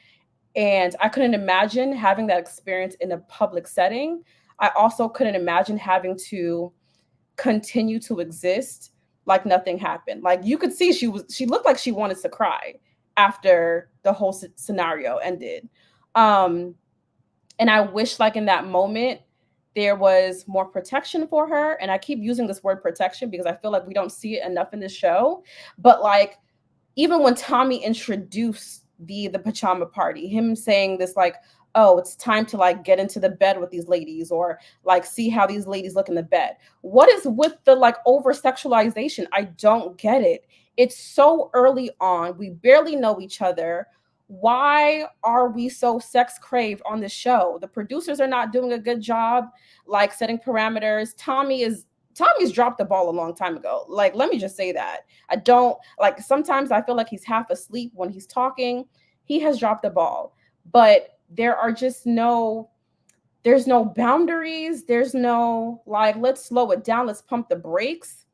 And I couldn't imagine having that experience in a public setting. I also couldn't imagine having to continue to exist like nothing happened. Like you could see she looked like she wanted to cry after the whole scenario ended. And I wish like in that moment there was more protection for her. And I keep using this word protection because I feel like we don't see it enough in this show. But like even when Tommy introduced the pajama party, him saying this like, oh, it's time to like get into the bed with these ladies, or like see how these ladies look in the bed. What is with the like over sexualization? I don't get it. It's so early on. We barely know each other. Why are we so sex craved on this show? The producers are not doing a good job like setting parameters. Tommy's dropped the ball a long time ago. Like, let me just say that. I don't like, sometimes I feel like he's half asleep when he's talking. He has dropped the ball. But there's no boundaries. There's no like, let's slow it down. Let's pump the brakes.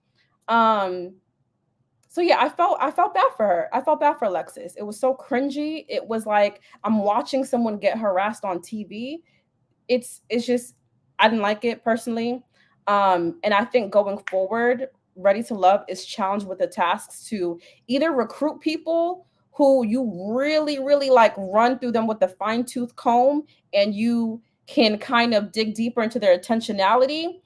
So yeah, I felt bad for her. I felt bad for Alexis. It was so cringy. It was like I'm watching someone get harassed on TV. It's just, I didn't like it personally. And I think going forward, Ready to Love is challenged with the tasks to either recruit people who you really, really like run through them with the fine tooth comb and you can kind of dig deeper into their intentionality,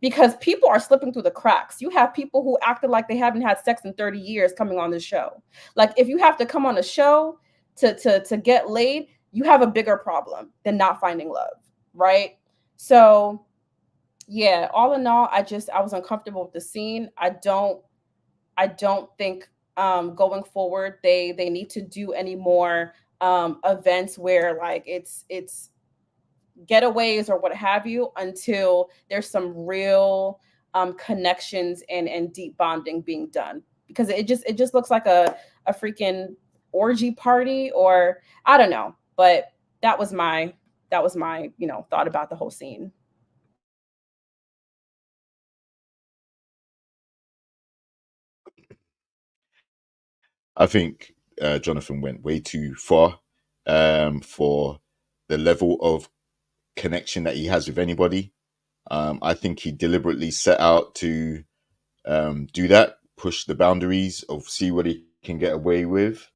because people are slipping through the cracks. You have people who acted like they haven't had sex in 30 years coming on this show. Like if you have to come on a show to get laid, you have a bigger problem than not finding love, right? So yeah, all in all, I was uncomfortable with the scene. I don't think going forward they need to do any more events where like it's getaways or what have you, until there's some real connections and deep bonding being done, because it just looks like a freaking orgy party, or I don't know. But that was my thought about the whole scene. I think Jonathan went way too far for the level of connection that he has with anybody. I think he deliberately set out to do that, push the boundaries of see what he can get away with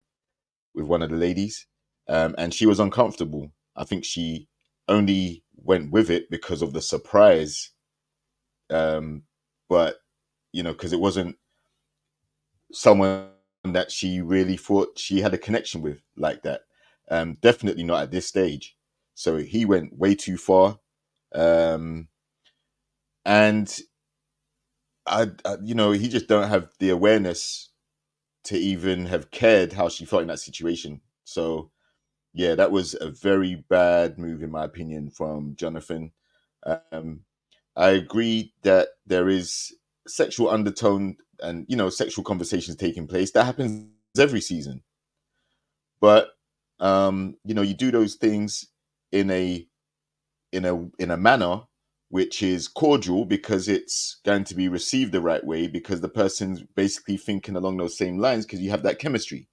one of the ladies. And she was uncomfortable. I think she only went with it because of the surprise. But, because it wasn't someone that she really thought she had a connection with like that. Definitely not at this stage. So he went way too far. And he just don't have the awareness to even have cared how she felt in that situation. So yeah, that was a very bad move in my opinion from Jonathan. I agree that there is sexual undertone and sexual conversations taking place. That happens every season. But you do those things in a manner which is cordial, because it's going to be received the right way, because the person's basically thinking along those same lines, because you have that chemistry.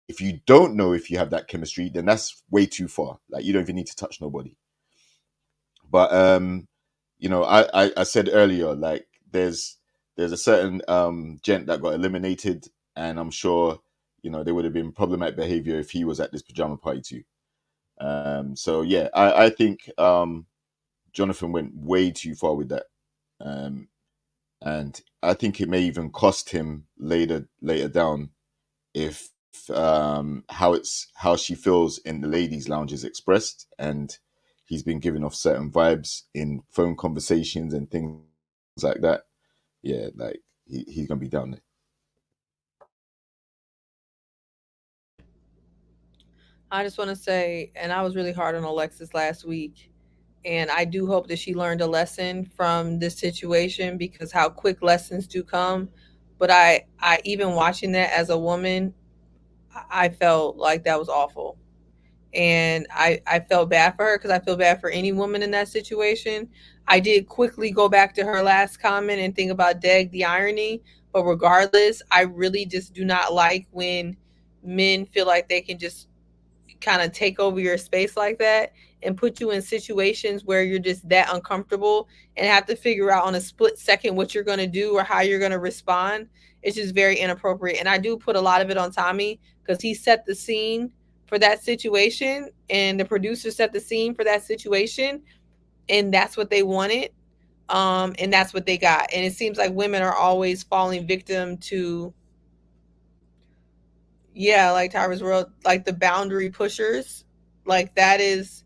If you don't know if you have that chemistry, then that's way too far. Like, you don't even need to touch nobody. But I said earlier, like, there's there's a certain gent that got eliminated, and I'm sure there would have been problematic behavior if he was at this pajama party too. So yeah, I think Jonathan went way too far with that, and I think it may even cost him later down if how she feels in the ladies' lounge is expressed, and he's been giving off certain vibes in phone conversations and things like that. Yeah, like he's gonna be down there. I just want to say, and I was really hard on Alexis last week, and I do hope that she learned a lesson from this situation, because how quick lessons do come. But I even watching that as a woman, I felt like that was awful. And I felt bad for her, because I feel bad for any woman in that situation. I did quickly go back to her last comment and think about Deg, the irony. But regardless, I really just do not like when men feel like they can just kind of take over your space like that and put you in situations where you're just that uncomfortable and have to figure out on a split second what you're going to do or how you're going to respond. It's just very inappropriate. And I do put a lot of it on Tommy, because he set the scene for that situation, and the producer set the scene for that situation, and that's what they wanted. And that's what they got. And it seems like women are always falling victim to, yeah, like Tyra's World, like the boundary pushers. Like that is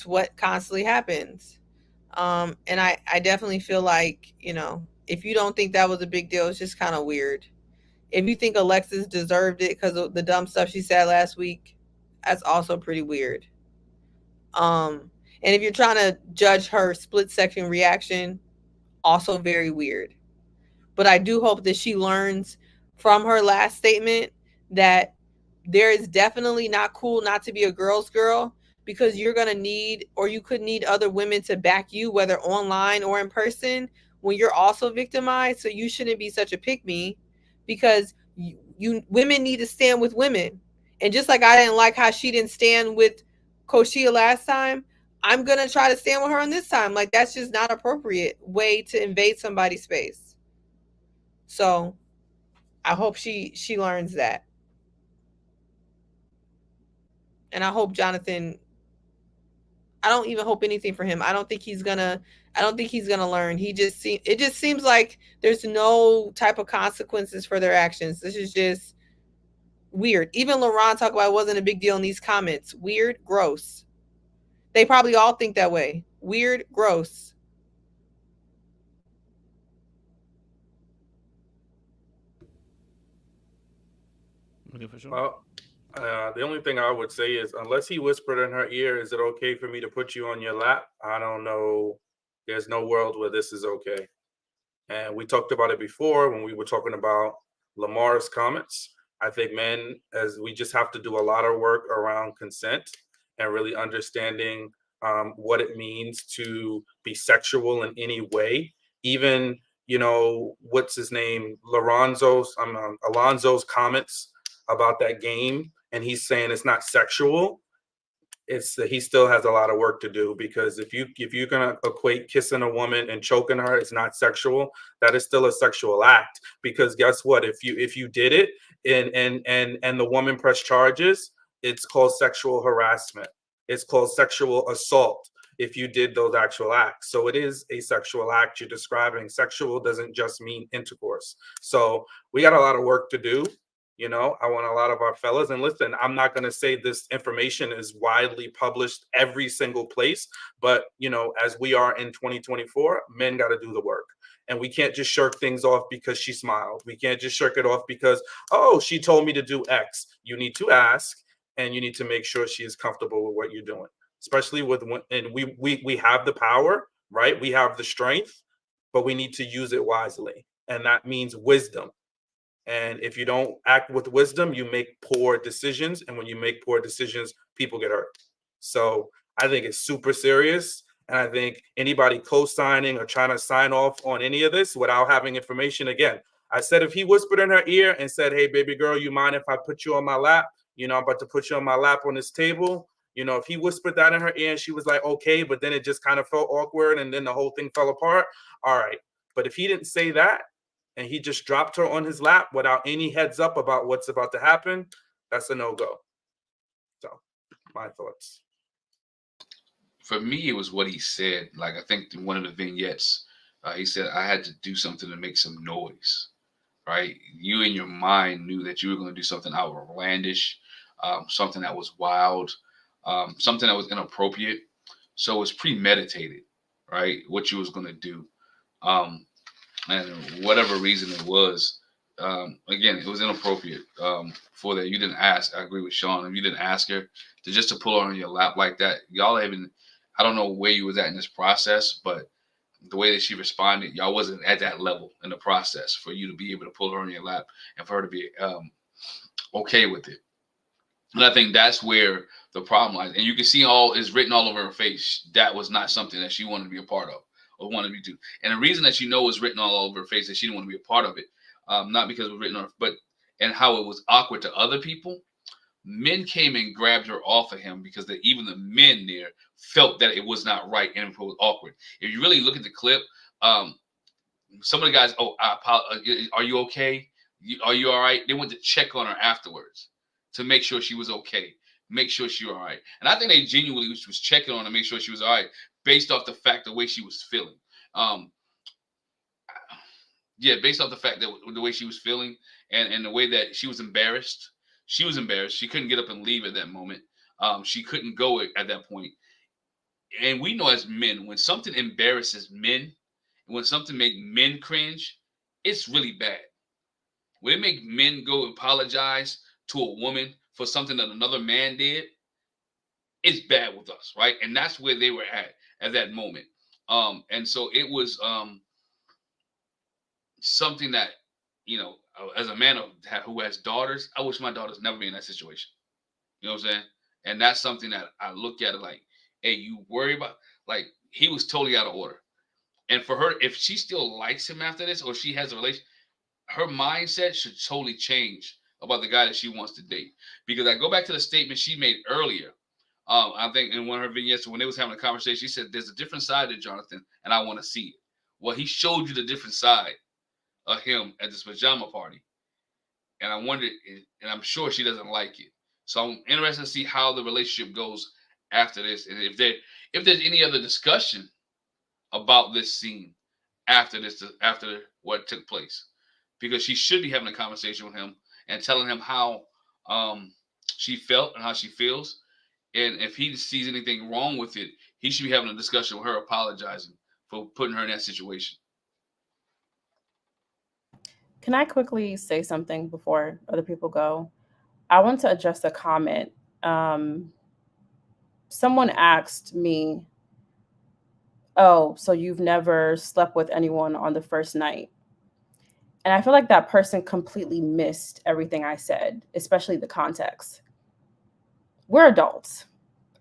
what constantly happens. And I definitely feel like, if you don't think that was a big deal, it's just kind of weird. If you think Alexis deserved it because of the dumb stuff she said last week, that's also pretty weird. And if you're trying to judge her split second reaction, also very weird. But I do hope that she learns from her last statement that there is definitely not cool not to be a girl's girl, because you're going to need, or you could need, other women to back you, whether online or in person, when you're also victimized. So you shouldn't be such a pick me, because you women need to stand with women. And just like I didn't like how she didn't stand with Koshia last time, I'm going to try to stand with her on this time. Like, that's just not appropriate way to invade somebody's space. So I hope she learns that. And I hope Jonathan, I don't even hope anything for him. I don't think he's gonna learn. It just seems like there's no type of consequences for their actions. This is just weird. Even LaRon talked about it wasn't a big deal in these comments. Weird, gross. They probably all think that way. Weird, gross. Okay, for sure. Well, the only thing I would say is, unless he whispered in her ear, "Is it okay for me to put you on your lap?" I don't know. There's no world where this is okay. And we talked about it before when we were talking about Lamar's comments. I think men, as we just have to do a lot of work around consent and really understanding what it means to be sexual in any way. Even, what's his name? Alonzo's comments about that game, and he's saying it's not sexual. It's that he still has a lot of work to do, because if you're gonna equate kissing a woman and choking her, it's not sexual. That is still a sexual act, because guess what? If you did it and the woman pressed charges, it's called sexual harassment. It's called sexual assault if you did those actual acts. So it is a sexual act you're describing. Sexual doesn't just mean intercourse. So we got a lot of work to do. I want a lot of our fellas, and listen, I'm not going to say this information is widely published every single place, but as we are in 2024, men got to do the work. And we can't just shirk things off because she smiled. We can't just shirk it off because, oh, she told me to do X. You need to ask, and you need to make sure she is comfortable with what you're doing, especially and we have the power, right? We have the strength, but we need to use it wisely. And that means wisdom. And if you don't act with wisdom, you make poor decisions. And when you make poor decisions, people get hurt. So I think it's super serious. And I think anybody co-signing or trying to sign off on any of this without having information, again, I said if he whispered in her ear and said, "Hey, baby girl, you mind if I put you on my lap? I'm about to put you on my lap on this table." If he whispered that in her ear and she was like, okay, but then it just kind of felt awkward and then the whole thing fell apart. All right, But if he didn't say that and he just dropped her on his lap without any heads up about what's about to happen, that's a no-go. So, my thoughts. For me, it was what he said. Like, I think in one of the vignettes, he said, I had to do something to make some noise, right? You in your mind knew that you were going to do something outlandish, something that was wild, something that was inappropriate. So it's premeditated, right? What you was going to do. And whatever reason it was, again, it was inappropriate for that. You didn't ask. I agree with Sean. If you didn't ask her to pull her on your lap like that, y'all haven't. I don't know where you was at in this process, but the way that she responded, y'all wasn't at that level in the process for you to be able to pull her on your lap and for her to be okay with it. And I think that's where the problem lies. And you can see it's written all over her face. That was not something that she wanted to be a part of or wanted to do. And the reason that it's written all over her face that she didn't want to be a part of it, not because it was written on her, but and how it was awkward to other people. Men came and grabbed her off of him because even the men there felt that it was not right and it was awkward. If you really look at the clip, some of the guys, are you okay? Are you all right? They went to check on her afterwards to make sure she was okay, make sure she was all right. And I think they genuinely was checking on her to make sure she was all right based off the fact the way she was feeling. Based off the fact that the way she was feeling and the way that she was embarrassed. She was embarrassed. She couldn't get up and leave at that moment. She couldn't go at that point. And we know as men, when something embarrasses men, when something makes men cringe, it's really bad. When it makes men go apologize to a woman for something that another man did, it's bad with us, right? And that's where they were at that moment. And so it was something that, as a man who has daughters, I wish my daughters never be in that situation. You know what I'm saying? And that's something that I look at it like, hey, you worry about, like, he was totally out of order. And for her, if she still likes him after this, or she has a relation, her mindset should totally change about the guy that she wants to date. Because I go back to the statement she made earlier. I think in one of her vignettes, when they was having a conversation, she said, there's a different side to Jonathan, and I want to see it. Well, he showed you the different side of him at this pajama party. And I wondered, and I'm sure she doesn't like it. So I'm interested to see how the relationship goes after this, and if there's any other discussion about this scene after what took place, because she should be having a conversation with him and telling him how she felt and how she feels, and if he sees anything wrong with it, he should be having a discussion with her, apologizing for putting her in that situation. Can I quickly say something before other people go? I want to address a comment. Someone asked me, oh, so you've never slept with anyone on the first night? And I feel like that person completely missed everything I said, especially the context. We're adults.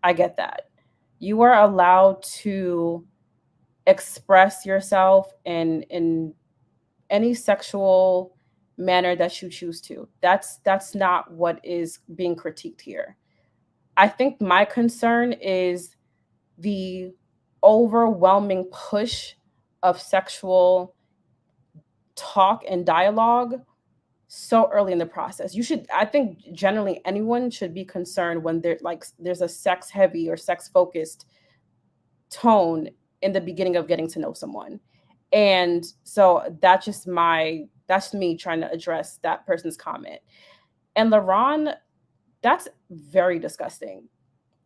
I get that. You are allowed to express yourself in any sexual manner that you choose to. That's not what is being critiqued here. I think my concern is the overwhelming push of sexual talk and dialogue so early in the process. I think generally anyone should be concerned when there's a sex heavy or sex focused tone in the beginning of getting to know someone. And so that's me trying to address that person's comment. And LaRon, that's very disgusting.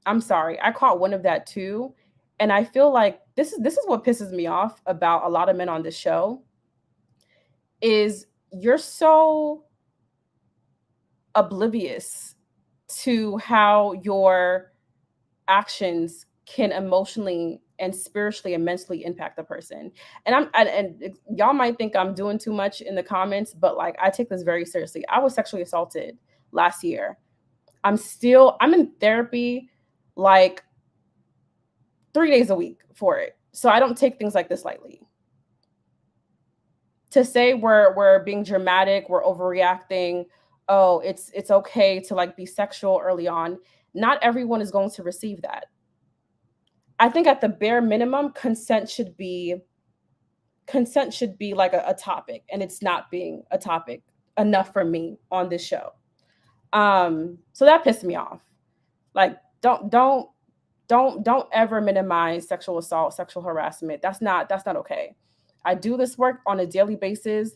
I'm sorry. I caught one of that too. And I feel like this is what pisses me off about a lot of men on this show is you're so oblivious to how your actions can emotionally and spiritually and mentally impact the person. And y'all might think I'm doing too much in the comments, but like I take this very seriously. I was sexually assaulted last year. I'm in therapy like 3 days a week for it. So I don't take things like this lightly. To say we're being dramatic, we're overreacting, oh, it's okay to like be sexual early on. Not everyone is going to receive that. I think at the bare minimum, consent should be consent should be like a topic, and it's not being a topic enough for me on this show. So that pissed me off. Like, don't ever minimize sexual assault, sexual harassment. That's not okay. I do this work on a daily basis.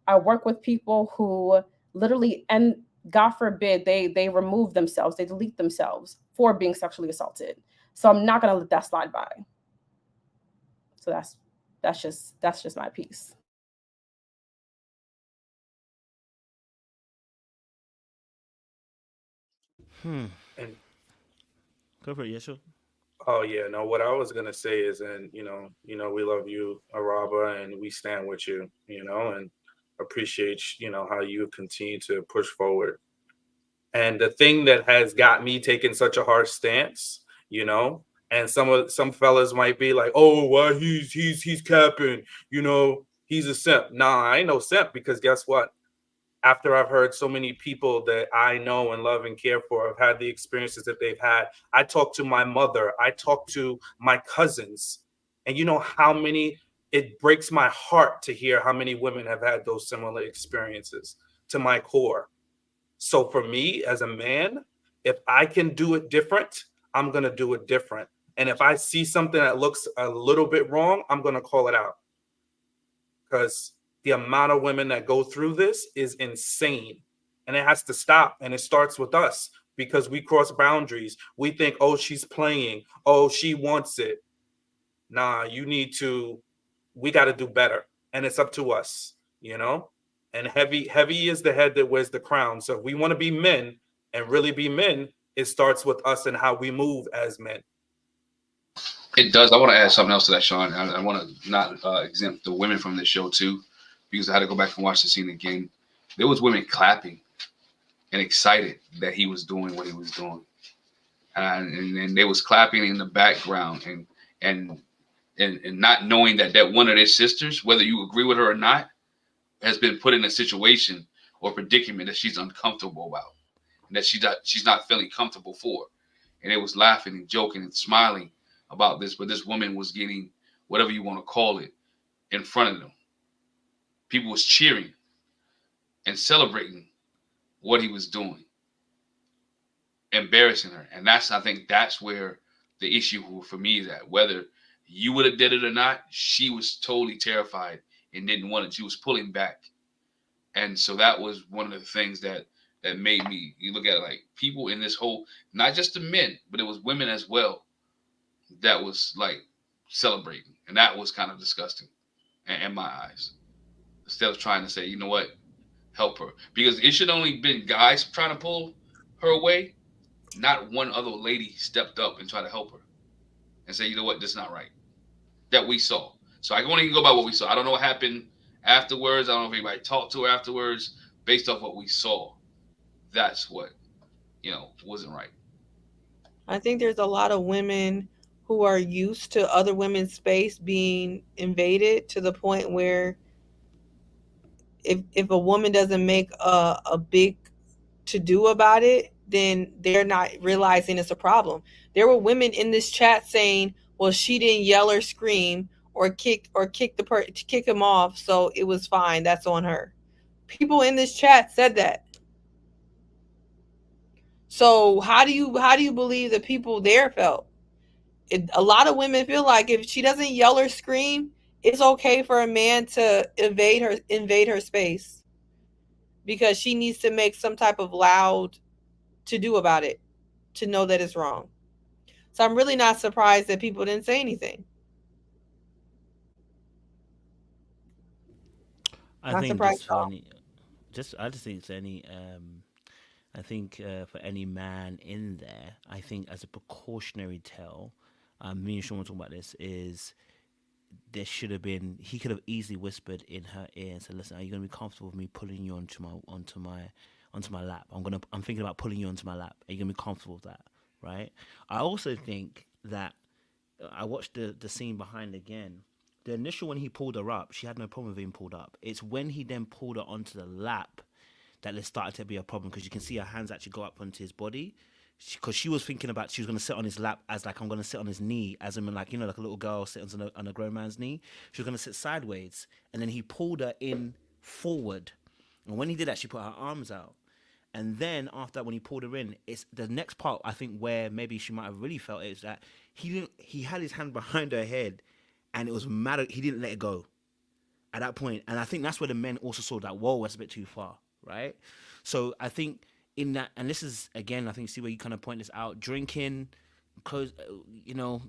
I work with people who literally, and God forbid, they remove themselves, they delete themselves for being sexually assaulted. So I'm not gonna let that slide by. So that's just my piece. Hmm. And Go for it, yeah, sure. oh yeah, no. What I was gonna say is, and we love you, Araba, and we stand with you, and appreciate, how you continue to push forward. And the thing that has got me taking such a harsh stance, and some fellas might be like, oh, why he's capping, he's a simp. Nah, I ain't no simp, because guess what? After I've heard so many people that I know and love and care for have had the experiences that they've had. I talk to my mother, I talk to my cousins, and you know how many, it breaks my heart to hear how many women have had those similar experiences to my core. So for me as a man, if I can do it different, I'm going to do it different. And if I see something that looks a little bit wrong, I'm going to call it out, because the amount of women that go through this is insane, and it has to stop. And it starts with us, because we cross boundaries. We think, oh, she's playing, oh, she wants it. Nah, we got to do better, and it's up to us. And heavy is the head that wears the crown. So if we want to be men and really be men, it starts with us and how we move as men. It does. I want to add something else to that, Sean. I want to not exempt the women from this show too, because I had to go back and watch the scene again. There was women clapping and excited that he was doing what he was doing, and they was clapping in the background, and and not knowing that one of their sisters, whether you agree with her or not, has been put in a situation or predicament that she's uncomfortable about, and that she's not feeling comfortable for. And they was laughing and joking and smiling about this, but this woman was getting whatever you want to call it in front of them. People was cheering and celebrating what he was doing, embarrassing her. And I think that's where the issue for me is at. Whether you would have did it or not, she was totally terrified and didn't want it. She was pulling back. And so that was one of the things that made me, you look at it like people in this whole, not just the men, but it was women as well, that was like celebrating. And that was kind of disgusting in my eyes. Instead of trying to say, you know what, help her. Because it should only been guys trying to pull her away. Not one other lady stepped up and tried to help her and say, you know what, this is not right. That we saw. So I can only go by what we saw. I don't know what happened afterwards. I don't know if anybody talked to her afterwards. Based off what we saw, that's what, wasn't right. I think there's a lot of women who are used to other women's space being invaded to the point where if a woman doesn't make a big to do about it, then they're not realizing it's a problem. There were women in this chat saying, "Well, she didn't yell or scream kick him off, so it was fine. That's on her." People in this chat said that. So how do you believe the people there felt? A lot of women feel like if she doesn't yell or scream, it's okay for a man to invade her space because she needs to make some type of loud to do about it to know that it's wrong. So I'm really not surprised that people didn't say anything. I Not think surprised just at for all. any, just I just think it's any. I think for any man in there, I think as a precautionary tale, me and Sean were talking about this, is there should have been, he could have easily whispered in her ear and said, "Listen, are you gonna be comfortable with me pulling you onto my lap? I'm thinking about pulling you onto my lap. Are you gonna be comfortable with that?" Right? I also think that I watched the scene behind again. The initial when he pulled her up, she had no problem with being pulled up. It's when he then pulled her onto the lap that there started to be a problem, because you can see her hands actually go up onto his body. because she was thinking about she was gonna sit on his lap as like I'm gonna sit on his knee, as in like like a little girl sits on a grown man's knee. She was gonna sit sideways, and then he pulled her in forward, and when he did that, she put her arms out. And then after that, when he pulled her in, it's the next part I think where maybe she might have really felt it is that he didn't. He had his hand behind her head, and it was mad. He didn't let it go at that point, and I think that's where the men also saw that whoa, that's a bit too far, right? So I think in that, and this is again, I think see where you kind of point this out, drinking, close,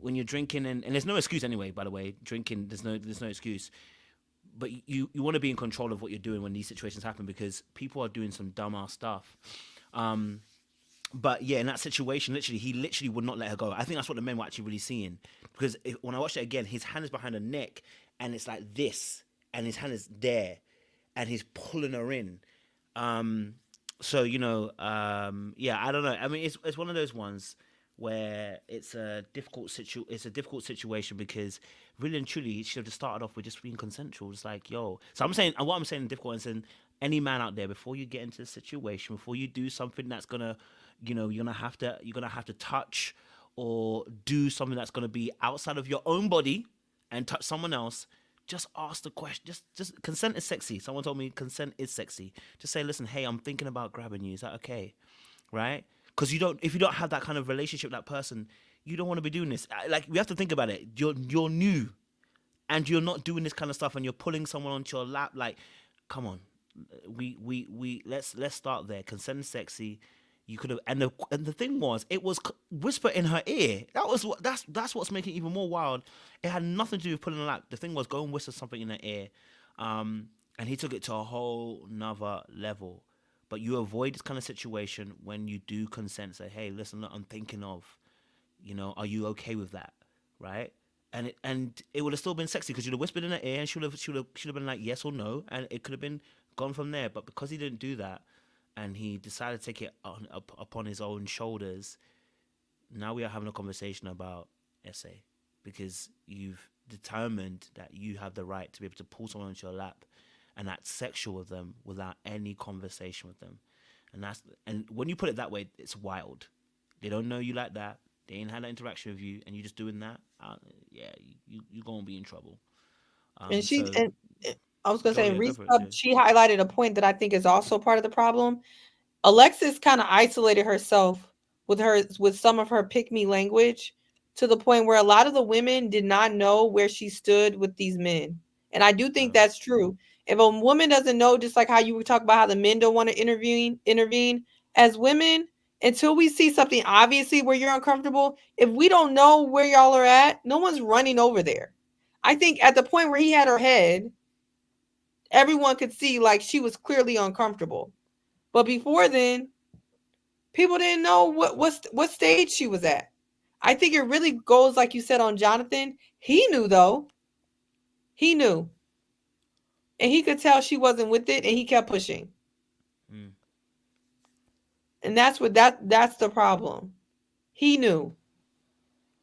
when you're drinking, and there's no excuse anyway. By the way, drinking, there's no excuse, but you want to be in control of what you're doing when these situations happen because people are doing some dumbass stuff. But yeah, in that situation, he literally would not let her go. I think that's what the men were actually really seeing because when I watched it again, his hand is behind her neck and it's like this, and his hand is there, and he's pulling her in. So yeah, I don't know. I mean, it's one of those ones where it's a difficult situation because really and truly, it should have just started off with just being consensual. It's like, yo. So I'm saying, and what I'm saying in difficult is in any man out there, before you get into a situation, before you do something that's gonna, you're gonna have to touch or do something that's gonna be outside of your own body and touch someone else. Just ask the question. Just consent is sexy. Someone told me consent is sexy. Just say, listen, hey, I'm thinking about grabbing you. Is that okay? Right? Because if you don't have that kind of relationship with that person, you don't want to be doing this. Like, we have to think about it. You're new, and you're not doing this kind of stuff, and you're pulling someone onto your lap. Like, come on, let's start there. Consent is sexy. You could have, and the thing was, it was whispered in her ear. That's what's making it even more wild. It had nothing to do with pulling her lap. The thing was, go and whisper something in her ear, and he took it to a whole nother level. But you avoid this kind of situation when you do consent. Say, hey, listen, look, I'm thinking of, are you okay with that, right? And it would have still been sexy because you'd have whispered in her ear, and she would have been like yes or no, and it could have been gone from there. But because he didn't do that, and he decided to take it upon his own shoulders, now we are having a conversation about essay because you've determined that you have the right to be able to pull someone into your lap and act sexual with them without any conversation with them. And when you put it that way, it's wild. They don't know you like that. They ain't had that interaction with you, and you're just doing that. Yeah, you're gonna be in trouble. And she So and I was gonna go, say, yeah, go Reese, for it, too. she highlighted a point that I think is also part of the problem. Alexis kind of isolated herself with some of her pick me language to the point where a lot of the women did not know where she stood with these men. And I do think that's true. If a woman doesn't know, just like how you would talk about how the men don't want to intervene as women, until we see something obviously where you're uncomfortable, if we don't know where y'all are at, no one's running over there. I think at the point where he had her head, everyone could see like she was clearly uncomfortable. But before then, people didn't know what stage she was at. I think it really goes like you said on Jonathan. He knew though. He knew. And he could tell she wasn't with it and he kept pushing. Mm. And that's the problem. He knew.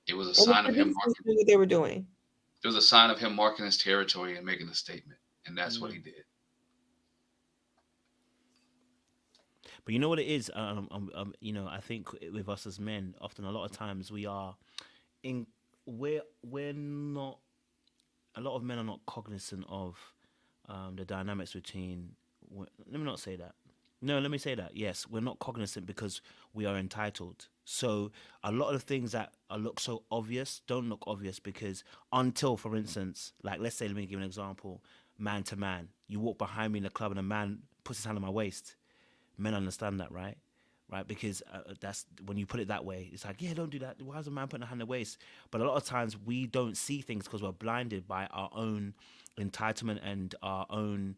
It was a And the sign of him producers marking. knew what they were doing. It was a sign of him marking his territory and making a statement, and that's what he did. But you know what it is? I think with us as men, often a lot of times we're not. A lot of men are not cognizant of the dynamics between. Let me not say that. No, let me say that. Yes, we're not cognizant because we are entitled. So a lot of things that look so obvious don't look obvious because until, for instance, like let's say, let me give an example, man to man. You walk behind me in the club and a man puts his hand on my waist. Men understand that, right? Right, because that's when you put it that way. It's like, yeah, don't do that. Why is a man putting a hand on the waist? But a lot of times we don't see things because we're blinded by our own entitlement and our own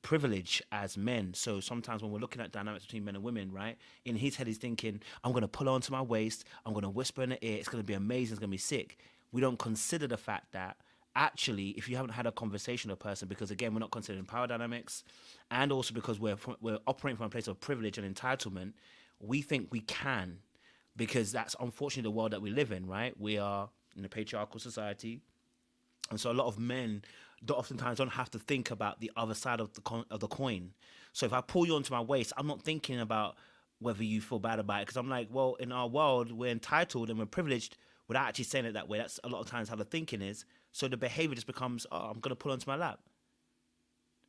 privilege as men. So sometimes when we're looking at dynamics between men and women, right, in his head he's thinking, I'm going to pull onto my waist, I'm going to whisper in the ear, it's going to be amazing, it's going to be sick. We don't consider the fact that actually, if you haven't had a conversation with a person, because again, we're not considering power dynamics, and also because we're operating from a place of privilege and entitlement, we think we can, because that's unfortunately the world that we live in, right? We are in a patriarchal society, and so a lot of men oftentimes don't have to think about the other side of the coin. So if I pull you onto my waist, I'm not thinking about whether you feel bad about it. Because I'm like, well, in our world, we're entitled and we're privileged without actually saying it that way. That's a lot of times how the thinking is. So the behavior just becomes, oh, I'm gonna pull onto my lap.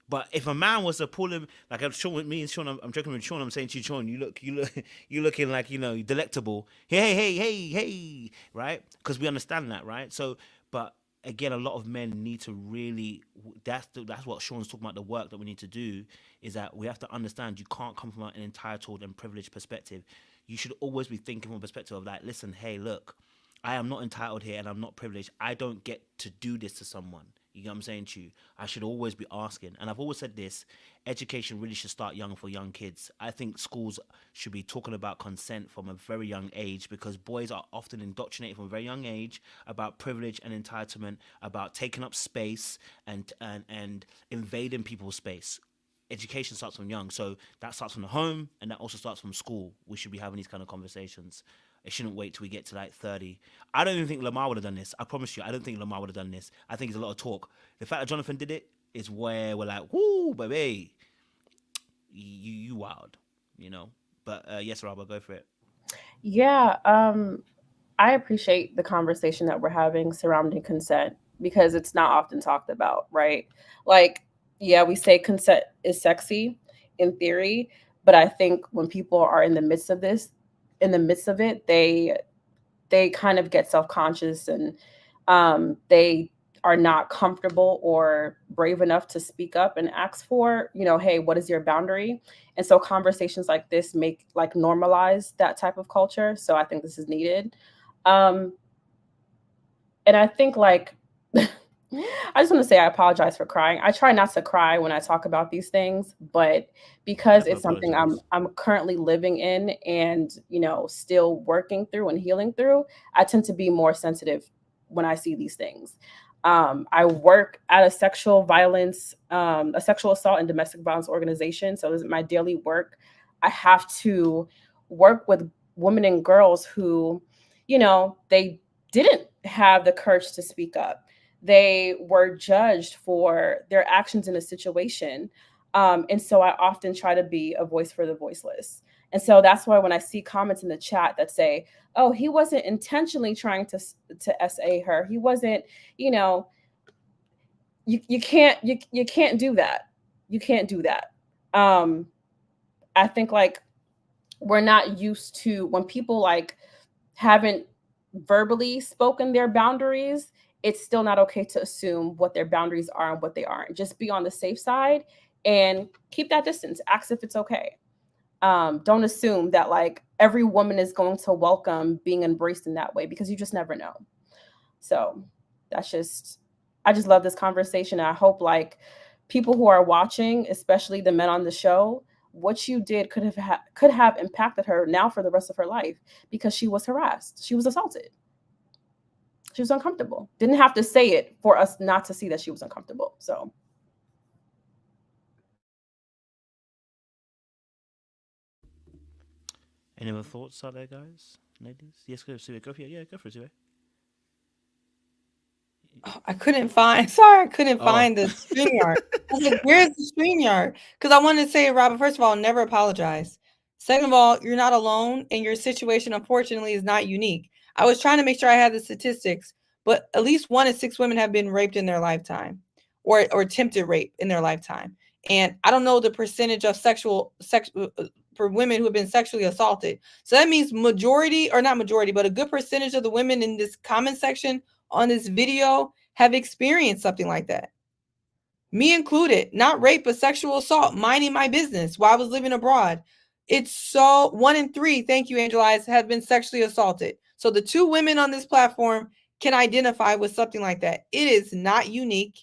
But if a man was to pull him, like I'm Sean with me and Sean, I'm joking with Sean. I'm saying to you, Sean, you looking like delectable. Hey, right? Because we understand that, right? So, but again, a lot of men need to really. That's what Sean's talking about. The work that we need to do is that we have to understand you can't come from an entitled and privileged perspective. You should always be thinking from a perspective of like, listen, hey, look, I am not entitled here and I'm not privileged. I don't get to do this to someone. You know what I'm saying to you? I should always be asking. And I've always said this, education really should start young for young kids. I think schools should be talking about consent from a very young age because boys are often indoctrinated from a very young age about privilege and entitlement, about taking up space and invading people's space. Education starts from young. So that starts from the home and that also starts from school. We should be having these kind of conversations. It shouldn't wait till we get to like 30. I don't even think Lamar would have done this. I promise you, I don't think Lamar would have done this. I think it's a lot of talk. The fact that Jonathan did it is where we're like, woo, baby, you wild, you know. But yes, Rob, go for it. Yeah, I appreciate the conversation that we're having surrounding consent because it's not often talked about, right? Like, yeah, we say consent is sexy in theory, but I think when people are in the midst of this, in the midst of it, they kind of get self-conscious and they are not comfortable or brave enough to speak up and ask for, hey, what is your boundary? And so conversations like this make like normalize that type of culture. So I think this is needed. Um, and I think like I just want to say I apologize for crying. I try not to cry when I talk about these things, but because Never it's something apologize. I'm currently living in and still working through and healing through, I tend to be more sensitive when I see these things. I work at a a sexual assault and domestic violence organization. So this is my daily work. I have to work with women and girls who, they didn't have the courage to speak up. They were judged for their actions in a situation. And so I often try to be a voice for the voiceless. And so that's why when I see comments in the chat that say, oh, he wasn't intentionally trying to SA her. He wasn't, you can't do that. You can't do that. I think like we're not used to when people like haven't verbally spoken their boundaries, it's still not okay to assume what their boundaries are and what they aren't. Just be on the safe side and keep that distance. Ask if it's okay. Don't assume that like every woman is going to welcome being embraced in that way because you just never know. So I just love this conversation. I hope like people who are watching, especially the men on the show, what you did could have impacted her now for the rest of her life because she was harassed. She was assaulted. She was uncomfortable. Didn't have to say it for us not to see that she was uncomfortable. So Any other thoughts out there, guys? Ladies? Yes, go for it. Go for it. Yeah, go for it, Zue. I couldn't find. Sorry, I couldn't Oh. find the StreamYard. I was like, "Where's the StreamYard?" Because I wanted to say, Robin. First of all, never apologize. Second of all, you're not alone, and your situation, unfortunately, is not unique. I was trying to make sure I had the statistics, but at least 1 in 6 women have been raped in their lifetime, or attempted rape in their lifetime. And I don't know the percentage of for women who have been sexually assaulted. So that means majority, or not majority, but a good percentage of the women in this comment section on this video have experienced something like that. Me included, not rape, but sexual assault, minding my business while I was living abroad. It's so 1 in 3, thank you, Angel Eyes, have been sexually assaulted. So the 2 women on this platform can identify with something like that. It is not unique.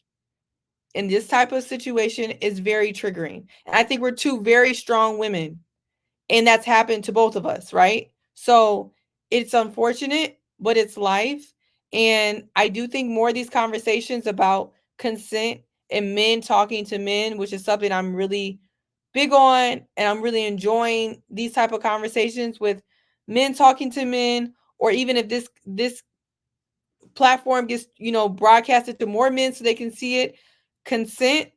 In this type of situation is very triggering. And I think we're 2 very strong women. And that's happened to both of us, right? So it's unfortunate, but it's life. And I do think more of these conversations about consent and men talking to men, which is something I'm really big on, and I'm really enjoying these type of conversations with men talking to men, or even if this platform gets broadcasted to more men so they can see it. Consent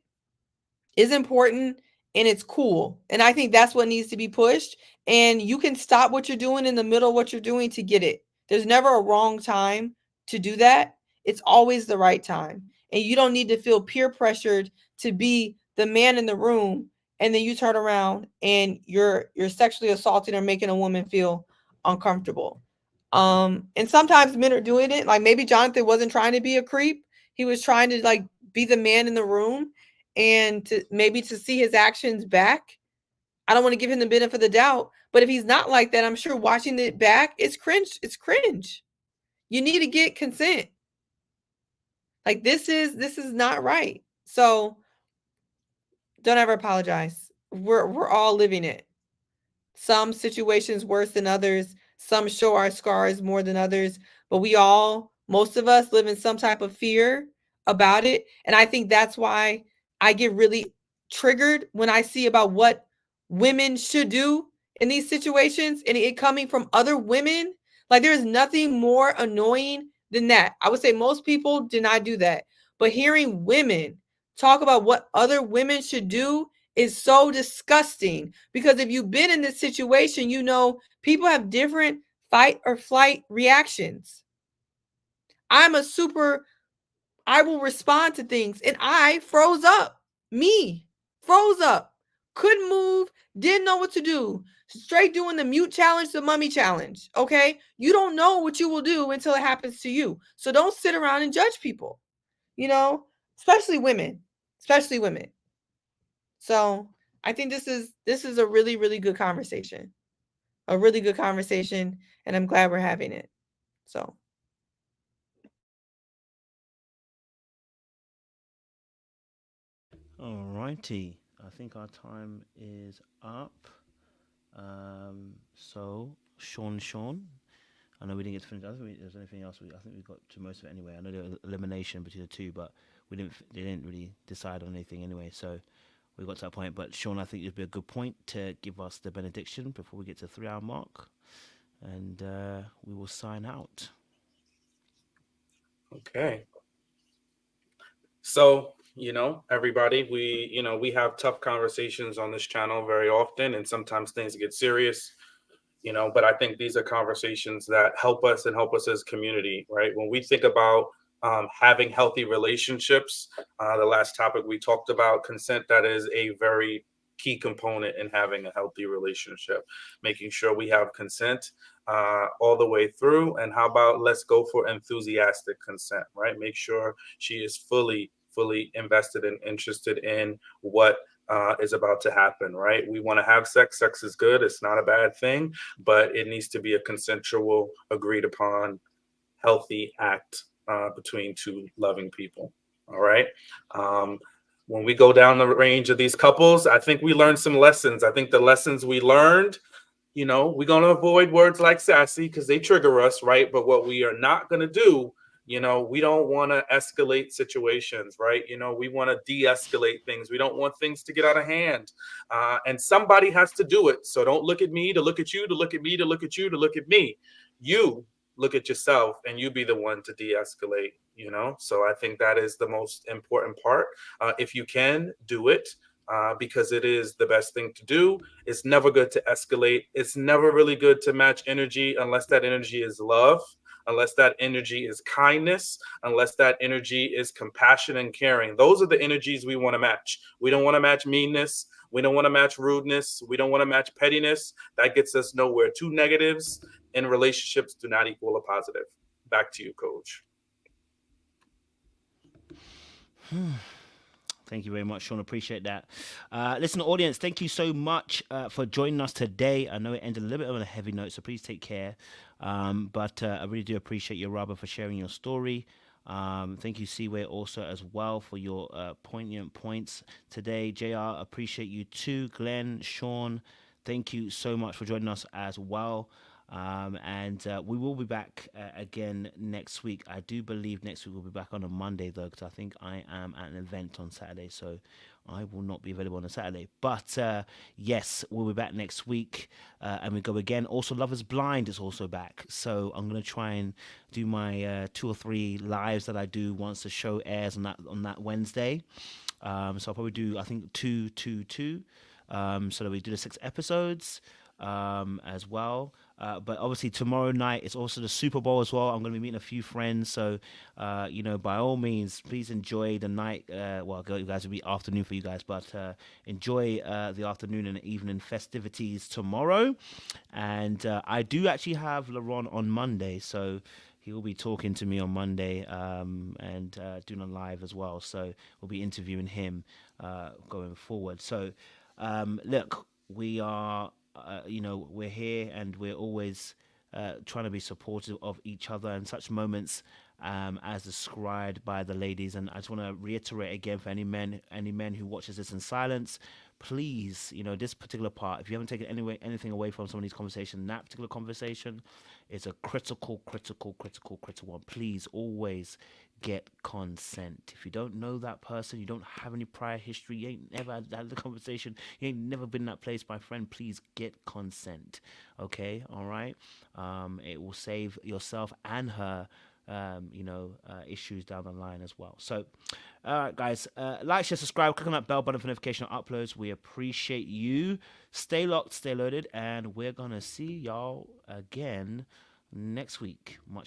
is important, and it's cool. And I think that's what needs to be pushed. And you can stop what you're doing in the middle of what you're doing to get it. There's never a wrong time to do that. It's always the right time. And you don't need to feel peer pressured to be the man in the room, and then you turn around and you're sexually assaulting or making a woman feel uncomfortable. And sometimes men are doing it. Like maybe Jonathan wasn't trying to be a creep. He was trying to like be the man in the room, and to maybe to see his actions back. I don't want to give him the benefit of the doubt, but if he's not like that, I'm sure watching it back, it's cringe. It's cringe. You need to get consent. Like this is not right. So don't ever apologize. We're all living it. Some situations worse than others. Some show our scars more than others, but most of us live in some type of fear about it. And I think that's why I get really triggered when I see about what women should do in these situations and it coming from other women. Like there's nothing more annoying than that. I would say most people do not do that. But hearing women talk about what other women should do is so disgusting, because if you've been in this situation, you know people have different fight or flight reactions. I will respond to things, and I froze up. Me froze up, couldn't move, didn't know what to do. Straight doing the mute challenge, the mummy challenge. Okay, you don't know what you will do until it happens to you. So don't sit around and judge people. You know, especially women, especially women. So I think this is a really, really good conversation. A really good conversation, and I'm glad we're having it. So All righty. I think our time is up. So Sean, I know we didn't get to finish. I don't think there's anything else. I think we got to most of it anyway. I know there was elimination between the two, but they didn't really decide on anything anyway. So we got to that point. But Sean, I think it'd be a good point to give us the benediction before we get to the 3 hour mark, and we will sign out. Okay. So, everybody, we have tough conversations on this channel very often, and sometimes things get serious, but I think these are conversations that help us and help us as community, right? When we think about having healthy relationships, the last topic we talked about, consent, that is a very key component in having a healthy relationship, making sure we have consent all the way through. And how about let's go for enthusiastic consent, right? Make sure she is fully invested and interested in what is about to happen, right? We want to have sex. Sex is good. It's not a bad thing, but it needs to be a consensual, agreed upon, healthy act between two loving people. All right. When we go down the range of these couples, I think we learned some lessons. I think the lessons we learned, we're going to avoid words like sassy because they trigger us, right? But what we are not going to do, we don't want to escalate situations, right? We want to de-escalate things. We don't want things to get out of hand. And somebody has to do it. So don't look at me to look at you, to look at me, to look at you, to look at me. You look at yourself and you be the one to de-escalate, So I think that is the most important part. If you can, do it. Because it is the best thing to do. It's never good to escalate. It's never really good to match energy unless that energy is love, unless that energy is kindness, unless that energy is compassion and caring. Those are the energies we want to match. We don't want to match meanness. We don't want to match rudeness. We don't want to match pettiness. That gets us nowhere. Two negatives in relationships do not equal a positive. Back to you, Coach. Thank you very much, Sean. Appreciate that. Listen, audience, thank you so much for joining us today. I know it ended a little bit on a heavy note, so please take care. But I really do appreciate you, Robert, for sharing your story. Thank you, Seaway, also as well for your poignant points today. JR, appreciate you too. Glenn, Sean, thank you so much for joining us as well. And we will be back again next week. I do believe next week we'll be back on a Monday, though, because I think I am at an event on Saturday, so I will not be available on a Saturday. But yes, we'll be back next week, and we go again. Also, Love is Blind is also back, so I'm going to try and do my 2 or 3 lives that I do once the show airs on that Wednesday. So I'll probably do, I think, 2 so that we do the 6 episodes as well. But obviously tomorrow night it's also the Super Bowl as well. I'm going to be meeting a few friends, so by all means, please enjoy the night. Well, you guys will be afternoon for you guys, but enjoy the afternoon and evening festivities tomorrow. And I do actually have LaRon on Monday, so he will be talking to me on Monday and doing a live as well. So we'll be interviewing him going forward. So look, we are, we're here and we're always trying to be supportive of each other in such moments as described by the ladies. And I just want to reiterate again for any men who watches this in silence, please, this particular part, if you haven't taken anything away from some of these conversations, that particular conversation is a critical one. Please always get consent. If you don't know that person, you don't have any prior history, you ain't never had the conversation, you ain't never been in that place, my friend, please get consent. Okay, all right? It will save yourself and her issues down the line as well. So, all right, guys, like, share, subscribe, click on that bell button for notification on uploads. We appreciate you. Stay locked, stay loaded, and we're gonna see y'all again next week. Much